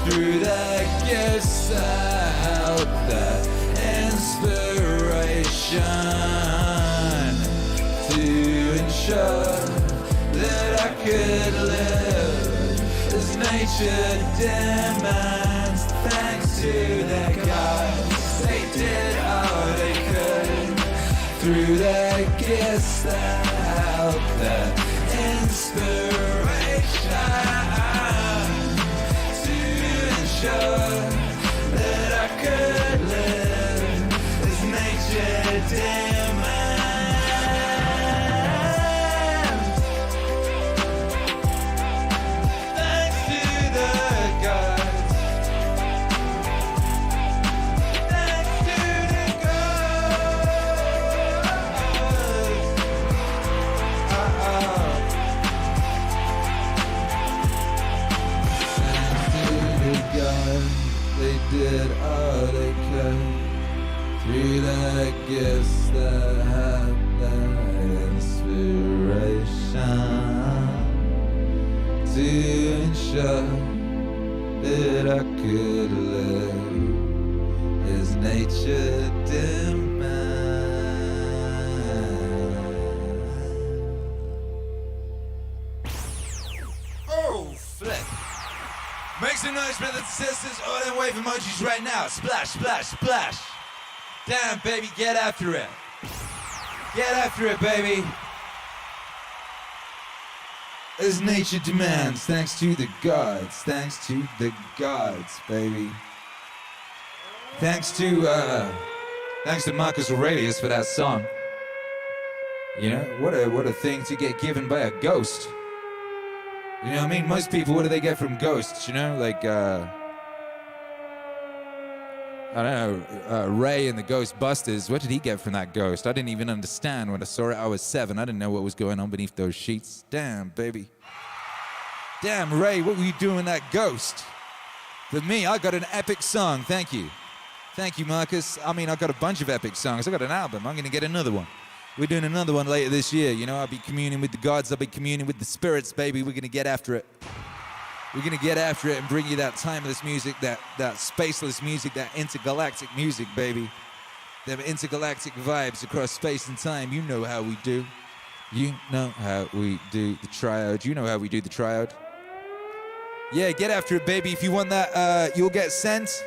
through their gifts that help their inspiration to ensure that I could live as nature demands. Thanks to their gods, they did all they could through their gifts that help their inspiration that I could live as nature demands. Thanks to the gods. Thanks to the gods. They did all they could through their gifts that had their inspiration to ensure that I could live as nature demands. Oh, flip. Make some noise, brothers and sisters. All them wave emojis right now. Splash, splash, splash. Damn, baby, get after it. Get after it, baby. As nature demands, thanks to the gods. Thanks to the gods, baby. Thanks to Thanks to Marcus Aurelius for that song. You know, what a thing to get given by a ghost. You know what I mean? Most people, what do they get from ghosts, you know? Like, I don't know, Ray and the Ghostbusters, what did he get from that ghost? I didn't even understand when I saw it. I was 7. I didn't know what was going on beneath those sheets. Damn, baby. Damn, Ray, what were you doing with that ghost? For me, I got an epic song. Thank you. Thank you, Marcus. I mean, I got a bunch of epic songs. I got an album. I'm going to get another one. We're doing another one later this year. You know, I'll be communing with the gods. I'll be communing with the spirits, baby. We're going to get after it. We're going to get after it and bring you that timeless music, that spaceless music, that intergalactic music, baby. Them intergalactic vibes across space and time. You know how we do. You know how we do the triode. You know how we do the triode. Yeah, get after it, baby. If you want that, you'll get sent.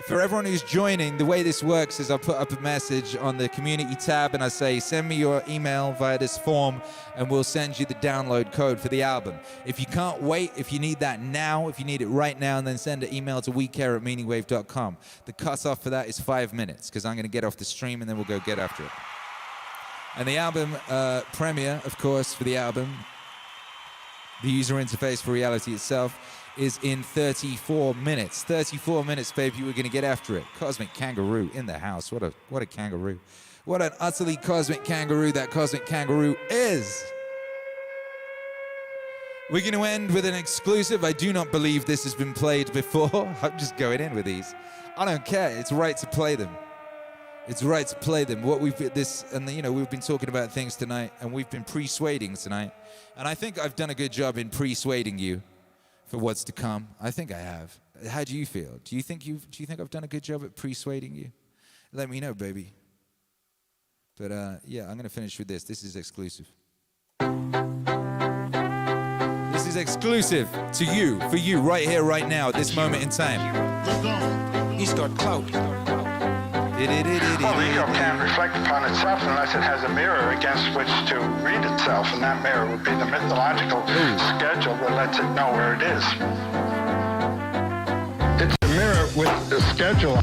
For everyone who's joining, the way this works is I put up a message on the community tab and I say, send me your email via this form and we'll send you the download code for the album. If you can't wait, if you need that now, if you need it right now, then send an email to wecare@meaningwave.com. The cutoff for that is 5 minutes because I'm going to get off the stream and then we'll go get after it. And the album premiere, of course, for the album, the user interface for reality itself, is in 34 minutes. 34 minutes, baby, we're gonna get after it. Cosmic Kangaroo in the house. What a kangaroo. What an utterly cosmic kangaroo that cosmic kangaroo is. We're gonna end with an exclusive. I do not believe this has been played before. I'm just going in with these. I don't care, it's right to play them. It's right to play them. We've been talking about things tonight and we've been persuading tonight. And I think I've done a good job in persuading you for what's to come. I think I have. How do you feel? Do you think I've done a good job at persuading you? Let me know, baby. But yeah, I'm gonna finish with this. This is exclusive. This is exclusive to you, for you, right here, right now, at this moment in time. He's got clout. Well, the ego can't reflect upon itself unless it has a mirror against which to read itself, and that mirror would be the mythological schedule that lets it know where it is. It's a mirror with a schedule,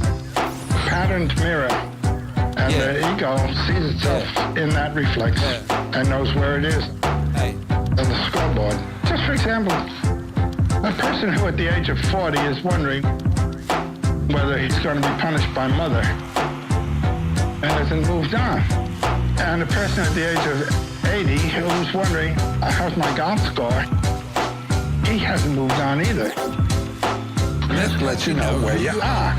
patterned mirror, and the ego sees itself in that reflex and knows where it is on the scoreboard. Just for example, a person who at the age of 40 is wondering whether he's going to be punished by mother and hasn't moved on. And a person at the age of 80 who's wondering, how's my golf score? He hasn't moved on either. This lets you know where you are.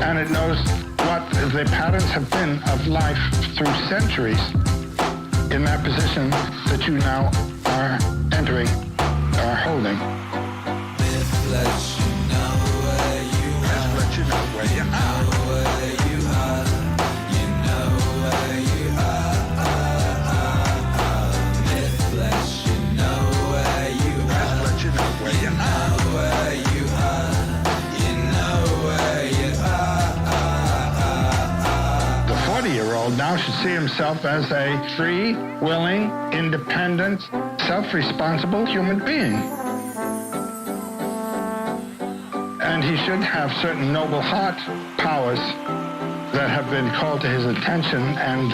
And it knows what the patterns have been of life through centuries in that position that you now are entering, are holding. This lets you know where you are. This lets you know where you are. Now should see himself as a free, willing, independent, self-responsible human being. And he should have certain noble heart powers that have been called to his attention and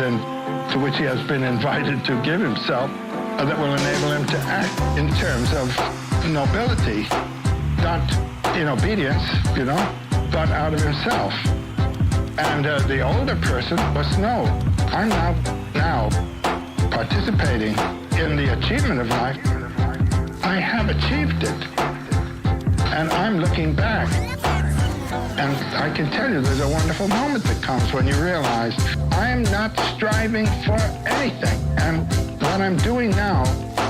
to which he has been invited to give himself that will enable him to act in terms of nobility, not in obedience, but out of himself. And the older person must know, I'm now participating in the achievement of life. I have achieved it. And I'm looking back. And I can tell you there's a wonderful moment that comes when you realize I am not striving for anything. And what I'm doing now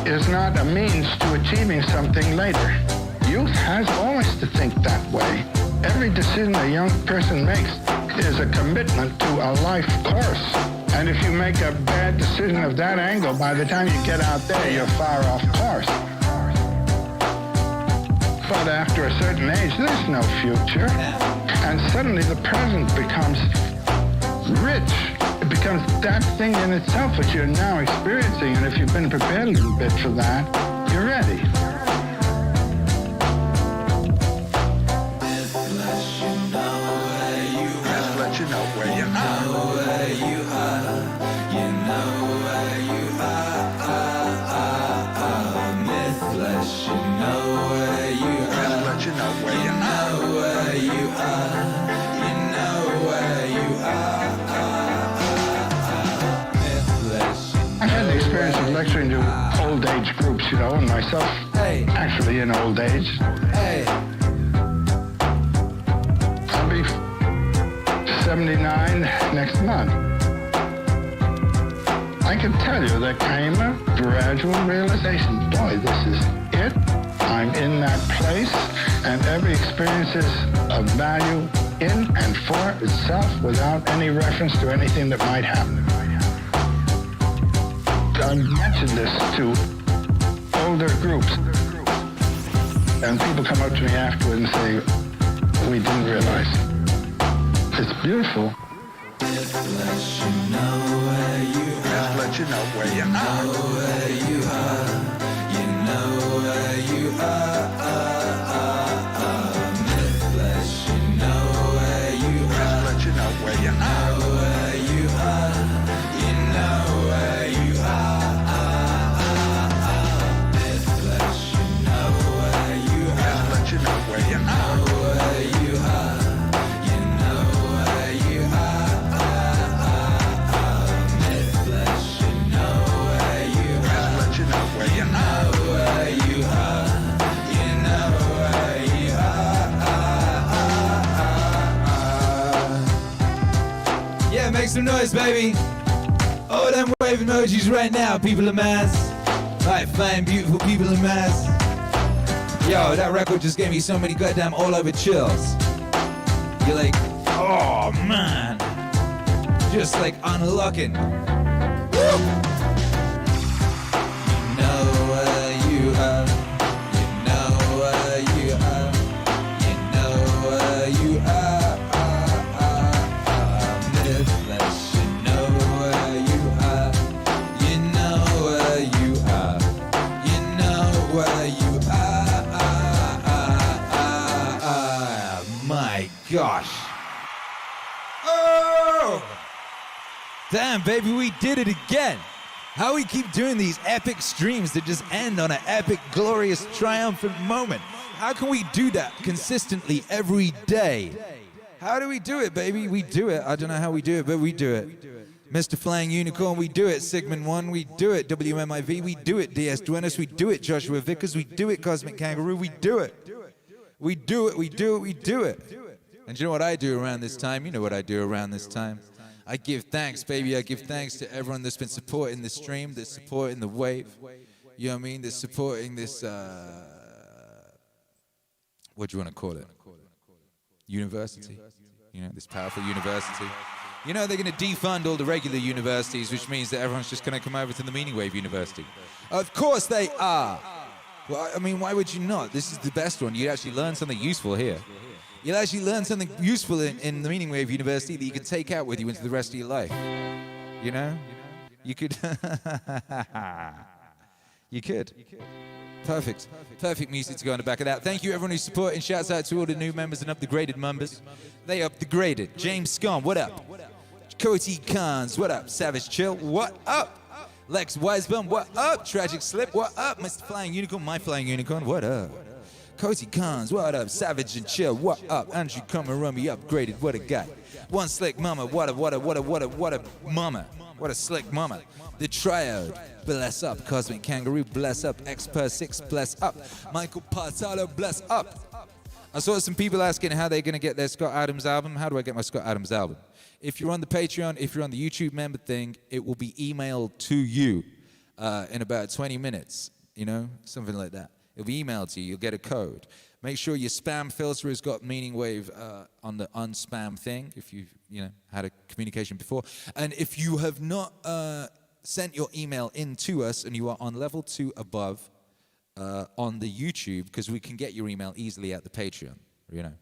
is not a means to achieving something later. Youth has always to think that way. Every decision a young person makes is a commitment to a life course. And if you make a bad decision of that angle, by the time you get out there, you're far off course. But after a certain age, there's no future. And suddenly the present becomes rich. It becomes that thing in itself which you're now experiencing. And if you've been prepared a little bit for that, you're ready. You know where you are. experience of lecturing to old age groups, you know, and myself actually in old age. I'll be 79 next month. I can tell you there came a gradual realization. Boy, this is it. I'm in that place, and every experience is of value in and for itself without any reference to anything that might happen. I mentioned this to older groups, and people come up to me afterward and say, we didn't realize. It's beautiful. Just let you know where you are. Just let you know where you are. Where you are. You know where you are. Myth lets you know where you are. Just let you know where you are. Where you are. You know where you are. Myth lets you know where you are. Just let you know where you are. Where you are. You know where you are. Myth lets you know where you are. Just let you know where you are. Where you are. You know where you are. Yeah, make some noise, baby. Oh, them wave emojis right now, people of mass. Right, fine, beautiful people of mass. Yo, that record just gave me so many goddamn all over chills. You're like, oh man. Just like unlocking. Woo! You know where you are. You know where you are. You know where you are. Myth lets you know where you are. You know where you are. You know where you are. My gosh. Oh! Damn, baby, we did it again. How we keep doing these epic streams that just end on an epic, glorious, triumphant moment. How can we do that consistently every day? How do we do it, baby? We do it. I don't know how we do it, but we do it. Mr. Flying Unicorn, we do it. Sigmund 1, we do it. WMIV, we do it. DS Duenas, we do it. Joshua Vickers, we do it. Cosmic Kangaroo, we do it. We do it, we do it, we do it. And you know what I do around this time? You know what I do around this time. I give thanks, baby. I give thanks to everyone that's been supporting the stream, that's supporting the wave. You know what I mean? That's supporting this, what do you want to call it? University. You know, this powerful university. You know, they're going to defund all the regular universities, which means that everyone's just going to come over to the Meaningwave University. Of course they are. Well, I mean, why would you not? This is the best one. You'd actually learn something useful here. You'll actually learn something useful in the Meaningwave University that you can take out with you into the rest of your life. You know? You could. You could. Perfect. Perfect music to go on the back of that. Thank you, everyone who's supporting. Shouts out to all the new members and upgraded members. They upgraded. James Scum, what up? Cody Khans, what up? Savage Chill, what up? Lex Weisbaum, what up? Tragic Slip, what up? Mr. Flying Unicorn, my Flying Unicorn, what up? Cozy Khans, what up? Savage and Chill, what up? Andrew Kamarumi upgraded, what a guy. One Slick Mama, what a mama. What a slick mama. The Triode, bless up. Cosmic Kangaroo, bless up. X-Per6, bless up. Michael Partalo, bless up. I saw some people asking how they're going to get their Scott Adams album. How do I get my Scott Adams album? If you're on the Patreon, if you're on the YouTube member thing, it will be emailed to you in about 20 minutes, you know, something like that. It'll be emailed to you. You'll get a code. Make sure your spam filter has got Meaningwave on the unspam thing if you've had a communication before. And if you have not sent your email in to us and you are on level 2 above on the YouTube, because we can get your email easily at the Patreon, you know,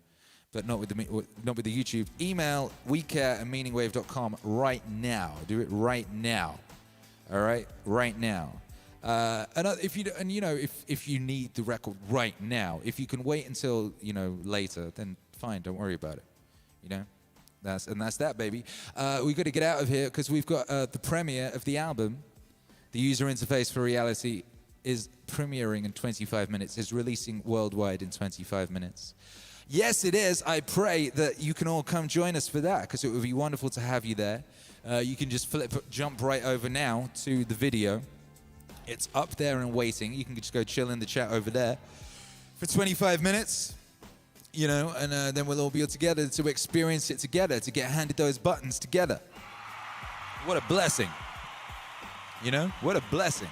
but not with the YouTube. Email wecare@meaningwave.com right now. Do it right now. All right, right now. And if you need the record right now, if you can wait until later, then fine, don't worry about it. You know, that's that, baby. We've got to get out of here because we've got the premiere of the album. The user interface for reality is premiering in 25 minutes. Is releasing worldwide in 25 minutes. Yes, it is. I pray that you can all come join us for that because it would be wonderful to have you there. You can just jump right over now to the video. It's up there and waiting. You can just go chill in the chat over there for 25 minutes, you know, and then we'll all be together to experience it together, to get handed those buttons together. What a blessing. You know, what a blessing.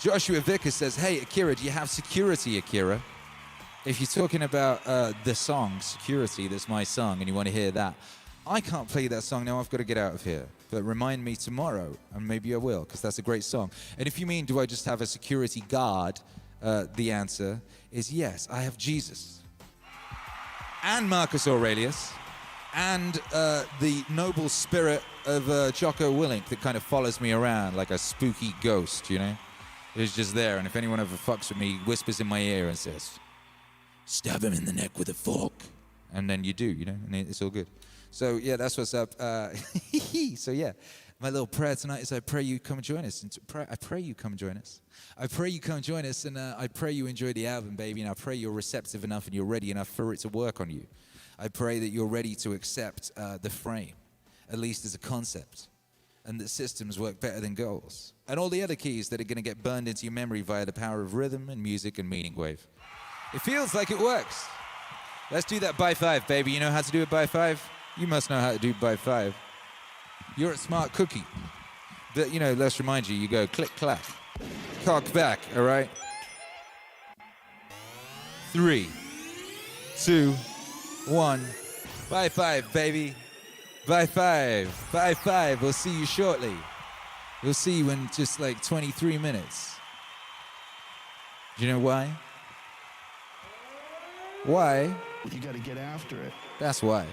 Joshua Vicker says, hey, Akira, do you have security, Akira? If you're talking about the song, Security, that's my song, and you want to hear that, I can't play that song now. I've got to get out of here. But remind me tomorrow, and maybe I will, because that's a great song. And if you mean, do I just have a security guard, the answer is yes. I have Jesus and Marcus Aurelius and the noble spirit of Jocko Willink that kind of follows me around like a spooky ghost, you know? It's just there, and if anyone ever fucks with me, whispers in my ear and says, stab him in the neck with a fork. And then you do, you know, and it's all good. So, yeah, that's what's up. So, yeah, my little prayer tonight is I pray you come join us. I pray you come join us. I pray you come join us, and I pray you enjoy the album, baby, and I pray you're receptive enough and you're ready enough for it to work on you. I pray that you're ready to accept the frame, at least as a concept, and that systems work better than goals, and all the other keys that are going to get burned into your memory via the power of rhythm and music and meaning wave. It feels like it works. Let's do that by 5, baby. You know how to do it by 5? You must know how to do it by 5. You're a smart cookie. But, you know, let's remind you, you go click, clack, cock back, all right? 3, 2, 1. By 5, baby. By 5. By 5. We'll see you shortly. We'll see you in just like 23 minutes. Do you know why? Why? You got to get after it. That's why.